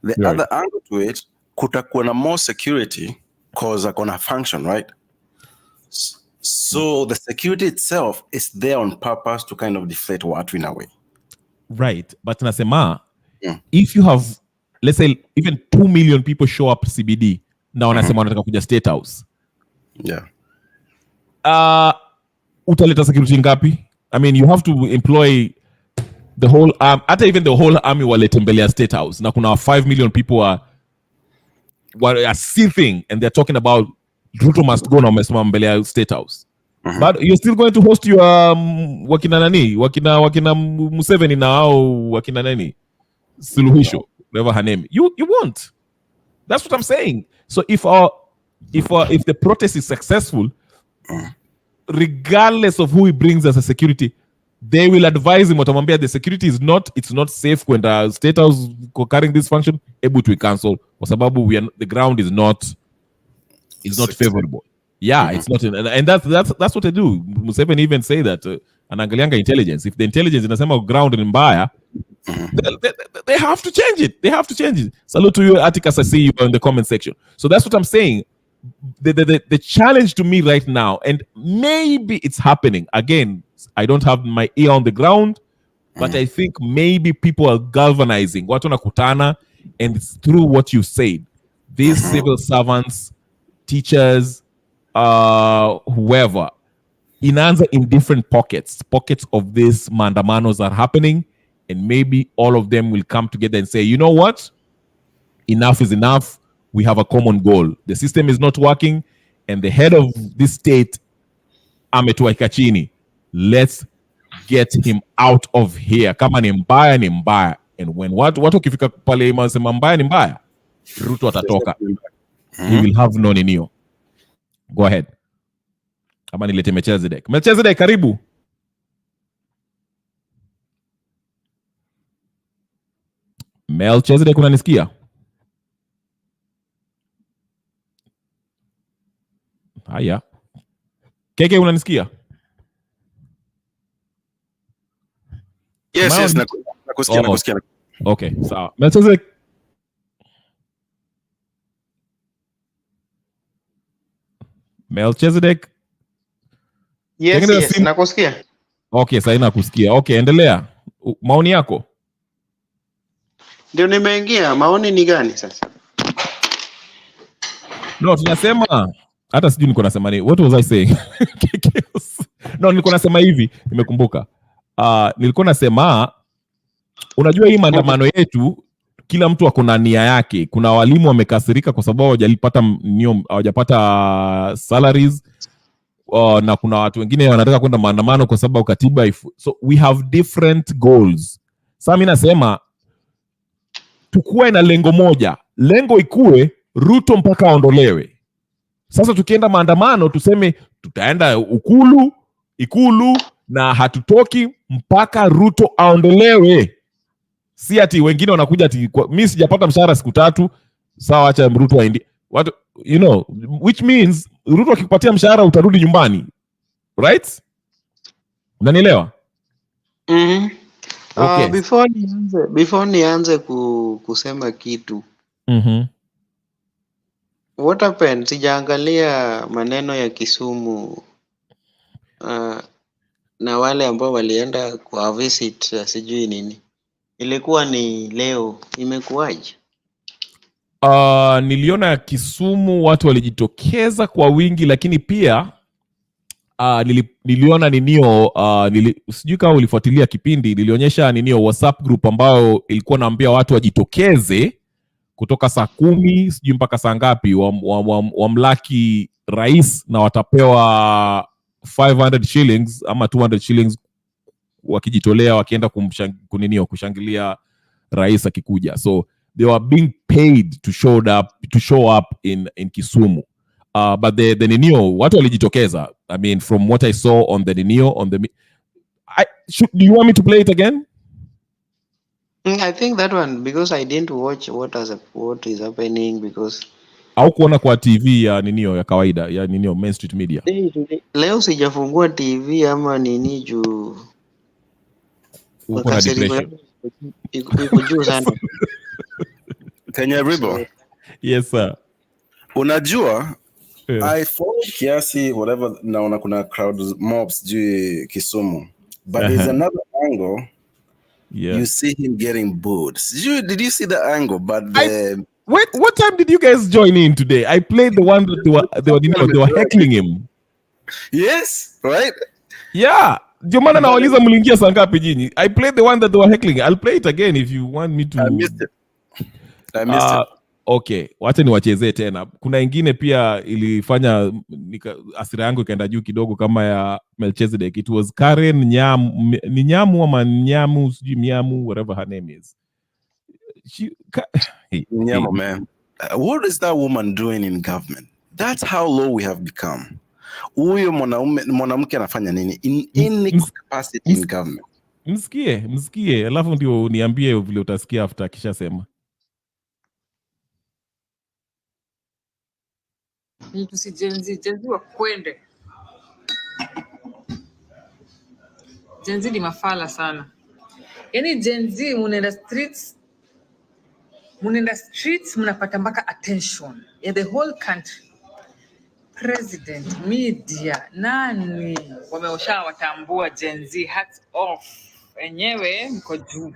The other angle to it, kutakuwa na more security cause akona function, right? So the security itself is there on purpose to kind of deflate watu in a way. Right, but nasema, if you have, let's say, even 2 million people show up CBD, na wanasema wanataka kuja State House. Utaleta security ngapi? I mean, you have to employ the whole hata even the whole army walete mbele ya State House. Na kuna 5 million people are seething and they're talking about Ruto must go na wamesema mbele ya State House. But you're still going to host your wakina nani? Wakina Museveni na au wakina nani? Suluhisho, whatever her name. You won't. That's what I'm saying. So if the protest is successful, regardless of who he brings as a security, they will advise him, watamwambia the security it's not safe when the State House carrying this function, able to cancel kwa sababu the ground is not favorable. Yeah, it's not, and that's what they do. Museveni even say that anaangalianga intelligence. If the intelligence inasema ground ni mbaya, they have to change it. They have to change it. Salute to you, Atticus. I see you in the comment section. So that's what I'm saying. The challenge to me right now, and maybe it's happening again, I don't have my ear on the ground, but I think maybe people are galvanizing watu nakutana, and it's through what you said, these civil servants, teachers, whoever, inaanza in different pockets of these maandamanos are happening, and maybe all of them will come together and say, you know what, enough is enough. We have a common goal. The system is not working, and the head of this state ametuweka chini. Let's get him out of here. Kama ni mbaya ni mbaya. And when watu kifika pale masema mbaya ni mbaya, Ruto atatoka. He will have no ninio. Go ahead. Kama nilete Melchizedek. Melchizedek, karibu. Melchizedek, unanisikia? Haya. Keke, unanisikia? Yes, nakusikia. Okay, sawa. Melchizedek. Melchizedek. Yes, nakusikia. Okay, sasa nakusikia. Okay, endelea. Maoni yako? Ndio nimeingia. Maoni ni gani sasa? No, tunasema hata sijui niko nasema nini. What was I saying? No, nilikuwa nasema hivi, nimekumbuka. Nilikuwa nasema unajua hii maandamano yetu kila mtu ako na nia yake. Kuna walimu wamekasirika kwa sababu hawajapata salaries. Na kuna watu wengine wanataka kwenda maandamano kwa sababu katiba so we have different goals. Sasa mimi nasema tukue na lengo moja. Lengo ikue Ruto mpaka aondolewe. Sasa tukienda maandamano tuseme tutaenda ikulu na hatutoki mpaka Ruto aondolewe. Si ati wengine wanakuja ati mimi sijapata mshahara siku 3, sawa acha Ruto aende. What which means Ruto akikupatia mshahara utarudi nyumbani. Right? Unanielewa? Okay. Before nianze kusema kitu. What happened? Sijaangalia maneno ya Kisumu na wale ambao walienda kwa visit sijui nini. Ilikuwa ni leo, imekuwaje? Niliona Kisumu watu walijitokeza kwa wingi, lakini pia niliona ninio sijui kama ulifuatilia kipindi, nilionyesha ninio WhatsApp group ambayo ilikuwa naambia watu wajitokeze kutoka saa 10 sijui mpaka saa ngapi wamlaki rais na watapewa 500 shillings ama 200 shillings wakijitolea wakienda kushangilia rais akikuja. So they were being paid to show up in Kisumu. But the Ninio, watu walijitokeza. I mean, from what I saw on the Ninio, do you want me to play it again? I think that one, because I didn't watch what is happening, because au kuona kwa TV ya Ninio ya kawaida, ya Ninio Main Street Media. Leo sijafungua TV ama nini juu uko na depression. Iko juu sana. Kenya Ribo. Yes sir. Unajua I follow kiasi whatever naona kuna crowd mobs juu Kisumu, but there's another angle. Yeah. You see him getting booed. Did you see the angle? But wait, what time did you guys join in today? I played the one that they were heckling him. Yes, right? Yeah. Ndio maana nawauliza mliingia saa ngapi jini? I played the one that they were heckling. I'll play it again if you want me to. I missed it. Okay, wacha niwachezee tena. Kuna ingine pia ilifanya hasira yangu ikaenda juu kidogo kama ya Melchizedek. It was Karen Nyamu ama Nyamu, sijui Nyamu, whatever her name is. Nyamu, man. What is that woman doing in government? That's how low we have become. Huyo mwanamke anafanya nini in any capacity in government? Msikie, alafu ndio niambie vile utasikia after akishasema. Jenzi wakwende. Jenzi ni mafala sana. Yaani Jenzi munenda streets mnapata mpaka attention ya the whole country. President, media, nani wameosha watambua Jenzi, hats off. Enyewe mko juu.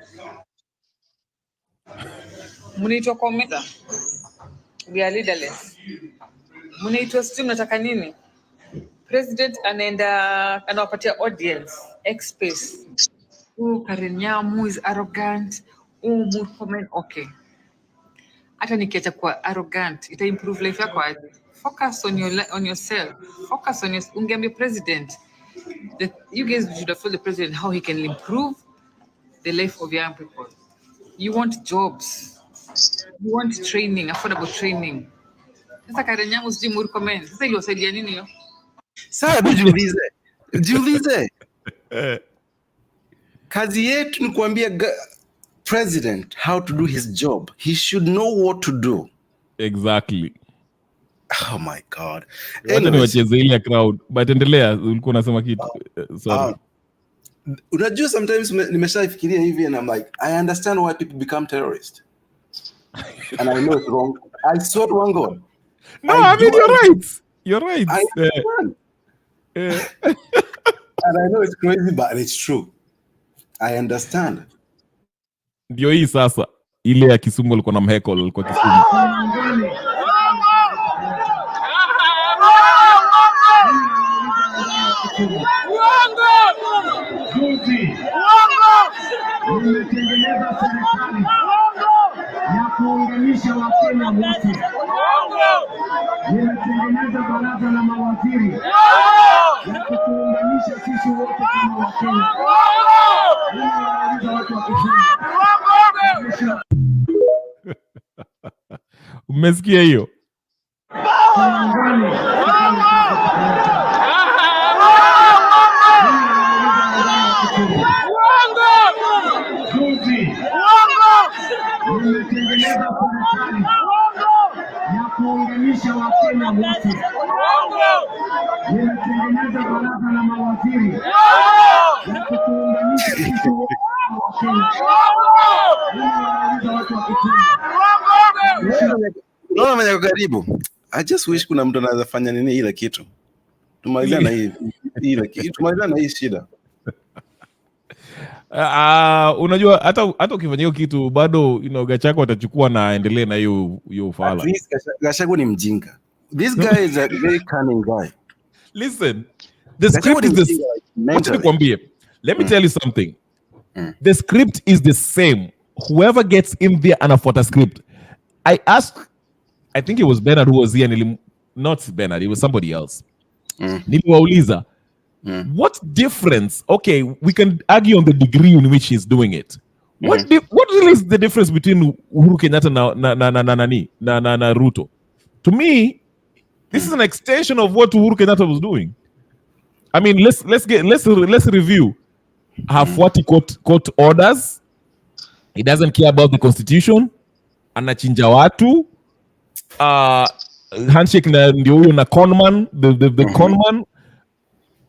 Mnaitwa komeza. We are leaderless. Mnaitwa sijui mnataka nini? President anawapatia audience space. Karen Nyamu is arrogant. Murkomen, okay. Hata nikiacha kuwa arrogant, ita improve life yako aje? Focus on yourself. Focus on ungeambia president that you guys should have told the president how he can improve the life of young people. You want jobs. You want training, affordable training. Sasa Karen Nyamu sijui Murkomen. Sasa iliwasaidia nini hiyo? Sasa jiulize. Kazi yetu ni kuambia president how to do his job. He should know what to do. Exactly. Oh my God. Wacha niwacheze ile crowd. But endelea, ulikuwa unasema kitu. Sorry. Unajua sometimes nimeshaifikiria hivi and I'm like, I understand why people become terrorists. And I know it's wrong. I swear to one God. No, I mean you're right. You're right. I understand. And I know it's crazy, but it's true. I understand. Ndio hii sasa. Ile ya Kisumu alikuwa na mheko, alikuwa Kisumu. Nimetengeneza serikali ya kuunganisha Wakenya wote. Nimetengeneza baraza la mawaziri ya kutuunganisha sisi wote kama Wakenya. Ninawauliza watu wa Kisumu. Umesikia hiyo? serikali. Juzi nimetengeneza serikali ya kuunganisha Wakenya wote. Nimetengeneza baraza la mawaziri ya kutuunganisha sisi wote Wakenya. Ninawauliza watu wa Kitui. Naona mwenye karibu. I just wish kuna mtu anaweza fanya nini ile kitu. Tumalizane na hii ile kitu. Tumalizane na hii shida. Unajua hata ukifanya hiyo kitu bado Gachagua atachukua na aendelee na hiyo ufala. At least Gachagua ni mjinga. This guy is a very cunning guy. Listen, the script is this. Let me tell you something. The script is the same. Whoever gets in there and afford a script. I think it was Bernard who was here. Not Bernard, it was somebody else. Niliwauliza, what difference? Okay, we can argue on the degree in which he's doing it. What really is the difference between Uhuru Kenyatta na Ruto? To me, this is an extension of what Uhuru Kenyatta was doing. I mean, let's review. Hafuati court orders. He doesn't care about the constitution. Anachinja watu. Handshake na ndio huyo na conman, the conman.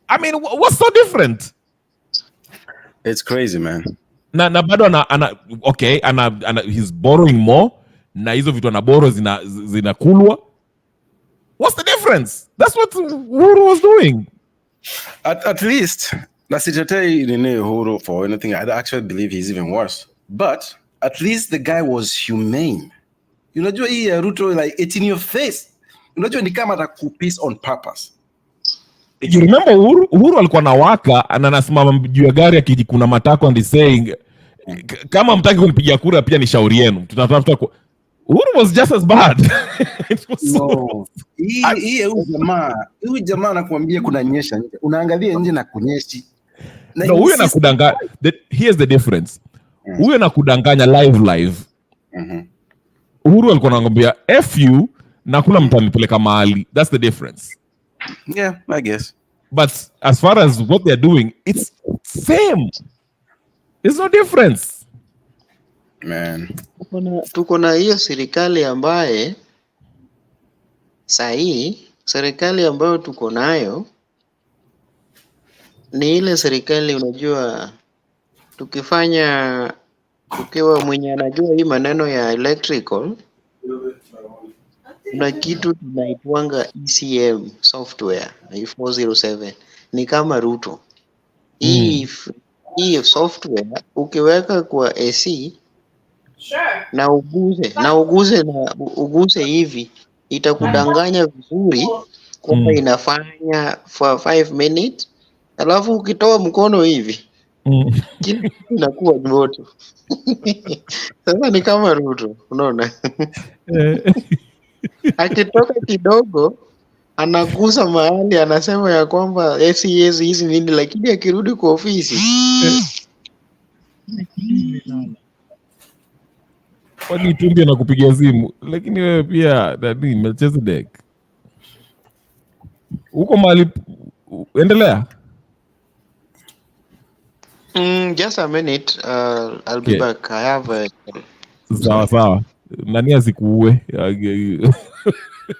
I mean, what's so different? It's crazy, man. Na bado he's borrowing more. Na hizo vitu anaboro zinakulwa. What's the difference? That's what Uhuru was doing. At least, Nasitetei Uhuru for anything. I actually believe he's even worse. But at least the guy was humane. Unajua hii Ruto, like, it's in your face. Unajua ni kama atakupiss on purpose. You remember Uhuru alikuwa na waka anasimama juu ya gari akijikuna matako and saying kama mtaki kunipigia kura pia ni shauri yenu. Tutatafuta Uhuru was just as bad. It was no. Huyu jamaa anakuambia kuna nyesha nje. Unaangalia nje na kunyeshi. No, huyu anakudanganya. Here's the difference. Huyu anakudanganya live. Uhuru alikuwa anakuambia F you na kuna mtu anipeleka mahali. That's the difference. Yeah, I guess. But as far as what they're doing, it's same. There's no difference. Man. Tuko na hiyo serikali ambaye sahi, serikali ambayo tuko nayo ni ile serikali unajua tukiwa mwenye anajua hii maneno ya electrical, kuna kitu tunaitwanga ECM software 407 ni kama Ruto. Hii software ukiweka kwa AC na uguse hivi itakudanganya vizuri kwamba inafanya for 5 minutes, alafu ukitoa mkono hivi inakuwa moto. Sasa ni kama Ruto, unaona? Akitoka kidogo anagusa mahali anasema ya kwamba hizi nini, lakini akirudi kwa ofisi kwani Tumbi anakupigia simu, lakini wewe pia nani Melchizedek uko mahali, endelea. Just a minute, I'll be back. I have a... Sawa. Nani asikuue.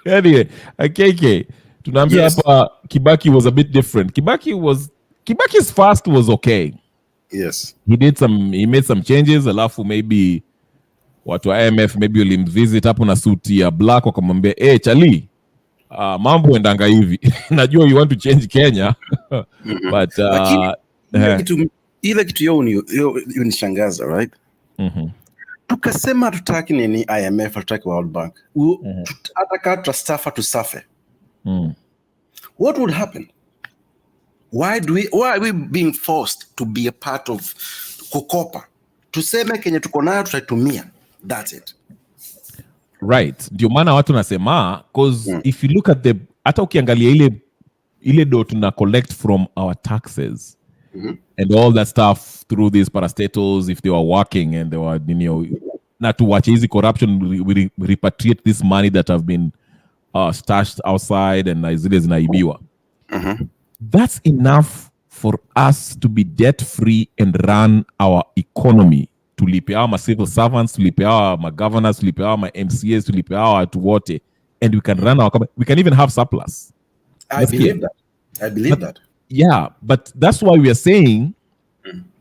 Anyway, KK, tunaambia hapa Kibaki was a bit different. Kibaki's first was okay. Yes. He made some changes, alafu maybe watu wa IMF maybe ulimvisit hapo na suti ya black wakamwambia Charlie, mambo endanga hivi. Najua you want to change Kenya. But ile kitu yao unishangaza, right? Tukasema tutaki nini IMF, tutaki World Bank. Ataka tustafa tusafe. What would happen? Why are we being forced to be a part of kukopa? Tuseme Kenya tuko nayo tutaitumia. That's it. Right. Ndio maana watu nasema, because if you look at hata ukiangalia ile do tuna collect from our taxes and all that stuff through these parastatals, if they were working and they were, not to watch easy corruption, we repatriate this money that have been stashed outside and zile zinaibiwa. That's enough for us to be debt-free and run our economy. Tulipe our civil servants, tulipe our governors, tulipe our MCAs, tulipe our watu wote, and we can run our company. We can even have surplus. I believe that. Yeah, but that's why we are saying,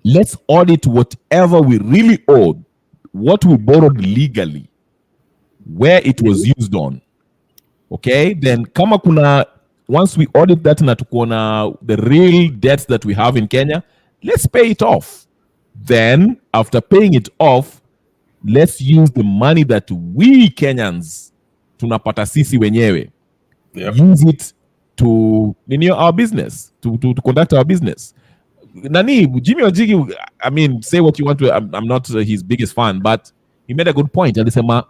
let's audit whatever we really owed, what we borrowed legally, where it was used on. Okay, then kama kuna, once we audit that na tukona the real debts that we have in Kenya, let's pay it off. Then after paying it off, let's use the money that we Kenyans tunapata sisi wenyewe. Use it to renew our business, to conduct our business. Nani, Jimmy Ojigi, I mean, say what you want to, I'm not his biggest fan, but he made a good point. Alisema,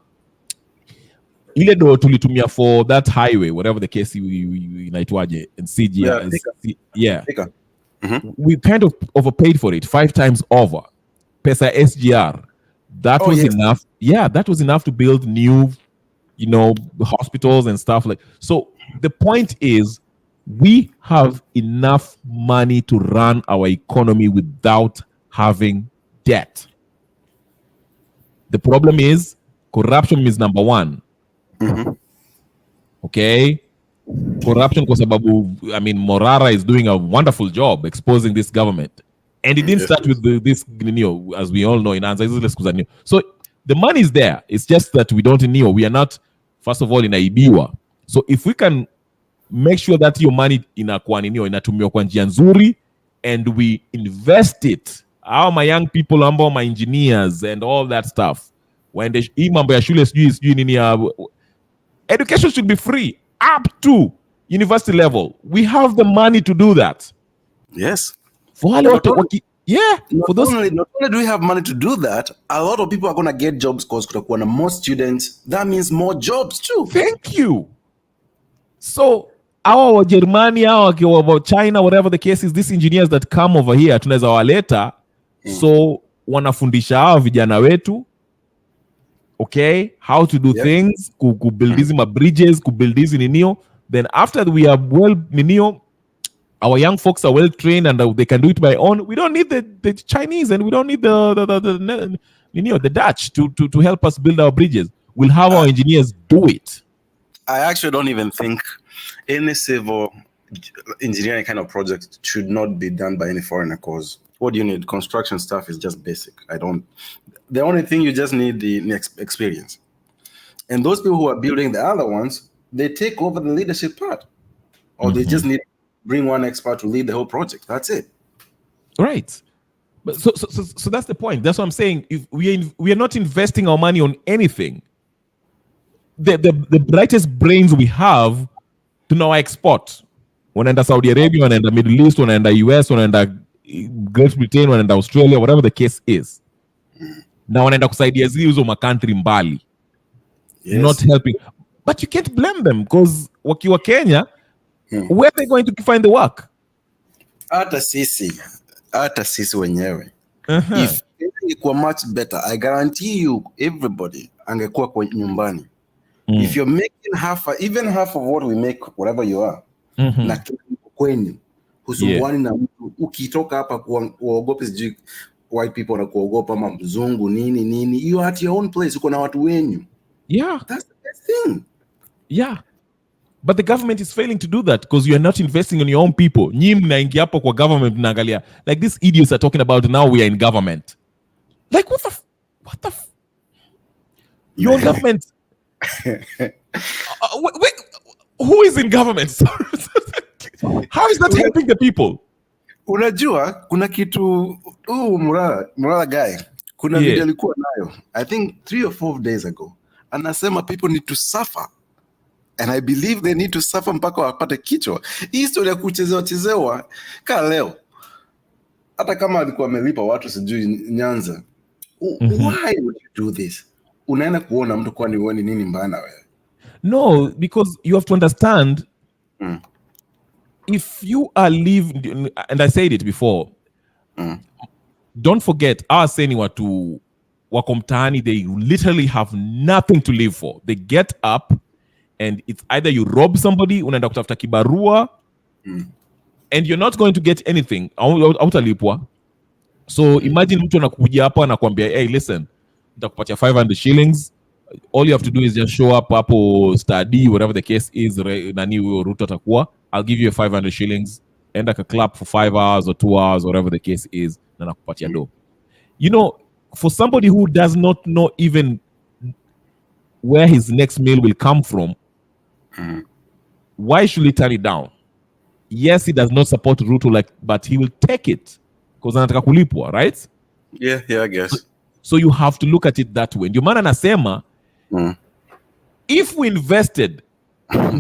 ile do tulitumia for that highway, whatever the case inaitwaje, and CGI. We kind of overpaid for it 5 times over. Pesa SGR. That was enough. Yeah, that was enough to build new, hospitals and stuff like. So the point is, we have enough money to run our economy without having debt. The problem is corruption is number one. Okay, corruption kwa sababu, I mean, Morara is doing a wonderful job exposing this government, and it didn't start with this, as we all know, in Nyanza. So the money is there. It's just that we don't know. We are not, first of all, in Ibiwa. So if we can make sure that your money inatumiwa kwa njia nzuri, and we invest it, my young people, my engineers and all that stuff, when the mambo ya shule sijui nini, education should be free up to university level. We have the money to do that. Yes. For not only do we have money to do that, a lot of people are going to get jobs because kutakuwa na more students. That means more jobs too. Thank you. So our Germany, our China, whatever the case is, these engineers that come over here, tunaweza waleta, so wanafundisha hao vijana wetu, okay, how to do things, build these bridges, build these ninio. Then after we are well ninio, our young folks are well trained and they can do it by own. We don't need the Chinese, and we don't need the Dutch to help us build our bridges. We'll have our engineers do it. I actually don't even think any civil engineering kind of project should not be done by any foreigner, because what do you need? Construction stuff is just basic. The only thing you just need the experience. And those people who are building the other ones, they take over the leadership part. Or they just need to bring one expert to lead the whole project. That's it. Right. But so that's the point. That's what I'm saying. If we are not investing our money on anything, the brightest brains we have to now export. Wanaenda Saudi Arabia, wanaenda Middle East, wanaenda US, wanaenda Great Britain, wanaenda Australia, whatever the case is. Na wanaenda kusaidia hizo makantri mbali. Not helping. But you can't blame them, because wakiwa Kenya, where are they going to find the work? Hata sisi wenyewe. If ingekuwa much better, I guarantee you everybody angekuwa kwa nyumbani. If you're making even half of what we make, whatever you are, na kwenyu, husumbuani na mtu, ukitoka hapa kuogopa sijui white people na kuogopa ama mzungu nini, you are at your own place, uko na watu wenyu. Yeah. That's the best thing. Yeah. But the government is failing to do that because you are not investing in your own people. Nyi mnaingia hapo kwa government mnaangalia. Like these idiots are talking about now we are in government. Like what the your government. Wait, who is in government? How is that helping the people? Unajua kuna kitu Murara guy, kuna video alikuwa nayo, I think 3 or 4 days ago, anasema people need to suffer, and I believe they need to suffer mpaka wapate kichwa. Hii story ya kuchezewa kaa leo, hata kama alikuwa amelipa watu sijui Nyanza, why would you do this? Unaenda kuona mtu kwani wewe ni nini mbana wewe? No, because you have to understand, if you are living, and I said it before, don't forget, our saying wako mtaani, they literally have nothing to live for. They get up and it's either you rob somebody, unaenda kutafuta kibarua, and you're not going to get anything. Hautalipwa. So imagine mtu anakuja hapa anakuambia, hey, listen, nitakupatia 500 shillings. All you have to do is just show up hapo study, whatever the case is, nani huyo Ruto atakuwa, I'll give you 500 shillings, enda ka club for 5 hours or 2 hours, whatever the case is, na nakupatia do. You know, for somebody who does not know even where his next meal will come from, why should he turn it down? Yes, he does not support Ruto, but he will take it because anataka kulipwa, right? Yeah, I guess. So you have to look at it that way. Ndio maana anasema if we invested,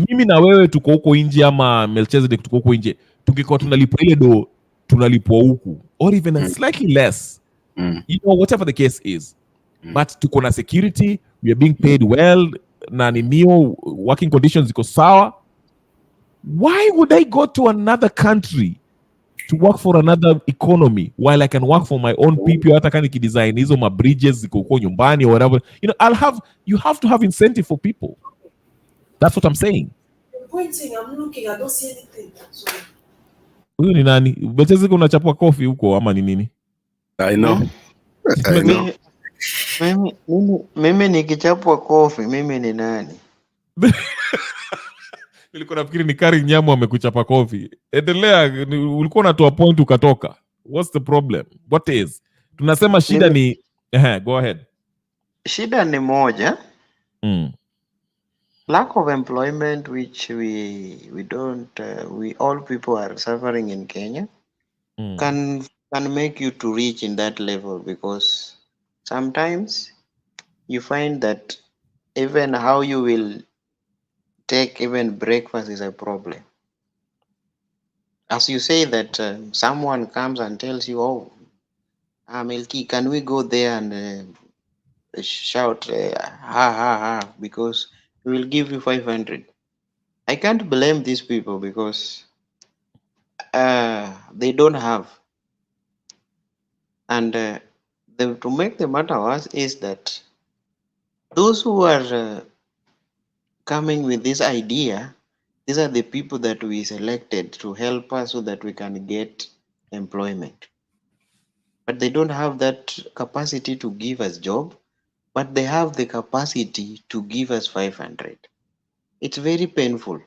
mimi na wewe tuko huko nje ama Melchizedek tuko huko nje, tungekuwa tunalipwa ile do tunalipwa huku, or even slightly less. You know, whatever the case is. But tuko na security, we are being paid well, na ninio working conditions ziko sawa. Why would I go to another country to work for another economy while I can work for my own people? Hata kani kidesign hizo ma bridges ziko huko nyumbani or whatever. You know, you have to have incentive for people. That's what I'm saying. I'm pointing, I'm looking, I don't see anything. Huyu ni nani? Betezeko unachapwa kofi huko ama ni nini? I know. Mimi nikichapwa kofi, mimi ni nani? Nilikuwa nafikiri ni Kari Nyamu amekuchapa kofi. Endelea, ulikuwa unatoa point ukatoka. What's the problem? What is? Tunasema shida ni go ahead. Shida ni moja. Lack of employment, which we don't we all people are suffering in Kenya, can make you to reach in that level, because sometimes you find that even how you will take even breakfast is a problem. As you say that someone comes and tells you, oh, Milky, can we go there and shout ha ha ha, because we will give you 500. I can't blame these people because they don't have. And to make the matter worse is that those who are coming with this idea, these are the people that we selected to help us so that we can get employment. But they don't have that capacity to give us job, but they have the capacity to give us 500. It's very painful.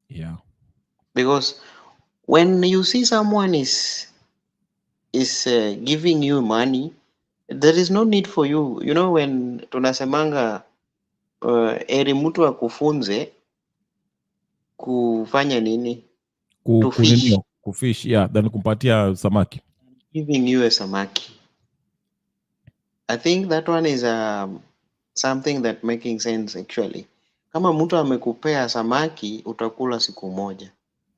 Yeah. Because when you see someone is giving you money, there is no need for you. You know, when tunasemanga eri mtu akufunze kufanya nini? To fish. Kufish, yeah, then kumpatia samaki. Giving you a samaki. I think that one is something that making sense actually. Kama mtu amekupea samaki utakula siku moja,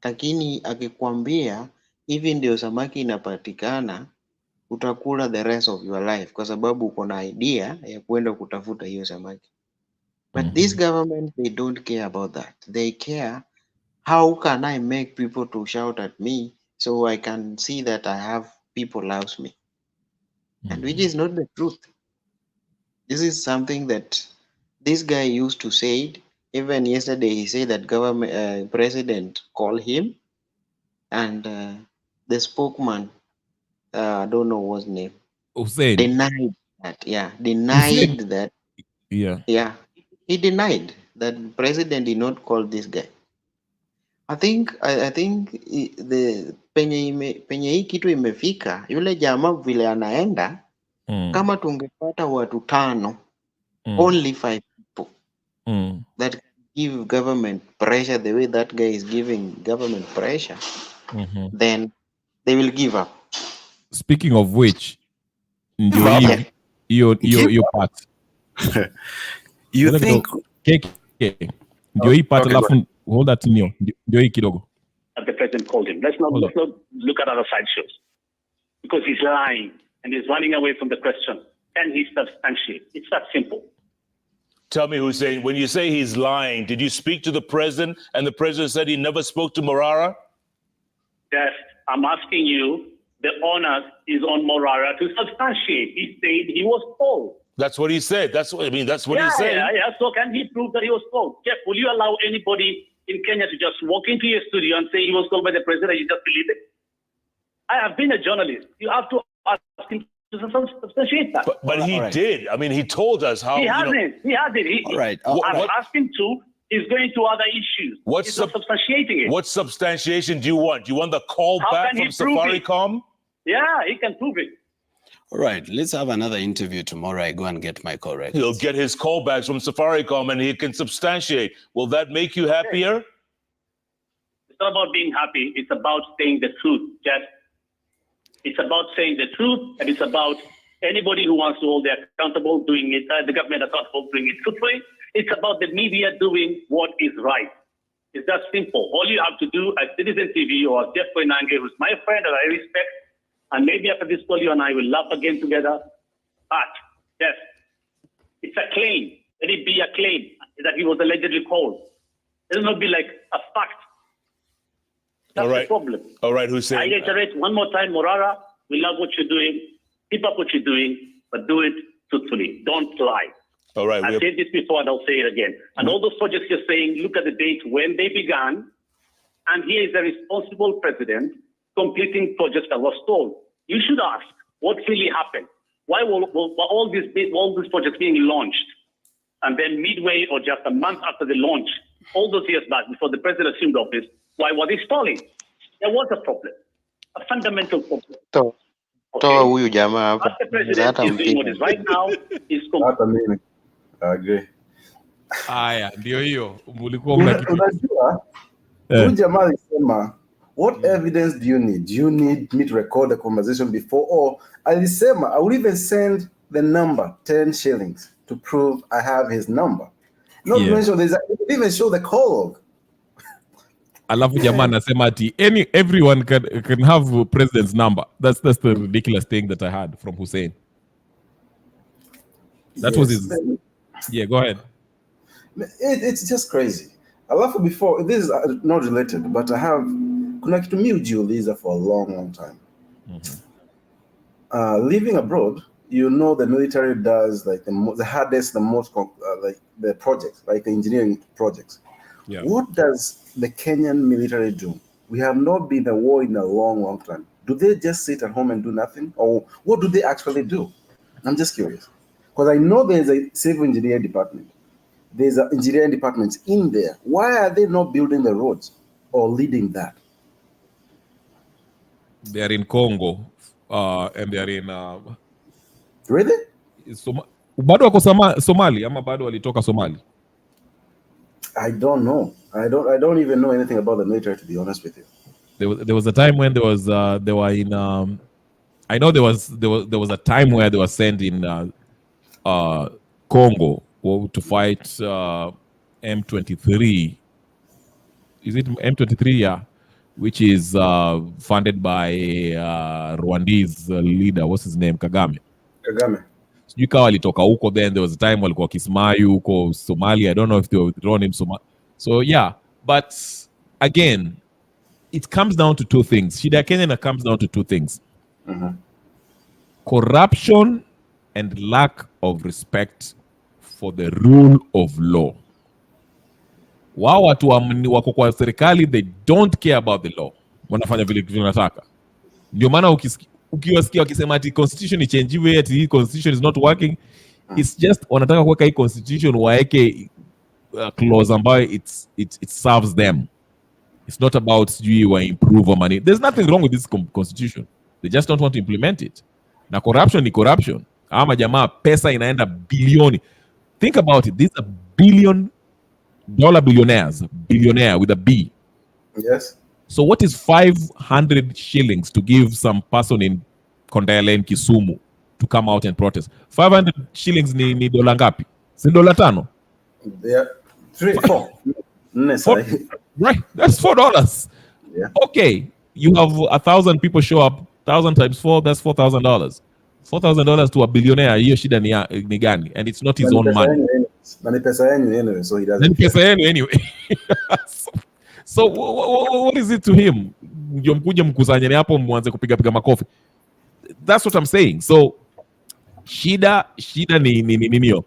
lakini akikwambia hivi ndio samaki inapatikana, utakula the rest of your life, kwa sababu uko na idea ya kwenda kutafuta hiyo samaki. But this government, they don't care about that. They care, how can I make people to shout at me so I can see that I have people loves me, and which is not the truth. This is something that this guy used to say it. Even yesterday, he said that government president called him, and the spokesman, I don't know what's name, Hussein. Denied that. Yeah, denied Hussein. That. Yeah, he denied that the president did not call this guy. I think the penye hii kitu imefika, yule jamaa vile anaenda, kama tungepata watu 5, only 5 people that can give government pressure the way that guy is giving government pressure, then they will give up. Speaking of which, ndio hiyo part. You think ndio hii part, alafu hold that nio ndio hii kidogo. The president called him. Let's not look at other side shows, because he's lying and he's running away from the question. Can he substantiate? It's that simple. Tell me, Hussein, when you say he's lying, did you speak to the president and the president said he never spoke to Morara? Yes, I'm asking you, the onus is on Morara to substantiate. He said he was told. That's what he said. That's what he said. Yeah. So can he prove that he was called? Jeff, will you allow anybody in Kenya to just walk into your studio and say he was called by the president and you just believe it? I have been a journalist. You have to ask him to substantiate that. But he did. I mean, he told us how. He hasn't. He hasn't. All right. I'm asking to. He's going to other issues. What's not substantiating it. What substantiation do you want? Do you want the call How back can from he prove it? Safaricom? Yeah, he can prove it. All right, let's have another interview tomorrow. I go and get my correct. He'll get his callbacks from Safaricom and he can substantiate. Will that make you happier? It's not about being happy. It's about saying the truth, Jeff. It's about saying the truth, and it's about anybody who wants to hold them accountable doing it, the government accountable doing it truthfully. It's about the media doing what is right. It's that simple. All you have to do at Citizen TV or Jeff Koinange, who's my friend and I respect, and maybe after this call, you and I will laugh again together. But, yes, it's a claim. Let it be a claim that he was allegedly called. It will not be like a fact. That's the problem. All right, Hussein. I reiterate one more time, Morara, we love what you're doing. Keep up what you're doing, but do it truthfully. Don't lie. All right. I've said this before and I'll say it again. And all those projects you're saying, look at the date when they began, and here is a responsible president completing projects that were stalled. You should ask, what really happened? Why were all these projects being launched? And then midway or just a month after the launch, all those years back, before the president assumed office, why were they stalling? There was a problem, a fundamental problem. Toa huyu jamaa hapa. As the president is doing what is right now, is Hata mimi agree. Haya, ndio hiyo. Ulikuwa una kitu. Unajua, huyu jamaa alisema, what evidence do you need? Do you need me to record the conversation before? Or alisema, I will even send the number, 10 shillings, to prove I have his number. Not to mention, it will even show the call log. Alafu jamaa anasema ati everyone can have president's number. That's the ridiculous thing that I heard from Hussein. That was his. Yeah, go ahead. It's just crazy. Alafu before, this is not related, but I have kuna kitu mimi hujiuliza for a long time. Living abroad, you know the military does like the hardest, the most like the projects, like the engineering projects. Yeah. What does the Kenyan military do? We have not been at war in a long time. Do they just sit at home and do nothing? Or what do they actually do? I'm just curious. Because I know there's a civil engineering department. There's engineering departments in there. Why are they not building the roads or leading that? They are in Congo and they are in... Really? Bado wako Somali ama bado walitoka Somali? I don't know. I don't even know anything about the military, to be honest with you. There was a time when they were in I know there was a time where they were sent in Congo to fight M23. Is it M23? Yeah, which is funded by Rwandese leader. What's his name? Kagame. Sijui kawa walitoka huko, then there was a time walikuwa Kismayu huko Somalia. I don't know if they were withdrawn in Somalia. So yeah, but again, it comes down to two things. Shida Kenya comes down to two things. Corruption and lack of respect for the rule of law. Wao watu wako kwa serikali, they don't care about the law. Wanafanya vile wanataka. Ndio maana ukiwasikia wakisema ati constitution ichangiwe, ati hii constitution is not working, it's just wanataka kuweka hii constitution waeke clause ambayo it serves them. It's not about you improve money. There's nothing wrong with this constitution. They just don't want to implement it. Na corruption ni corruption. Ama jamaa pesa inaenda bilioni. Think about it. These are $billion billionaires. Billionaire with a B. Yes. So what is 500 shillings to give some person in Kondele in Kisumu to come out and protest? 500 shillings ni dola ngapi? Si dola 5? Yeah. 3, 4. Right. That's $4. Yeah. Okay. You have 1,000 people show up. 1,000 times 4, that's $4,000. $4,000 to a billionaire, hiyo shida ni gani? And it's not his own money. Na ni pesa yenu anyway, so he doesn't. Ni pesa yenu anyway. So what is it to him? Ndio mkuje mkusanyane hapo mwanze kupiga makofi. That's what I'm saying. So Shida ni hiyo.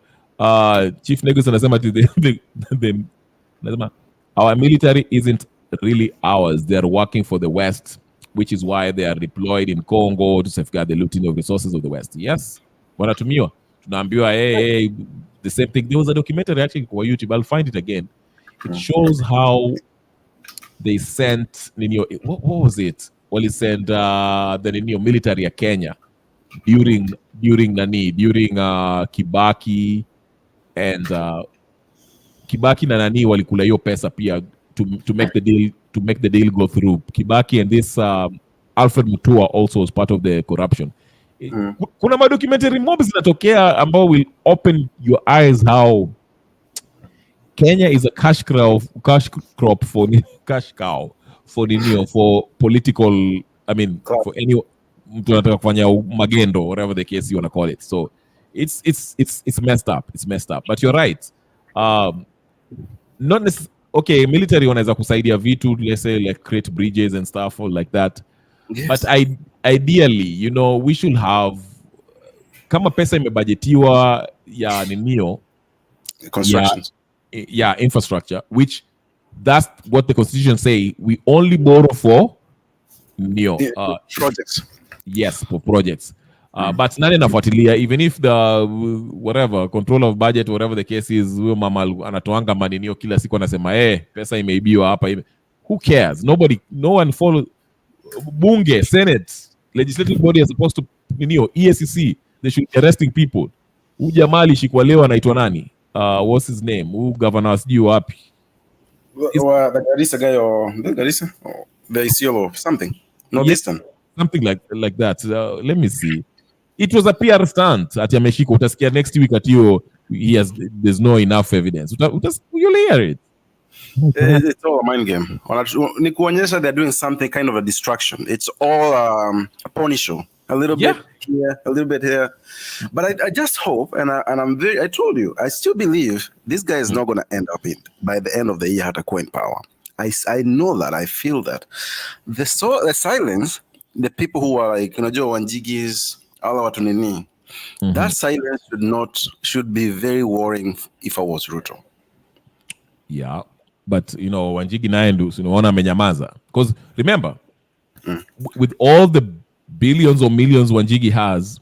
Chief Negus anasema our military isn't really ours. They are working for the West, which is why they are deployed in Congo to safeguard the looting of resources of the West. Yes, wanatumiwa. Tunaambiwa hey, the same thing. There was a documentary actually on YouTube. I'll find it again. It shows how they sent what was it? Well, it sent the military of Kenya during Kibaki and Kibaki na nani walikula hiyo pesa pia to make the deal go through. Kibaki and this Alfred Mutua also was part of the corruption. Kuna madocumentary mob zinatokea ambao will open your eyes how Kenya is a cash cow for political, I mean, for any mtu anataka kufanya magendo, whatever the case you want to call it. So it's messed up. It's messed up. But you're right. Not necessarily, okay, military wanaweza kusaidia vitu, let's say like create bridges and stuff or like that. Yes. But ideally, we should have, kama pesa imebudgetiwa ya ninio constructions. Yeah, infrastructure, which that's what the constitution say. We only borrow for projects. Yes, for projects. But nani nafuatilia, even if the whatever control of budget, whatever the case is, huyo mama anatoanga maninio kila siku anasema pesa imeibiwa hapa. Who cares? No one follow. Bunge, Senate, legislative body are supposed to EACC, they should be arresting people. Huyu jamaa alishikwa leo anaitwa nani? What's his name? Who governor sijui wapi? The Garissa guy or the Garissa or the Isiolo or something. Northeastern. Something like that. Let me see. It was a PR stunt. Ati ameshikwa. Utasikia next week at you there's no enough evidence. You'll hear it. It's all a mind game. Ni kuonyesha they're doing something kind of a distraction. It's all a pony show. A little bit here, a little bit here. But I just hope, and I told you, I still believe this guy is not going to end up by the end of the year hatakuwa in power. I know that, I feel that. The silence, the people who are like, Joe Wanjigis, ala watu nini, that silence should be very worrying if I was Ruto. Yeah, but Wanjigi naye ndio unaona amenyamaza. Because remember, with all the billions or millions Wanjigi has,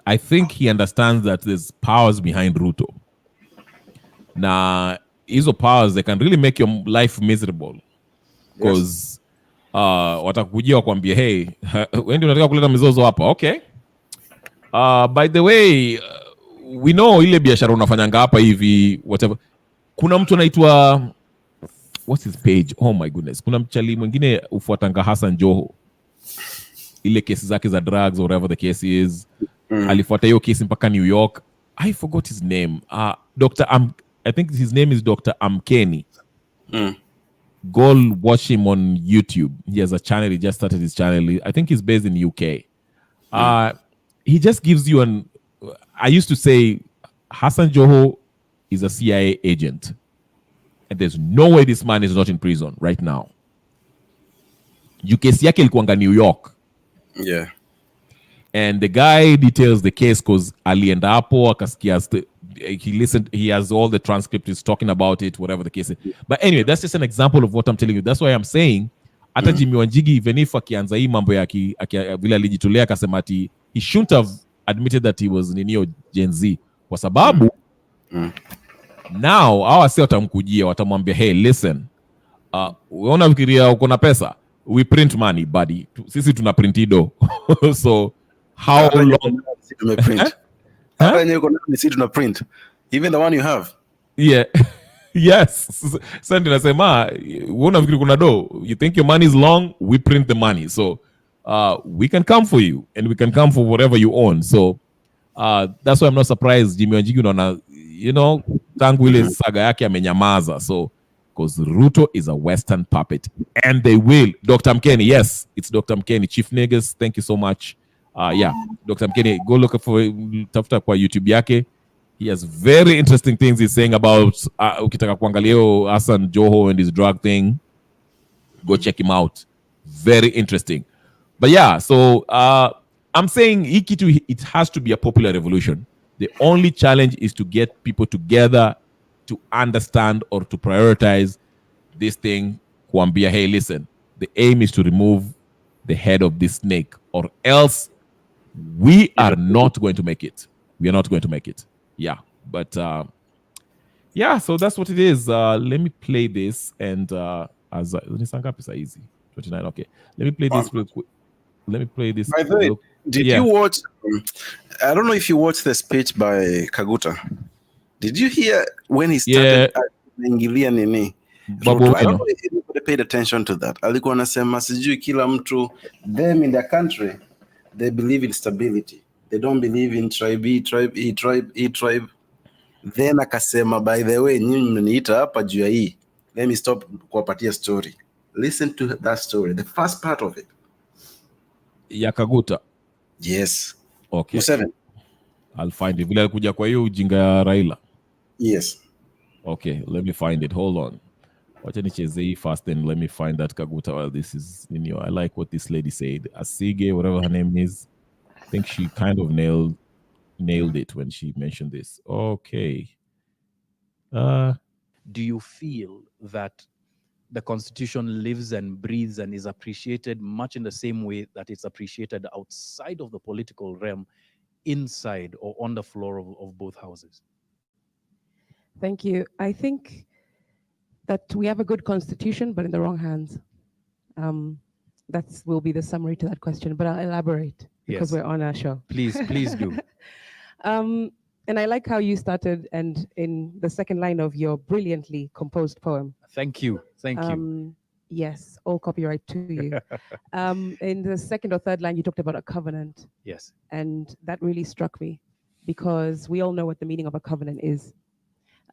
I think he understands that there's powers behind Ruto. Now, hizo powers, they can really make your life miserable. Because watakujia wakwambia, hey, wendi unataka kuleta mizozo hapa. Okay. By the way, we know ile biashara unafanyanga hapa hivi, whatever. Kuna mtu anaitwa, what's his page? Oh my goodness. Kuna mchali mwingine ufuatanga Hassan Joho. Ile kesi zake za drugs or whatever the case is. Alifuata hiyo kesi mpaka New York. I forgot his name. I think his name is Dr. Amkeni. Go watch him on YouTube. He has a channel. He just started his channel. I think he's based in the UK. He just gives you I used to say Hassan Joho is a CIA agent. And there's no way this man is not in prison right now. Kesi yake ilikuanga New York. Yeah. And the guy details the case because alienda hapo akasikia, he has all the transcript, he's talking about it, whatever the case is. But anyway, that's just an example of what I'm telling you. That's why I'm saying hata Jimmy Wanjigi, even if akianza hii mambo ya vile alijitolea akasema ati he shouldn't have admitted that he was ninio Gen Z kwa sababu now hawa si watamkujia, watamwambia hey listen, unaona fikiria uko na pesa, we print money buddy, sisi tuna printido. So how long print even the one you have? Yeah. Yes. Sasa nasema unafikiri kuna do, you think your money is long, we print the money. So we can come for you and we can come for whatever you own. So that's why I'm not surprised Jimmy Wanjigi unaona tangu ile saga yake amenyamaza. So because Ruto is a Western puppet and they will. Dr. Mkeni, yes, it's Dr. Mkeni. Chief Niggas, thank you so much. Yeah, Dr. Mkeni, go look for tafuta kwa YouTube yake. He has very interesting things he's saying about ukitaka kuangalia Hassan Joho and his drug thing. Go check him out. Very interesting. But yeah, so I'm saying it has to be a popular revolution. The only challenge is to get people together to understand or to prioritize this thing. Kuambia, hey, listen, the aim is to remove the head of this snake, or else we are not going to make it. We are not going to make it. Yeah. But yeah, so that's what it is. Let me play this, and as is easy. 29. Okay. Let me play this real quick. Let me play this. By the way, did you watch? I don't know if you watched the speech by Kaguta. Did you hear when he started kuingilia nini? Ruto? I don't know if anybody paid attention to that. Alikuwa anasema sijui kila mtu, them in their country, they believe in stability. They don't believe in tribe E, tribe E, tribe E, tribe. Then akasema, by the way, nyinyi mniita hapa juu ya hii. Let me stop kuwapatia story. Listen to that story, the first part of it. Ya Kaguta. Yes. Okay. Museveni. I'll find it. Vile alikuja kwa hiyo ujinga ya Raila. Yes. Okay, let me find it. Hold on. Wacha nicheze hii fast, and let me find that Kaguta while this is in you. I like what this lady said. Asige, whatever her name is. I think she kind of nailed it when she mentioned this. Okay. Do you feel that the Constitution lives and breathes and is appreciated much in the same way that it's appreciated outside of the political realm, inside or on the floor of both houses? Thank you. I think that we have a good constitution, but in the wrong hands. That will be the summary to that question, but I'll elaborate because we're on our show. Please do. And I like how you started and in the second line of your brilliantly composed poem. Thank you. Yes, all copyright to you. In the second or third line, you talked about a covenant. Yes. And that really struck me because we all know what the meaning of a covenant is.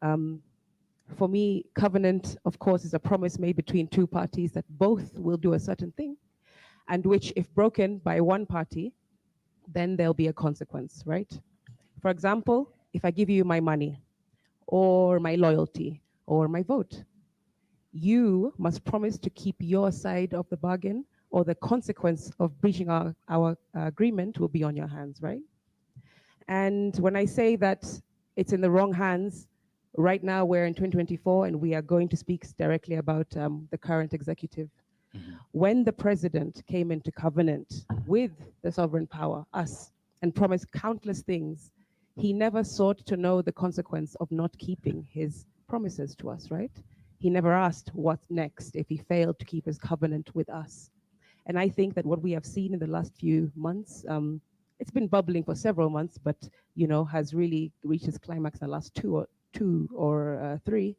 For me, covenant, of course, is a promise made between two parties that both will do a certain thing, and which, if broken by one party, then there'll be a consequence, right? For example, if I give you my money, or my loyalty, or my vote, you must promise to keep your side of the bargain, or the consequence of breaching our agreement will be on your hands, right? And when I say that it's in the wrong hands, right now we're in 2024 and we are going to speak directly about the current executive. When the president came into covenant with the sovereign power, us, and promised countless things, he never sought to know the consequence of not keeping his promises to us, right? He never asked what's next if he failed to keep his covenant with us. And I think that what we have seen in the last few months, it's been bubbling for several months, but has really reached its climax in the last two or three,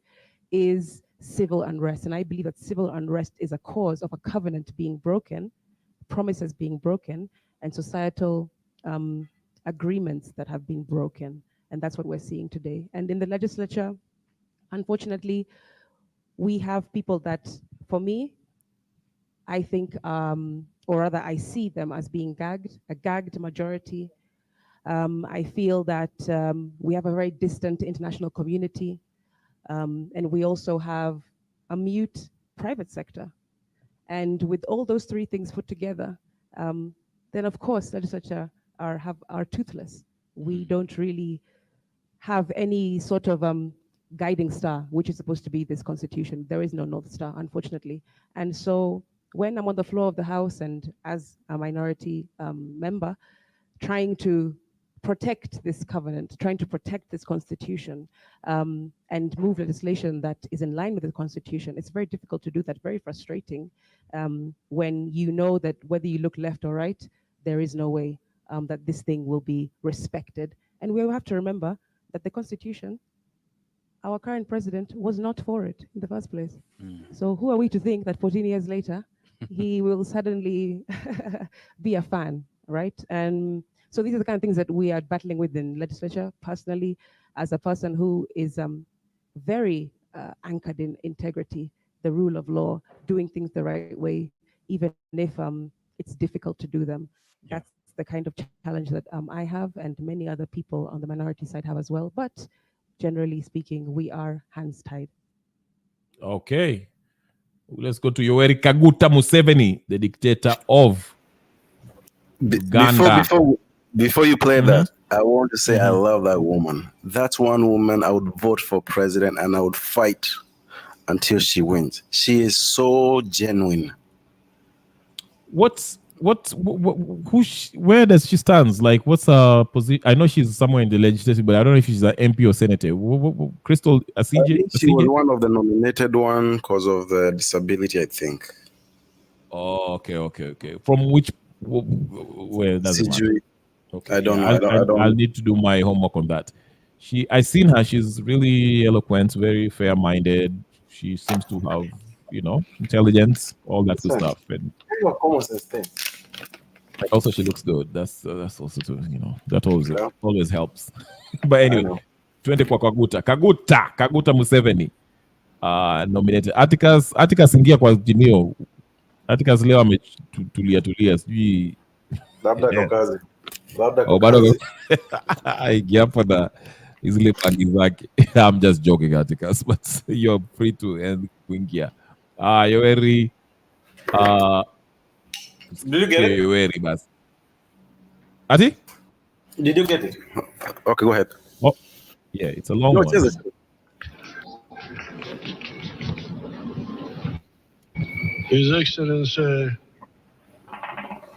is civil unrest. And I believe that civil unrest is a cause of a covenant being broken, promises being broken, and societal agreements that have been broken. And that's what we're seeing today. And in the legislature, unfortunately, we have people that, for me, I think, or rather I see them as being gagged, a gagged majority. I feel that we have a very distant international community, and we also have a mute private sector. And with all those three things put together, then of course legislature are toothless. We don't really have any sort of guiding star, which is supposed to be this constitution. There is no North Star, unfortunately. And so when I'm on the floor of the House and as a minority member, trying to protect this covenant, trying to protect this constitution, and move legislation that is in line with the constitution, it's very difficult to do that, very frustrating, when you know that whether you look left or right, there is no way that this thing will be respected. And we have to remember that the constitution, our current president was not for it in the first place. So who are we to think that 14 years later, he will suddenly be a fan, right? And so these are the kind of things that we are battling with in legislature. Personally, as a person who is very anchored in integrity, the rule of law, doing things the right way, even if it's difficult to do them. That's the kind of challenge that I have and many other people on the minority side have as well. But generally speaking, we are hands tied. Okay. Let's go to Yoweri Kaguta Museveni, the dictator of Uganda. Before you play that, I want to say I Mhm. love that woman. That's one woman I would vote for president, and I would fight until she wins. She is so genuine. Where does she stand? Like, what's her position? I know she's somewhere in the legislature, but I don't know if she's an MP or senator. Crystal Asije? She was one of the nominated one because of the disability, I think. Oh, okay. From which? Where does it matter? CG. Okay, I don't know. I'll need to do my homework on that. I've seen her. She's really eloquent, very fair-minded. She seems to have, intelligence, all that good stuff, and also she looks good. That's also too, that always helps. But anyway, twende kwa Kaguta Museveni nominated. Atticus ingia kwa jinio. Atticus leo ametulia sijui Labda kazi. bado aingia hapo na zile plagi zake. I'm just joking, Atticus, but you're free to kuingia. Yoweri Did you get it? Yoweri basi. Ati? Did you get it? Okay, go ahead. Oh, yeah, it's a long one. His Excellency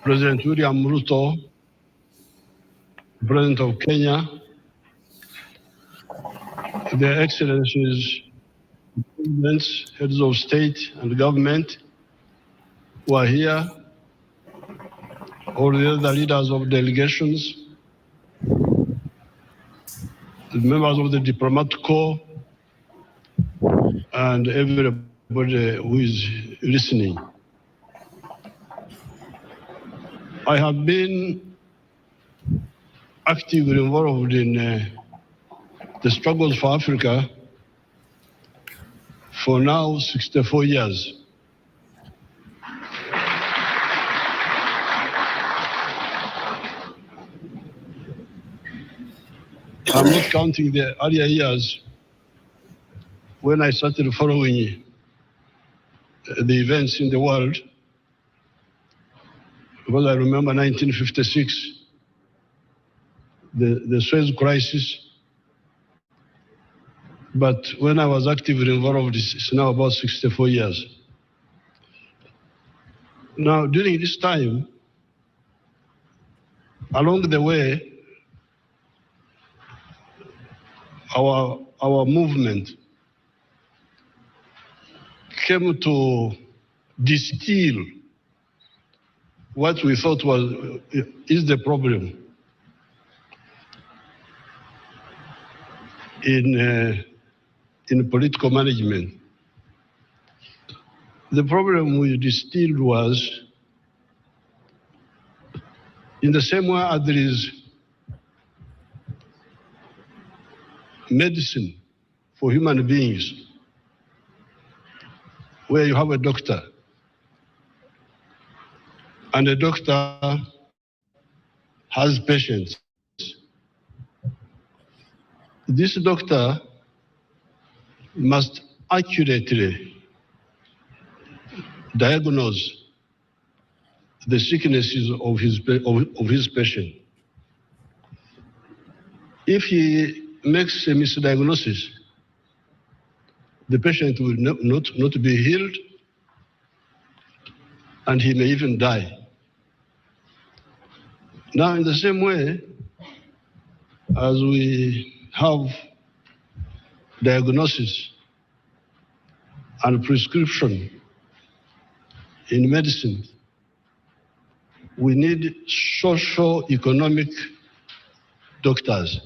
President William Ruto, President of Kenya, Their Excellencies, presidents, heads of state and government who are here, all the other leaders of delegations, the members of the diplomatic corps, and everybody who is listening. I have been actively involved in the struggles for Africa for now 64 years. I'm not counting the earlier years when I started following the events in the world, because I remember 1956, the Suez crisis. But when I was actively involved, it's now about 64 years. Now, during this time, along the way, our movement came to distill what we thought is the problem in political management. The problem we distilled was, in the same way as there is medicine for human beings, where you have a doctor, and the doctor has patients. This doctor must accurately diagnose the sicknesses of his patient. If he makes a misdiagnosis, the patient will not be healed, and he may even die. Now, in the same way, as we have diagnosis and prescription in medicine, we need socio-economic doctors.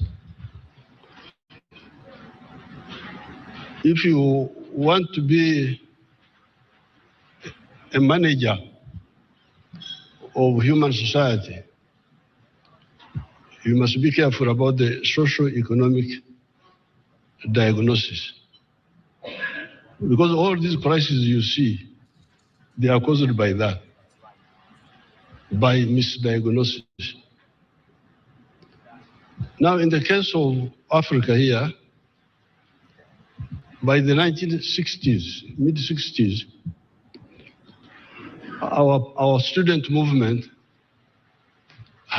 If you want to be a manager of human society, you must be careful about the socio-economic diagnosis. Because all these crises you see, they are caused by that, by misdiagnosis. Now, in the case of Africa here, by the 1960s, mid-60s, our student movement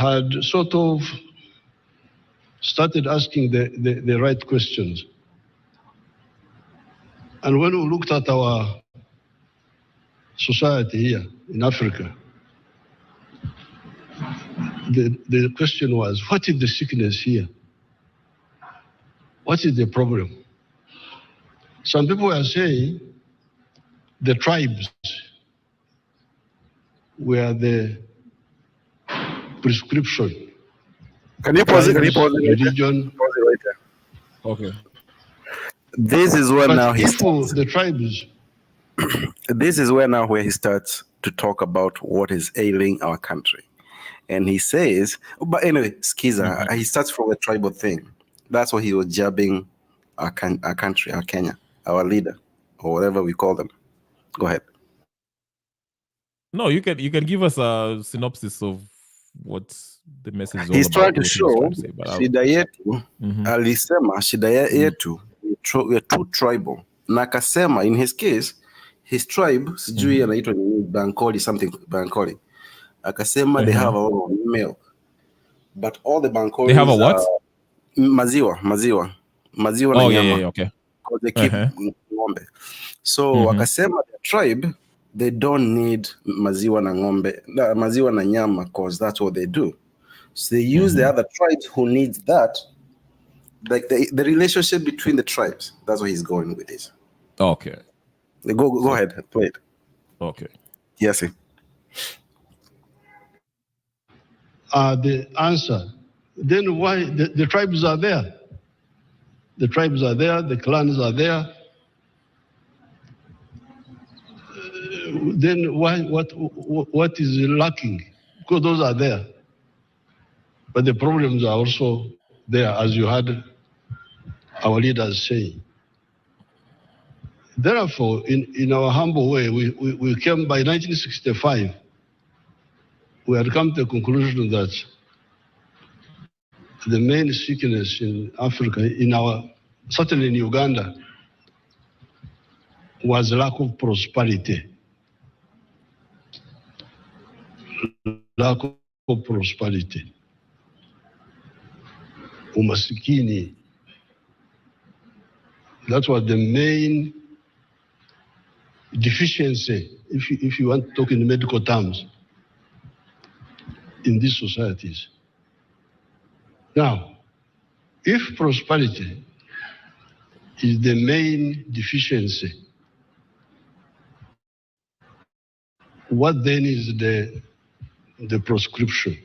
had sort of started asking the right questions. And when we looked at our society here in Africa, the question was, what is the sickness here? What is the problem? Some people are saying the tribes were the prescription. Can you pause it? Can you Tribes, pause it? religion. Pause it right there. Okay. This is where But now he if starts. the tribes. This is where now where he starts to talk about what is ailing our country. And he says, but anyway, Skiza, he starts from the tribal thing. That's what he was jabbing our country, our Kenya, our leader, or whatever we call them. Go ahead. No, you can give us a synopsis of what the message is all He's about. trying to what he was show trying to say, but shida yetu alisema shida yetu we're too tribal, na akasema in his case his tribe sijui anaitwa ni Bankoli something Bankoli, akasema they have a lot of milk, but all the Bankolis they have a what? Maziwa na nyama. Yeah, okay. Because they keep ng'ombe. So akasema the tribe, they don't need maziwa na ng'ombe, maziwa na nyama, because that's what they do. So they use the other tribes who needs that, like the relationship between the tribes. That's where he's going with it. Okay. Go ahead, play it. Okay. Yes. The answer. Then why the tribes are there? The tribes are there, the clans are there. Then why? What is lacking? Because those are there, but the problems are also there, as you heard our leaders saying. Therefore, in our humble way, we came by 1965. We had come to the conclusion that the main sickness in Africa, certainly in Uganda, was lack of prosperity. Lack of prosperity. Umasikini. That was the main deficiency, if you want to talk in medical terms, in these societies. Now, if prosperity is the main deficiency, what then is the prescription?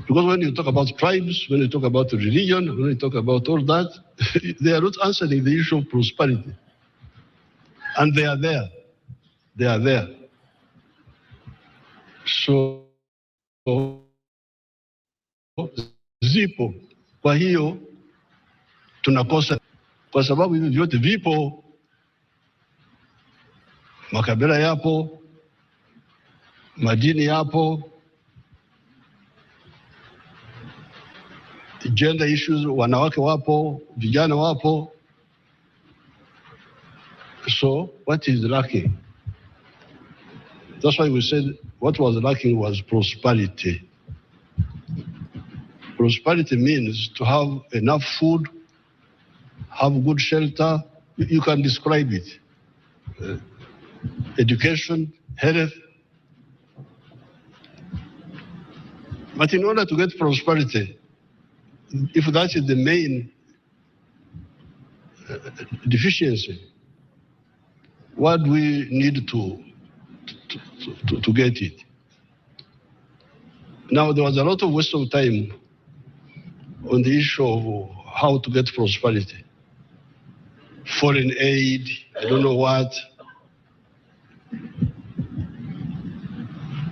Because when you talk about tribes, when you talk about religion, when you talk about all that, they are not answering the issue of prosperity. And they are there. They are there. So, zipo. Kwa hiyo, tunakosa. Kwa sababu hivi vyote vipo. Makabila yapo. Madini yapo. Gender issues, wanawake wapo, vijana wapo. So, what is lacking? That's why we said what was lacking was prosperity. Prosperity means to have enough food, have good shelter. You can describe it. Education, health. But in order to get prosperity, if that is the main deficiency, what do we need to get it? Now, there was a lot of waste of time on the issue of how to get prosperity. Foreign aid, I don't know what.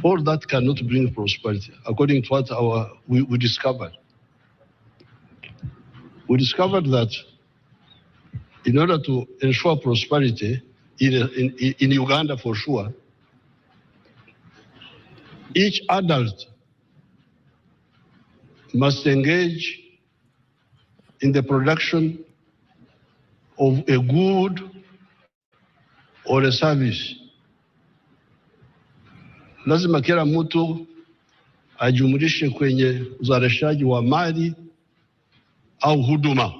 All that cannot bring prosperity, according to what we discovered. We discovered that in order to ensure prosperity, in Uganda for sure, each adult must engage in the production of a good or a service. Lazima kila mtu ajumlishe kwenye uzalishaji wa mali au huduma.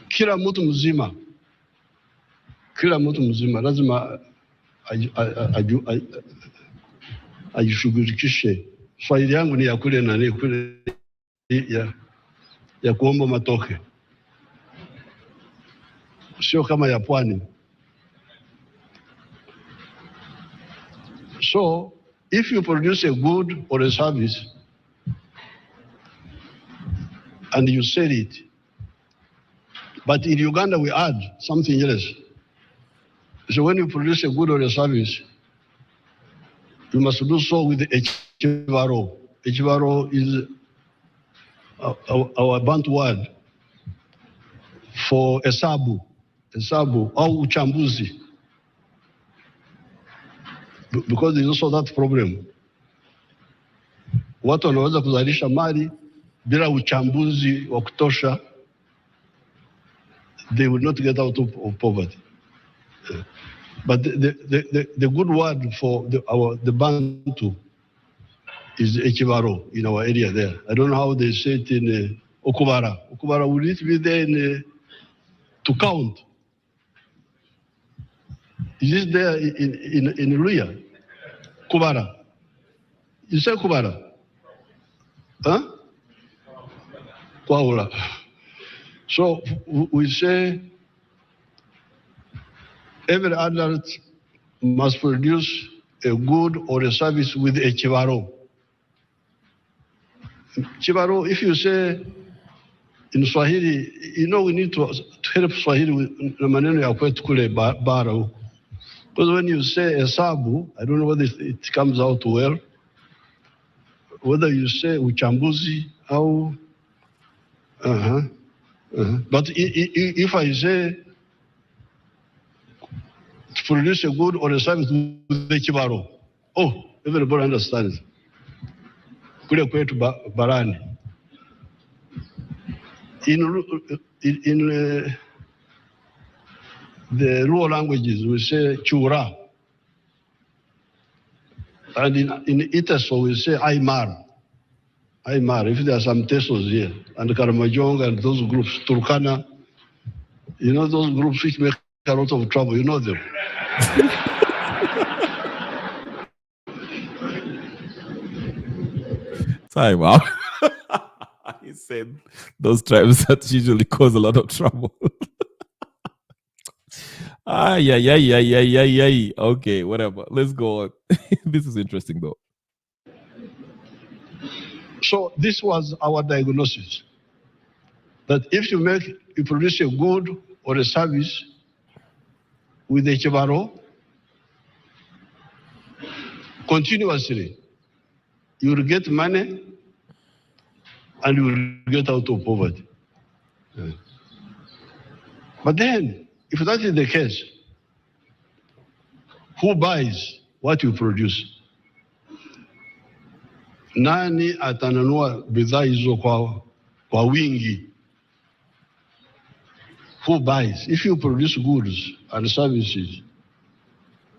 Kila mtu mzima lazima ajishughulikishe. Swahili yangu ni ya kule na kule ya kuomba matoke, sio kama ya pwani. So if you produce a good or a service and you sell it, but in Uganda we add something else. So when you produce a good or a service, you must do so with Echivaro. Echivaro is our Bantu word for hesabu au uchambuzi, because there's also that problem. Watu wanaweza kuzalisha mali bila uchambuzi wa kutosha, they will not get out of poverty. But the good word for the Bantu is Echivaro in our area there. I don't know how they say it in Okubara. Okubara, will it be there to count? Is it there in Luya? Kubara. You say Kubara? Huh? Kwaula. So we say every adult must produce a good or a service with a chivaro. Chivaro, if you say in Swahili, we need to help Swahili with maneno ya kwetu kule bara. Because when you say hesabu, I don't know whether it comes out well. Whether you say uchambuzi or but if I say to produce a good or a service with the chibaro, everybody understands. Kule kwetu barani. In the rural languages, we say chura. And in Iteso, we say Aymar. If there are some Tesos here, and Karamajong and those groups, Turkana, those groups which make a lot of trouble, you know them. Time out. He said those tribes that usually cause a lot of trouble. Okay, whatever. Let's go on. This is interesting though. So this was our diagnosis. That if you produce a good or a service with a chivaro continuously, you will get money and you will get out of poverty. But then, if that is the case, who buys what you produce? Nani atanunua bidhaa hizo kwa wingi? Who buys? If you produce goods and services,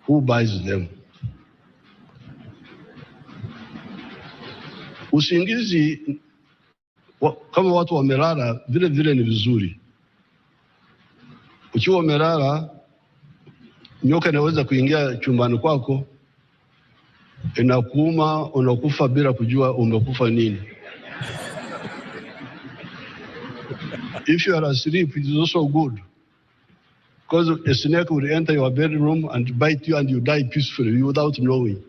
who buys them? Usingizi kama watu wamelala vile ni vizuri. Ukiwa umelala, nyoka inaweza kuingia chumbani kwako, inakuuma, unakufa bila kujua umekufa nini. If you are asleep, it is also good, because a snake will enter your bedroom and bite you and you die peacefully without knowing.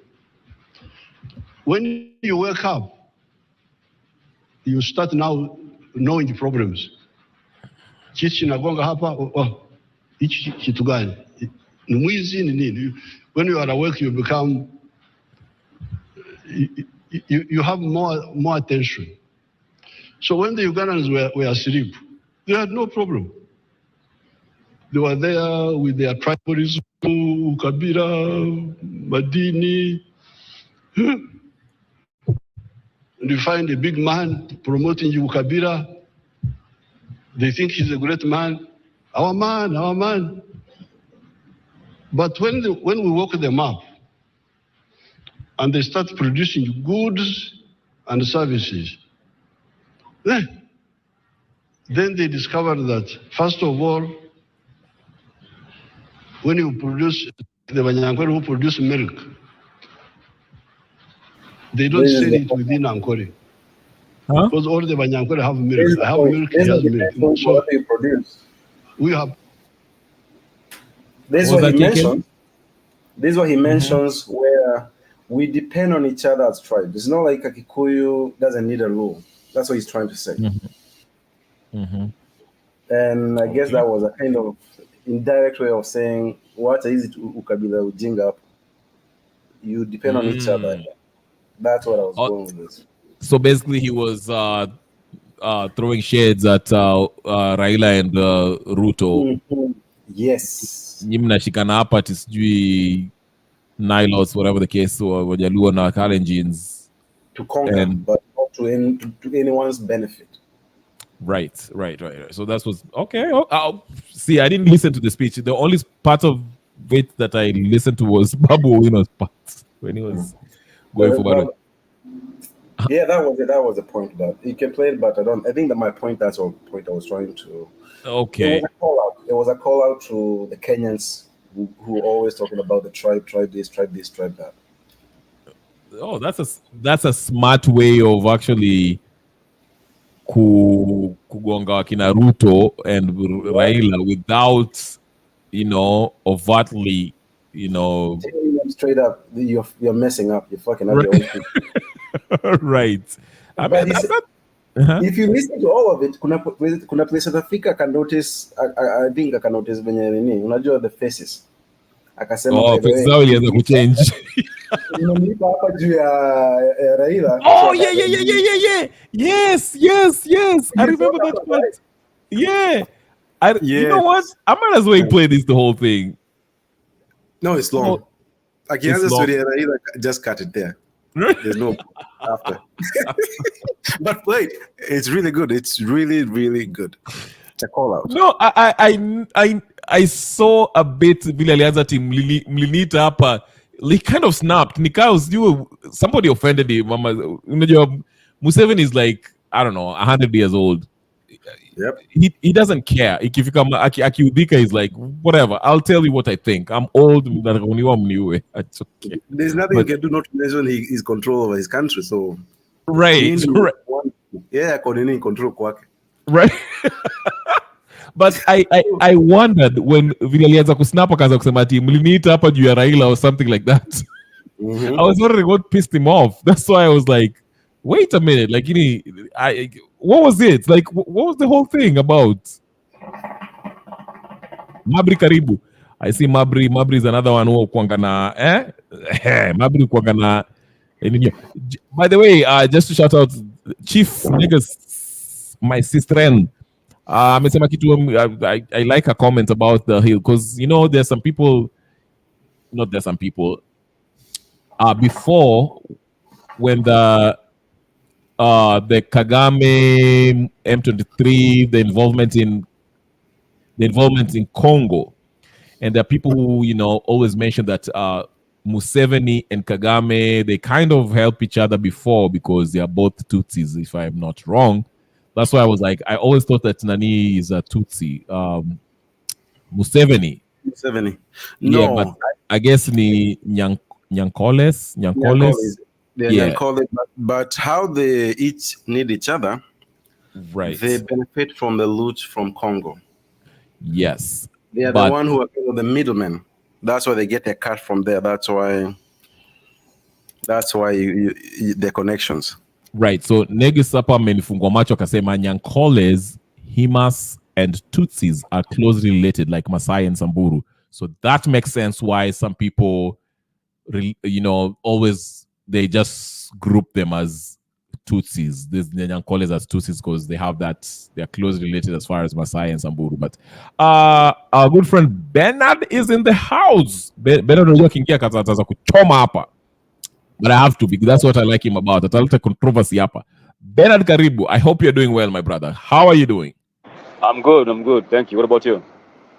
When you wake up, you start now knowing the problems. Chichi nagonga hapa, hichi kitu gani? Ni mwizi ni nini? When you are awake, you become, you have more attention. So when the Ugandans were asleep, they had no problem. They were there with their tribalism, Kabira, Madini. And you find a big man promoting Kabira. They think he's a great man. Our man. But when we work them up and they start producing goods and services, then they discover that, first of all, when you produce, the Banyankore who produce milk, they don't sell it within Ankore. Because all the Banyankore have milk. I have milk, he has milk. So what they produce. we have. This is what he mentions. This is what he mentions where we depend on each other as tribes. It's not like a Kikuyu doesn't need a rule. That's what he's trying to say. And I guess that was a kind of indirect way of saying, what is it ukabila ujinga? You depend on each other. That's what I was going with this. So basically, he was throwing shades at Raila and Ruto. Yes. Nyinyi mnashikana hapa ati sijui Nilos, whatever the case, Wajaluo na Kalenjins. To conquer, but not to anyone's benefit. Right. So that was okay. See, I didn't listen to the speech. The only part of it that I listened to was Babu Owino's part when he was going for it. Yeah, that was it. That was the point. That he can play it, but I think that my point. That's the point I was trying to. Okay. It was a call out. It was a call out to the Kenyans who are always talking about the tribe this, tribe that. Oh, that's a smart way of actually kugonga kina Ruto and Raila without, overtly, telling them straight up, you're messing up. You're fucking up your own people. Right. I mean, if you listen to all of it, kuna place South Africa can notice. I think I can notice venye nini. Unajua the faces. Akasema faces zao ilianza kuchange. Unamlipa hapa juu ya Raila. Oh yeah. Yes. I remember that part. Yeah. You know what? I might as well play this the whole thing. No, it's long. Akianza story ya Raila, just cut it there. There's no after. But wait, it's really good. It's really, really good. It's a call out. No, I saw a bit vile alianza team mlinita hapa. He kind of snapped. Somebody offended him. Museveni is like, I don't know, 100 years old. Yep. He doesn't care. Akiudhika is like, whatever. I'll tell you what I think. I'm old. It's okay. There's nothing you can do not to mention his control over his country. So right. Yeah, control kwake. Right. But I wondered when vile alianza kusnap akaanza kusema ati mliniita hapa juu ya Raila or something like that. I was wondering what pissed him off. That's why I was like, wait a minute, like what was it? Like what was the whole thing about? Mabri Karibu. I see Mabri is another one who kuanga na Mabri kuanga na. By the way, just to shout out Chief Niggas, my sister I like a comment about the hill because there's some people, before when the Kagame M23, the involvement in Congo, and there are people who always mention that Museveni and Kagame, they kind of help each other before because they are both Tutsis, if I'm not wrong. That's why I was like, I always thought that Nani is a Tutsi. Museveni. No. Yeah, but I guess ni Nyankoles. Yeah. But how they each need each other, right? They benefit from the loot from Congo. Yes. They are the one who are the middlemen. That's why they get their cut from there. That's why the connections. Right. So Negis hapa amenifungua macho akasema Nyankoles, Himas, and Tutsis are closely related like Masai and Samburu. So that makes sense why some people, always they just group them as Tutsis. The Nyankoles as Tutsis because they have that, they're closely related as far as Masai and Samburu. But our good friend Bernard is in the house. Bernard unajua kingia kataza kuchoma hapa. But I have to because that's what I like him about. Ataleta controversy hapa. Bernard Karibu, I hope you're doing well, my brother. How are you doing? I'm good. Thank you. What about you?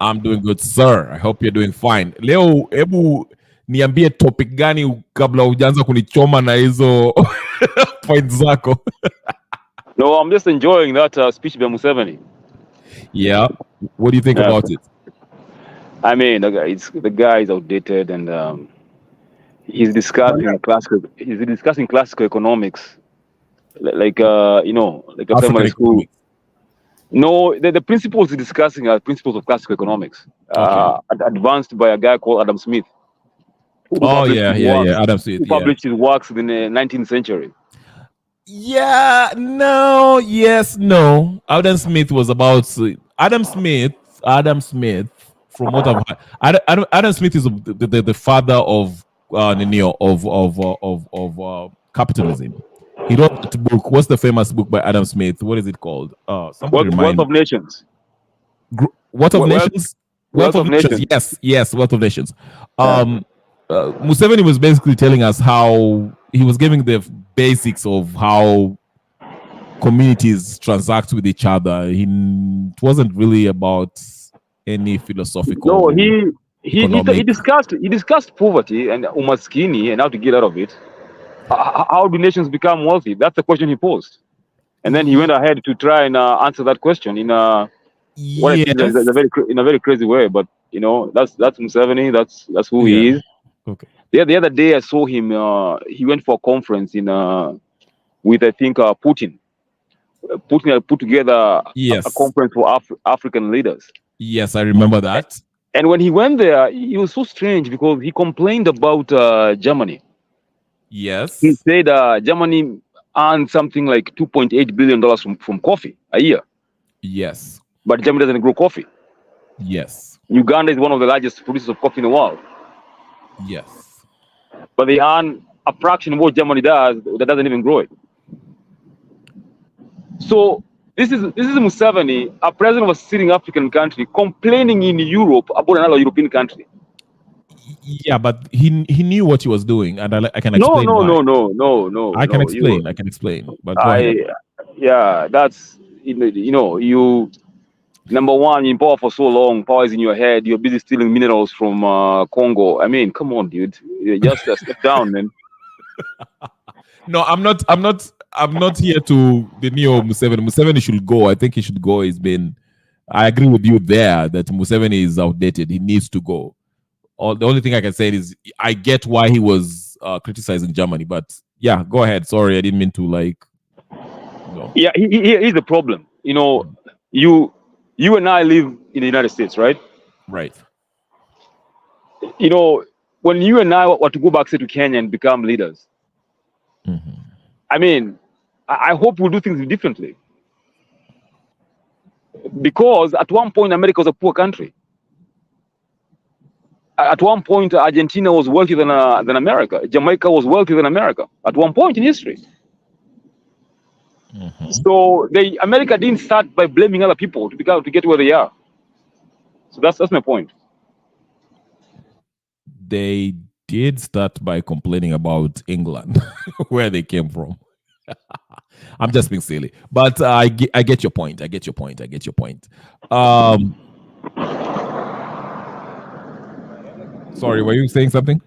I'm doing good, sir. I hope you're doing fine. Leo, hebu niambie topic gani kabla hujaanza kunichoma na hizo points zako. No, I'm just enjoying that speech by Museveni. Yeah. What do you think about it? I mean, the guy is outdated, and he's discussing classical economics, like a primary school. No, the principles he's discussing are principles of classical economics, advanced by a guy called Adam Smith. Adam Smith. Who published his works in the 19th century. Yeah, no, yes, no. Adam Smith was about Adam Smith. From what I've heard, Adam Smith is the father of capitalism. He wrote that book. What's the famous book by Adam Smith? What is it called? Wealth of Nations. Wealth of Nations. Wealth of Nations. Yes, Wealth of Nations. Museveni was basically telling us how he was giving the basics of how communities transact with each other. It wasn't really about any philosophical. No, he discussed poverty and umaskini and how to get out of it. How do nations become wealthy? That's the question he posed, and then he went ahead to try and answer that question in a very crazy way. But that's Museveni. That's who he is. Okay. The other day I saw him. He went for a conference with I think Putin. Putin had put together a conference for African leaders. Yes, I remember that. And when he went there, he was so strange because he complained about Germany. Yes. He said Germany earned something like $2.8 billion from coffee a year. Yes. But Germany doesn't grow coffee. Yes. Uganda is one of the largest producers of coffee in the world. Yes. But they earn a fraction of what Germany does that doesn't even grow it. So this is Museveni, a president of a sitting African country, complaining in Europe about another European country. Yeah, but he knew what he was doing, and I can explain. No. I can explain. But that's you. Number one, you're in power for so long. Power is in your head. You're busy stealing minerals from Congo. I mean, come on, dude. Just step down, man. No, I'm not here to deny Museveni. Museveni should go. I think he should go. I agree with you there that Museveni is outdated. He needs to go. The only thing I can say is I get why he was criticizing Germany, but yeah, go ahead. Sorry, I didn't mean to Yeah, here's the problem. You and I live in the United States, right? Right. When you and I were to go back, say, to Kenya and become leaders, I mean, I hope we'll do things differently. Because at one point, America was a poor country. At one point, Argentina was wealthier than America. Jamaica was wealthier than America at one point in history. So America didn't start by blaming other people to get where they are. So that's my point. They did start by complaining about England, where they came from. I'm just being silly, but I get your point. Sorry, were you saying something?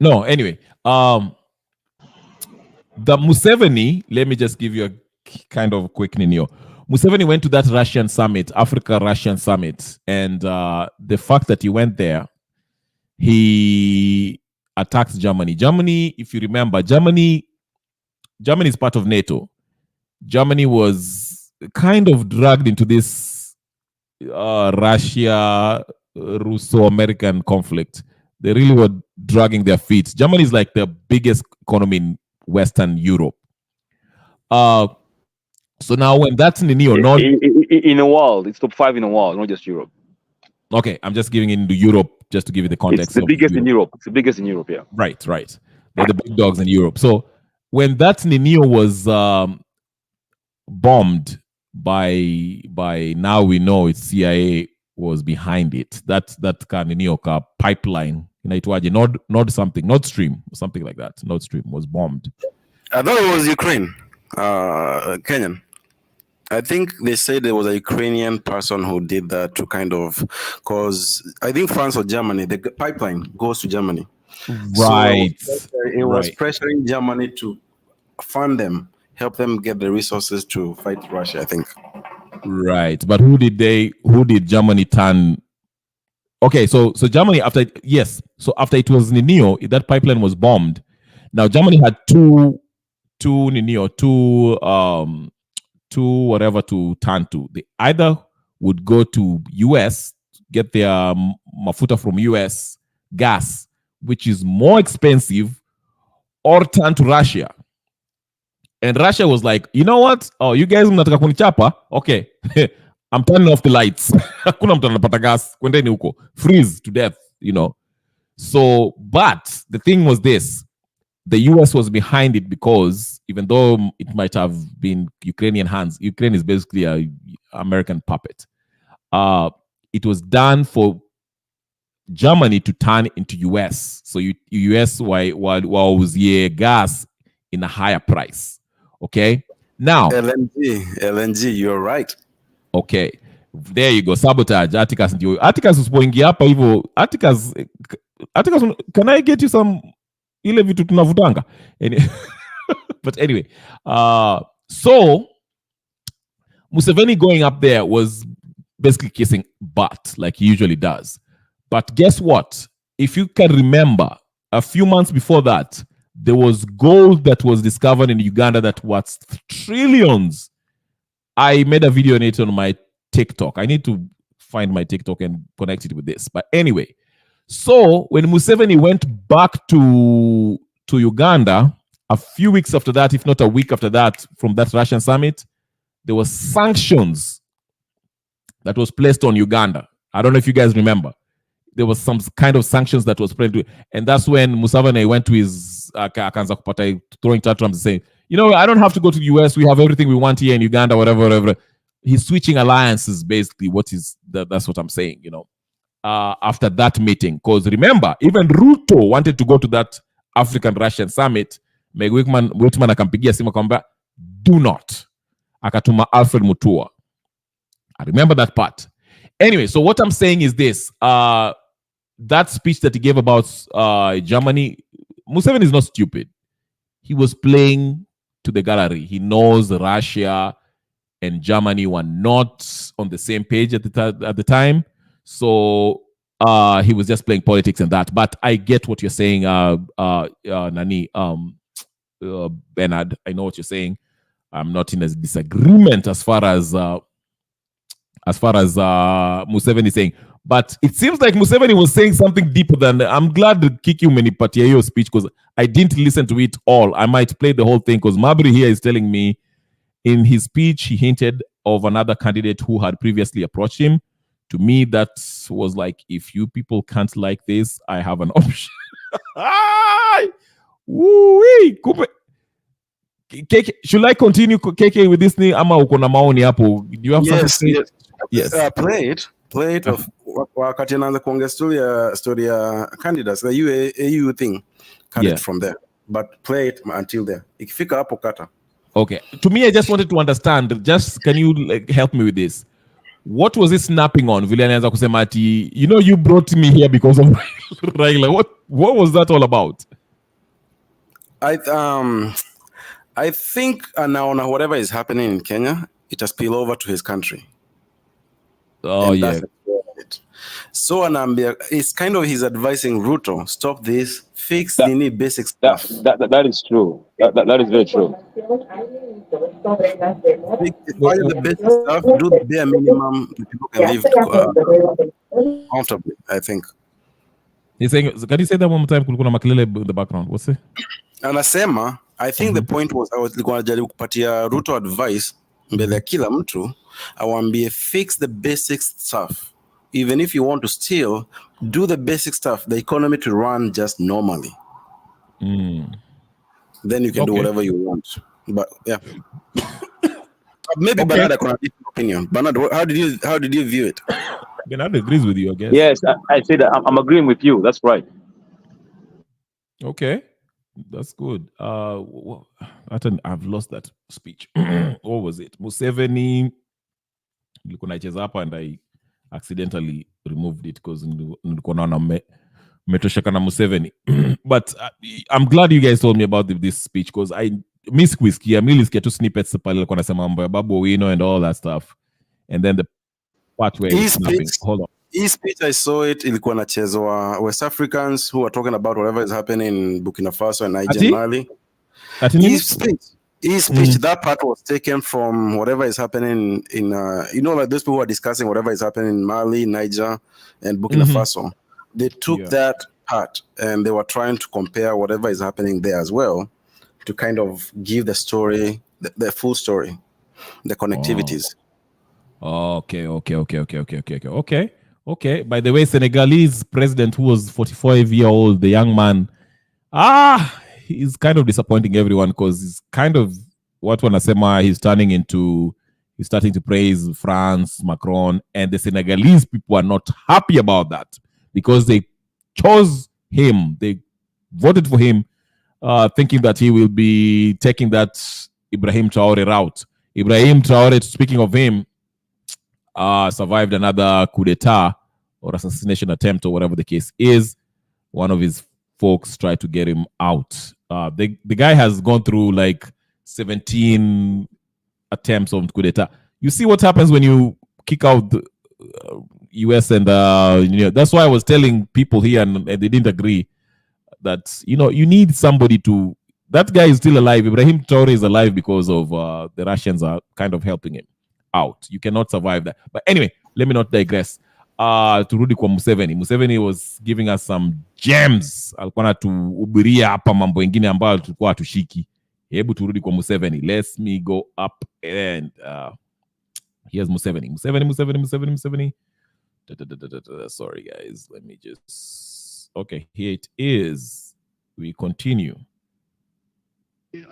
No. Anyway, the Museveni. Let me just give you a kind of quick nino. Museveni went to that Russian summit, Africa-Russian summit, and the fact that he went there, he attacked Germany. Germany, if you remember, Germany is part of NATO. Germany was kind of dragged into this Russia, Russo-American conflict. They really were dragging their feet. Germany is like the biggest economy in Western Europe. So now when that's in the in the world, it's top 5 in the world, not just Europe. Okay, I'm just giving it into Europe just to give you the context. It's the biggest in Europe. It's the biggest in Europe, yeah. Right. They're the big dogs in Europe. So when that Ninio was bombed by now we know it's CIA was behind it. That Ninio pipeline, Nord Stream or something like that. Nord Stream was bombed. I thought it was Ukraine, Kenyan. I think they said there was a Ukrainian person who did that to kind of, because I think France or Germany, the pipeline goes to Germany. Right. So it was pressuring Germany to fund them, help them get the resources to fight Russia, I think. Right. But who did Germany turn? Okay, so Germany after it was Ninio, that pipeline was bombed. Now Germany had two whatever to turn to. They either would go to US, get their mafuta from US, gas, which is more expensive, or turn to Russia. And Russia was like, you know what? Oh, you guys mnataka kunichapa? Okay. I'm turning off the lights. Hakuna mtu anapata gas. Kwendeni huko. Freeze to death, you know. So, but the thing was this. The US was behind it because even though it might have been Ukrainian hands, Ukraine is basically an American puppet. It was done for Germany to turn into US. So US was gas in a higher price. Okay. Now LNG, you're right. Okay. There you go. Sabotage. Atticus usipoingia hapa hivyo. Atticus, can I get you some ile vitu tunavutanga? But anyway, so Museveni going up there was basically kissing butt like he usually does. But guess what? If you can remember, a few months before that, there was gold that was discovered in Uganda that was trillions. I made a video on it on my TikTok. I need to find my TikTok and connect it with this. But anyway, so when Museveni went back to Uganda, a few weeks after that, if not a week after that, from that Russian summit, there were sanctions that was placed on Uganda. I don't know if you guys remember. There was some kind of sanctions that was placed, and that's when Museveni went to his Kanza Kupata throwing tantrums and saying, you know, I don't have to go to the US. We have everything we want here in Uganda, whatever. He's switching alliances, basically. That's what I'm saying, you know, after that meeting. Because remember, even Ruto wanted to go to that African-Russian summit. Meg Whitman akampigia simu kwamba, do not. Akatuma Alfred Mutua. I remember that part. Anyway, so what I'm saying is this. That speech that he gave about Germany, Museveni is not stupid. He was playing to the gallery. He knows Russia and Germany were not on the same page at the time. So he was just playing politics and that. But I get what you're saying, Bernard. I know what you're saying. I'm not in a disagreement as far as Museveni is saying. But it seems like Museveni was saying something deeper than. I'm glad that Kiki umenipatia hiyo speech because I didn't listen to it all. I might play the whole thing because Mabri here is telling me in his speech he hinted of another candidate who had previously approached him. To me, that was like, if you people can't like this, I have an option. KK, should I continue KK with this thing? Ama uko na maoni hapo? Do you have something to say? Yes. Play it of wakati anaanza kuongea story ya candidates, the AU thing. Cut it from there. But play it until there. Ikifika hapo kata. Okay. To me, I just wanted to understand. Just can you help me with this? What was he snapping on? Vile anaanza kusema ati, you know, you brought me here because of Raila. What was that all about? I think now whatever is happening in Kenya, it has spilled over to his country. Oh, and yeah. So Anambia, it's kind of he's advising Ruto, stop this, fix the basic stuff. That is true. That is very true. Fix the basic stuff, do the bare minimum, people can live comfortably, I think. He's saying, can you say that one more time? Kulikuwa na makelele in the background. What's it? Anasema, I think the point was, I was najaribu kupatia Ruto advice mbele ya kila mtu, awambie fix the basic stuff. Even if you want to steal, do the basic stuff, the economy to run just normally. Then you can do whatever you want. But yeah. Maybe Bernard can have a different opinion. Bernard, how did you view it? Bernard agrees with you, I guess. Yes, I say that. I'm agreeing with you. That's right. Okay. That's good. I've lost that speech. What was it? Museveni. Nilikuwa nacheza hapa and I accidentally removed it because nilikuwa naona mmetosheka na Museveni. But I'm glad you guys told me about this speech because I miss kuisikia. Nilisikia tu snippets pale alikuwa anasema mambo ya Babu Owino and all that stuff. And then the part where he's snapping. Hold on. His speech, I saw it. Ilikuwa nachezwa West Africans who are talking about whatever is happening in Burkina Faso and Niger and Mali. His speech, that part was taken from whatever is happening in, like those people who are discussing whatever is happening in Mali, Niger, and Burkina Faso. They took that part and they were trying to compare whatever is happening there as well to kind of give the story, the full story, the connectivities. Okay. By the way, Senegalese president who was 45-year-old, the young man, he's kind of disappointing everyone because he's kind of what wanasema he's starting to praise France, Macron, and the Senegalese people are not happy about that because they chose him. They voted for him thinking that he will be taking that Ibrahim Traore route. Ibrahim Traore, speaking of him, survived another coup d'etat or assassination attempt or whatever the case is. One of his folks tried to get him out. The guy has gone through like 17 attempts of coup d'etat. You see what happens when you kick out the US and that's why I was telling people here and they didn't agree that you need somebody to. That guy is still alive. Ibrahim Traore is alive because of the Russians are kind of helping him out. You cannot survive that. But anyway, let me not digress. Turudi kwa Museveni. Museveni was giving us some gems. Alikuwa anatuhubiria hapa mambo mengine ambayo tulikuwa hatushiki. Hebu turudi kwa Museveni. Let me go up and here's Museveni. Museveni. Sorry guys, let me just. Okay, here it is. We continue.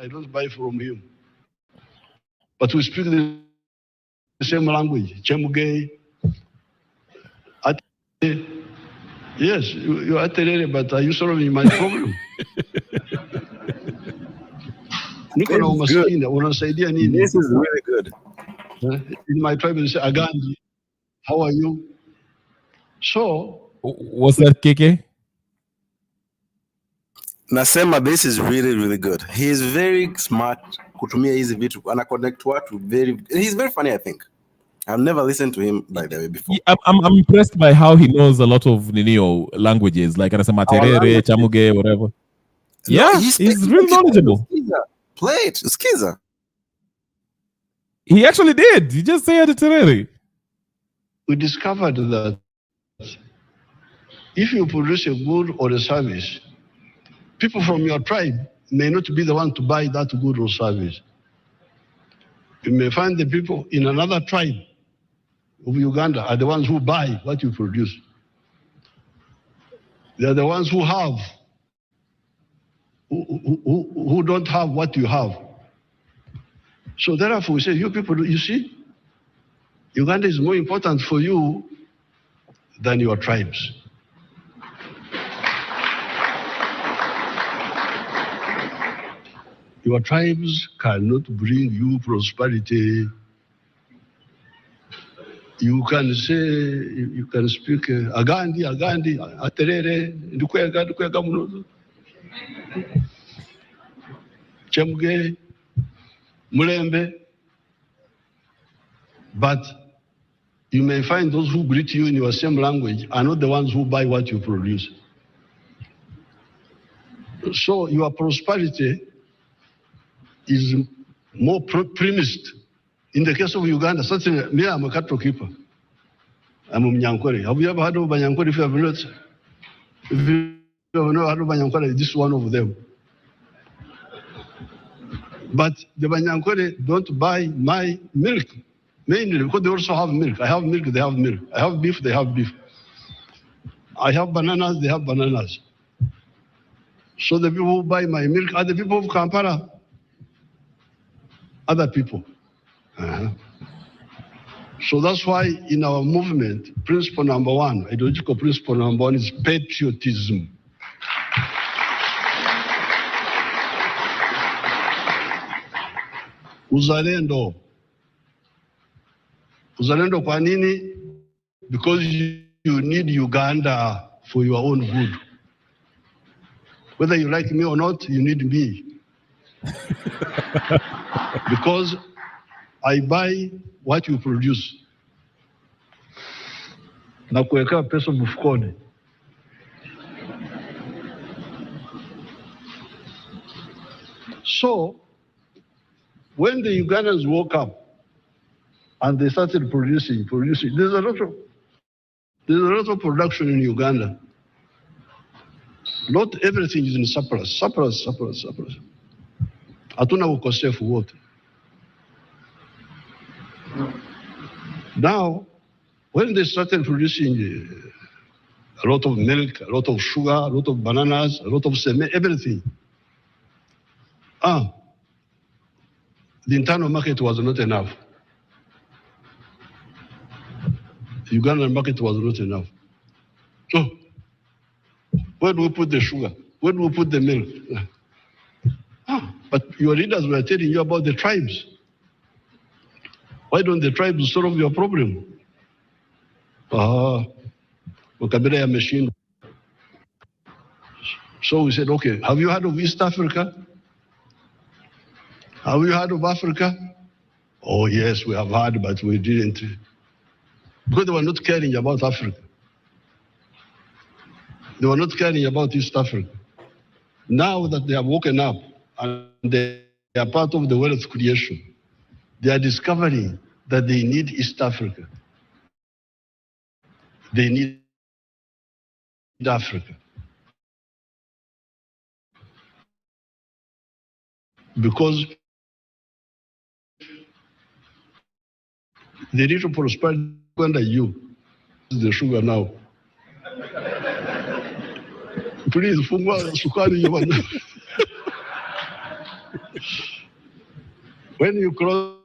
I don't buy from him, but we speak the same language. Chemuge. Yes, you are Terere, but are you solving my problem? This is really good. In my tribe, they say, Agandi, how are you? So. What's that, KK? Nasema, this is really, really good. He is very smart. Kutumia hizi vitu. Ana connect watu he's very funny, I think. I've never listened to him by the way before. I'm impressed by how he knows a lot of languages, like anasema Terere, Chamuge, whatever. Yeah, he's really knowledgeable. Play it, Skiza. He actually did. He just said Terere. We discovered that if you produce a good or a service, people from your tribe may not be the one to buy that good or service. You may find the people in another tribe of Uganda are the ones who buy what you produce. They are the ones who have, who don't have what you have. So therefore we say, you people, you see, Uganda is more important for you than your tribes. Your tribes cannot bring you prosperity. You can say, you can speak Agandi, Aterere, Dukwega Munozo, Chemuge, Mulembe. But you may find those who greet you in your same language are not the ones who buy what you produce. So your prosperity is more premised. In the case of Uganda, certainly, me, I'm a cattle keeper. I'm a Mnyankore. Have you ever heard of Banyankore? If you have not, if you have not heard of Banyankore, this is one of them. But the Banyankore don't buy my milk, mainly because they also have milk. I have milk, they have milk. I have beef, they have beef. I have bananas, they have bananas. So the people who buy my milk are the people of Kampala. Other people. So that's why in our movement, principle number one, ideological principle number one is patriotism. Uzalendo. Uzalendo kwa nini? Because you need Uganda for your own good. Whether you like me or not, you need me. Because I buy what you produce. Na kuweka pesa mfukoni. So, when the Ugandans woke up and they started producing, there's a lot of production in Uganda. Not everything is in surplus. Hatuna ukosefu wote. Now, when they started producing a lot of milk, a lot of sugar, a lot of bananas, a lot of cement, everything, the internal market was not enough. The Ugandan market was not enough. So, where do we put the sugar? Where do we put the milk? But your leaders were telling you about the tribes. Why don't the tribes solve your problem? Wakabila yameshindwa. So we said, okay, have you heard of East Africa? Have you heard of Africa? Oh yes, we have heard, but we didn't. Because they were not caring about Africa. They were not caring about East Africa. Now that they have woken up and they are part of the wealth creation, they are discovering that they need East Africa. They need Africa. Because they need to prosper under you. The sugar now. Please, fungua sukari yabana. When you cross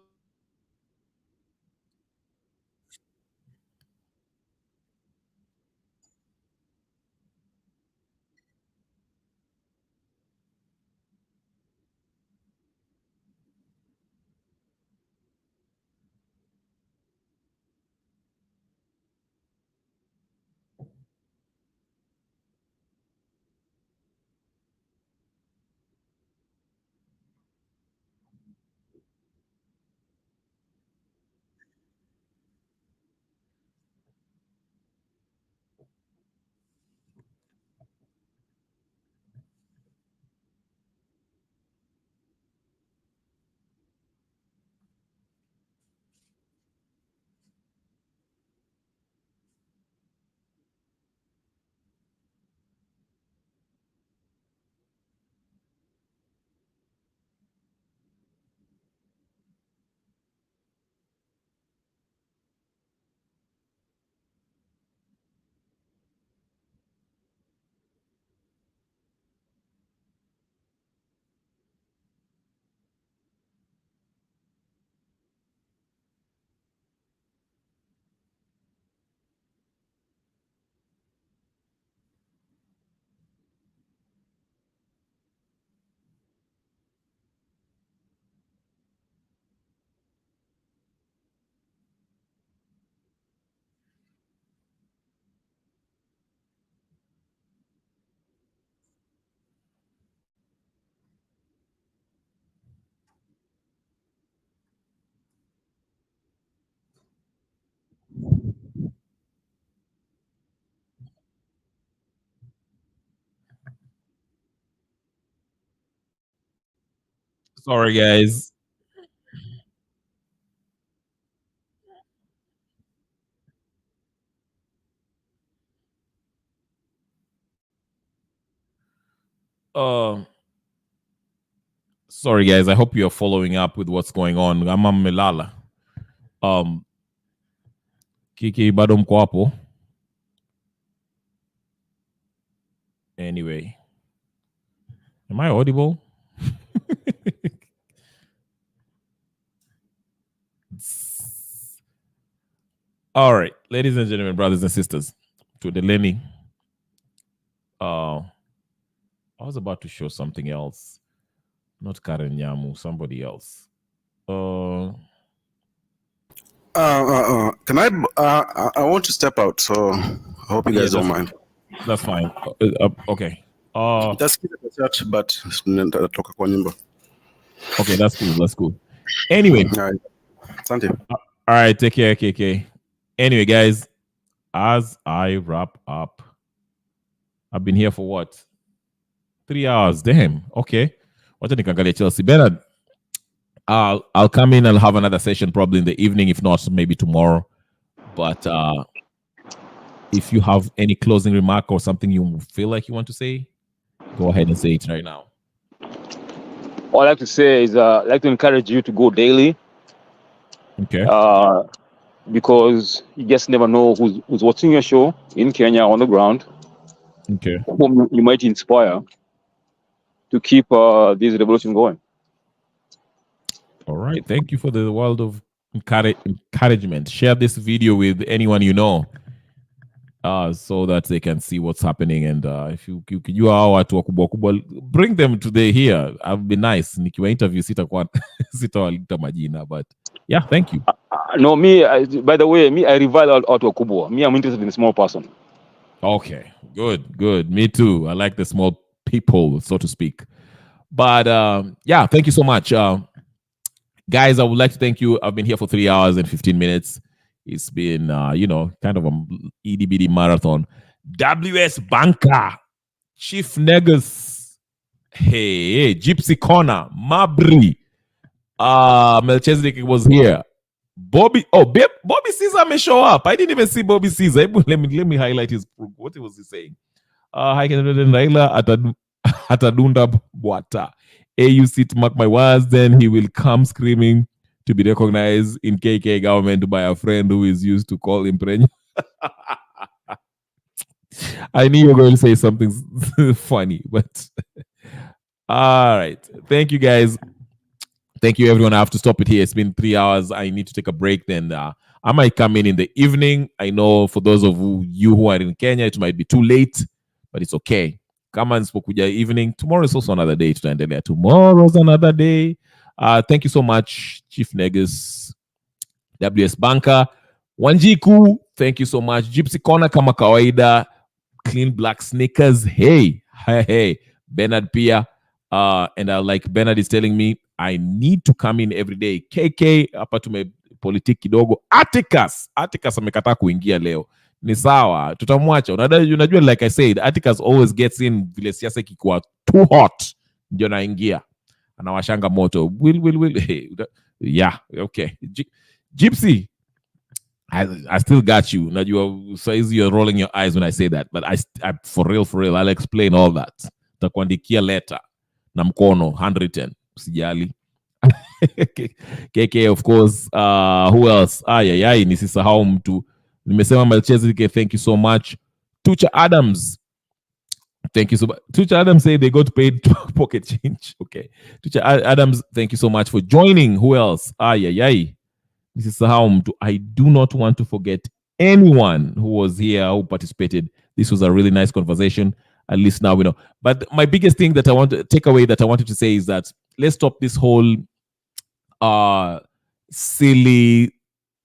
Sorry, guys. Sorry, guys. I hope you're following up with what's going on. I'm Melala. Kiki bado mko hapo? Anyway, am I audible? All right, ladies and gentlemen, brothers and sisters, to the Lenny. I was about to show something else. Not Karen Nyamu, somebody else. Can I want to step out, so I hope you guys don't mind. That's fine. Okay. Just keep it short, but nitatoka kwa nyumba. Okay, that's cool. That's cool. Anyway. Thank you. All right, take care, KK. Anyway, guys, as I wrap up, I've been here for what? 3 hours. Damn. Okay. Wacha nikaangalia Chelsea. Bernard, I'll come in. I'll have another session probably in the evening, if not maybe tomorrow. But if you have any closing remark or something you feel like you want to say, go ahead and say it right now. All I like to say is I'd like to encourage you to go daily. Okay. Because you just never know who's watching your show in Kenya on the ground. Okay. Whom you might inspire to keep this revolution going. All right. Thank you for the world of encouragement. Share this video with anyone you know, so that they can see what's happening. And if you are watu wakubwa kubwa, bring them today here. I'll be nice. Nikiwa interview sitawalita majina, but yeah, thank you. No, by the way, I revile out wakubwa. I'm interested in a small person. Okay, good. Me too. I like the small people, so to speak. But yeah, thank you so much. Guys, I would like to thank you. I've been here for 3 hours and 15 minutes. It's been, kind of a itty-bitty marathon. WS Banker, Chief Negus, hey, Gypsy Corner, Mabri, Melchizedek was here. Bobby Caesar may show up. I didn't even see Bobby Caesar. Let me highlight his. What was he saying? Hi, Raila Atadunda Bwata. You sit, mark my words, then he will come screaming to be recognized in KK government by a friend who is used to call him Preño. I knew you were going to say something funny, but all right. Thank you, guys. Thank you, everyone. I have to stop it here. It's been 3 hours. I need to take a break. Then I might come in the evening. I know for those of you who are in Kenya, it might be too late, but it's okay. Come on, Spokuja evening. Tomorrow is also another day. Tomorrow's another day. Thank you so much, Chief Negus, WS Banker, Wanjiku. Thank you so much. Gypsy Corner kama kawaida. Clean Black Sneakers. Hey. Bernard Pia. And like Bernard is telling me, I need to come in every day. KK, hapa tumepolitiki kidogo. Atticus amekataa kuingia leo. Ni sawa, tutamwacha. Unajua, like I said, Atticus always gets in vile siasa ikikuwa too hot. Ndio naingia. Anawashanga moto. Will. Hey, yeah, okay. Gypsy, I still got you. Najua saizi you're rolling your eyes when I say that. But I for real, I'll explain all that. Takuandikia letter. Na mkono, handwritten. Sijali. KK, of course. Who else? Nisisahau mtu. Nimesema Melchizedek, thank you so much. Tucha Adams. Thank you so much. Tucha Adams say they got paid pocket change. Okay. Tucha Adams, thank you so much for joining. Who else? Nisisahau mtu. I do not want to forget anyone who was here, who participated. This was a really nice conversation. At least now we know. But my biggest thing that I want to take away that I wanted to say is that let's stop this whole silly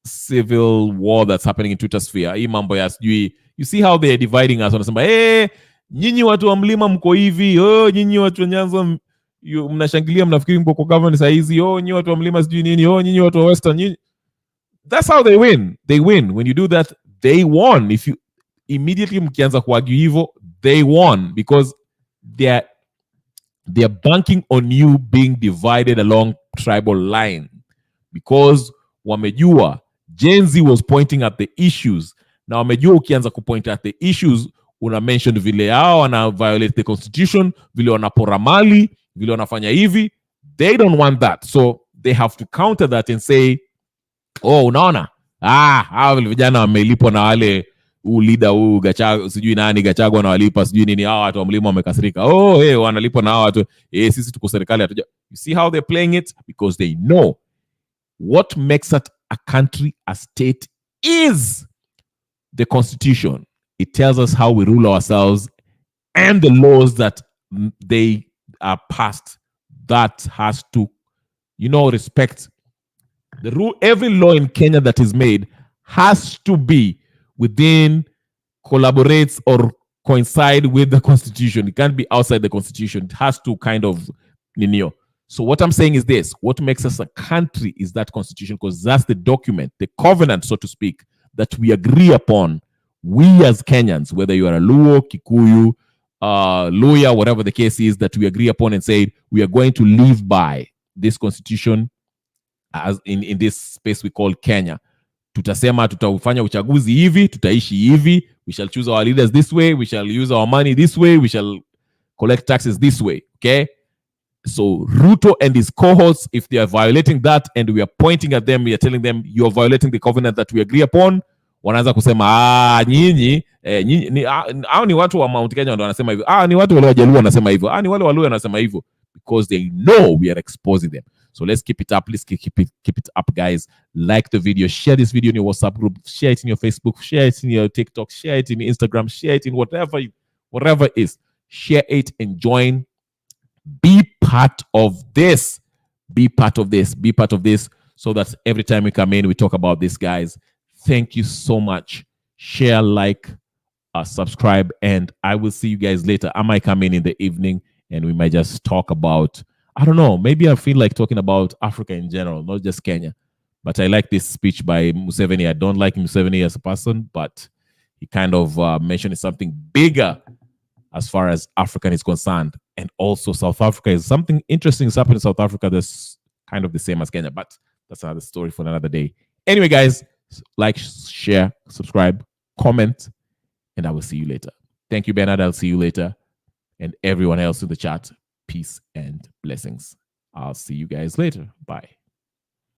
civil war that's happening in Twitter sphere. You see how they're dividing us. Wanasema, nyinyi watu wa mlima mko hivi, nyinyi watu wa Nyanza mnashangilia mnafikiri mko kwa government saa hizi, nyinyi watu wa mlima sijui nini, nyinyi watu wa Western. That's how they win. They win. When you do that, they won. If you immediately mkianza kuargue hivyo, they won because they're banking on you being divided along tribal line because wamejua Gen Z was pointing at the issues. Na wamejua ukianza kupoint at the issues, una mention vile hao wana violate the constitution, vile wanapora mali, vile wanafanya hivi. They don't want that. So they have to counter that and say, unaona? Hao vijana wamelipwa na wale leader Gachagua, sijui nani Gachagua na walipa sijui nini, hao watu wa mlima wamekasirika. Wanalipwa na hao watu. Sisi tuko serikali hatuja. You see how they're playing it? Because they know what makes it a country, a state, is the constitution. It tells us how we rule ourselves and the laws that they are passed that has to, respect The rule, every law in Kenya that is made has to be within, collaborates or coincide with the constitution. It can't be outside the constitution. It has to kind of So what I'm saying is this: what makes us a country is that constitution, because that's the document, the covenant, so to speak, that we agree upon. We as Kenyans, whether you are a Luo, Kikuyu, Luya, whatever the case is, that we agree upon and say we are going to live by this constitution as in this space we call Kenya. Tutasema tutafanya uchaguzi hivi, tutaishi hivi, we shall choose our leaders this way, we shall use our money this way, we shall collect taxes this way, okay? So Ruto and his cohorts, if they are violating that and we are pointing at them, we are telling them you're violating the covenant that we agree upon, wanaanza kusema nyinyi hao ni watu wa Mount Kenya ndio wanasema hivyo, ni watu wale wa Jaluo wanasema hivyo, ni wale wa Luo wanasema hivyo, because they know we are exposing them. So let's keep it up. Let's keep it up, guys. Like the video, share this video in your WhatsApp group, share it in your Facebook, share it in your TikTok, share it in Instagram, share it in whatever it is. Share it and join. Be part of this. Be part of this. Be part of this, so that every time we come in, we talk about this, guys. Thank you so much. Share, like, subscribe, and I will see you guys later. I might come in the evening and we might just talk about, I don't know, maybe I feel like talking about Africa in general, not just Kenya. But I like this speech by Museveni. I don't like Museveni as a person, but he kind of mentioned something bigger as far as Africa is concerned. And also South Africa is something interesting is happening in South Africa that's kind of the same as Kenya, but that's another story for another day. Anyway, guys, like, share, subscribe, comment, and I will see you later. Thank you, Bernard. I'll see you later. And everyone else in the chat, peace and blessings. I'll see you guys later. Bye.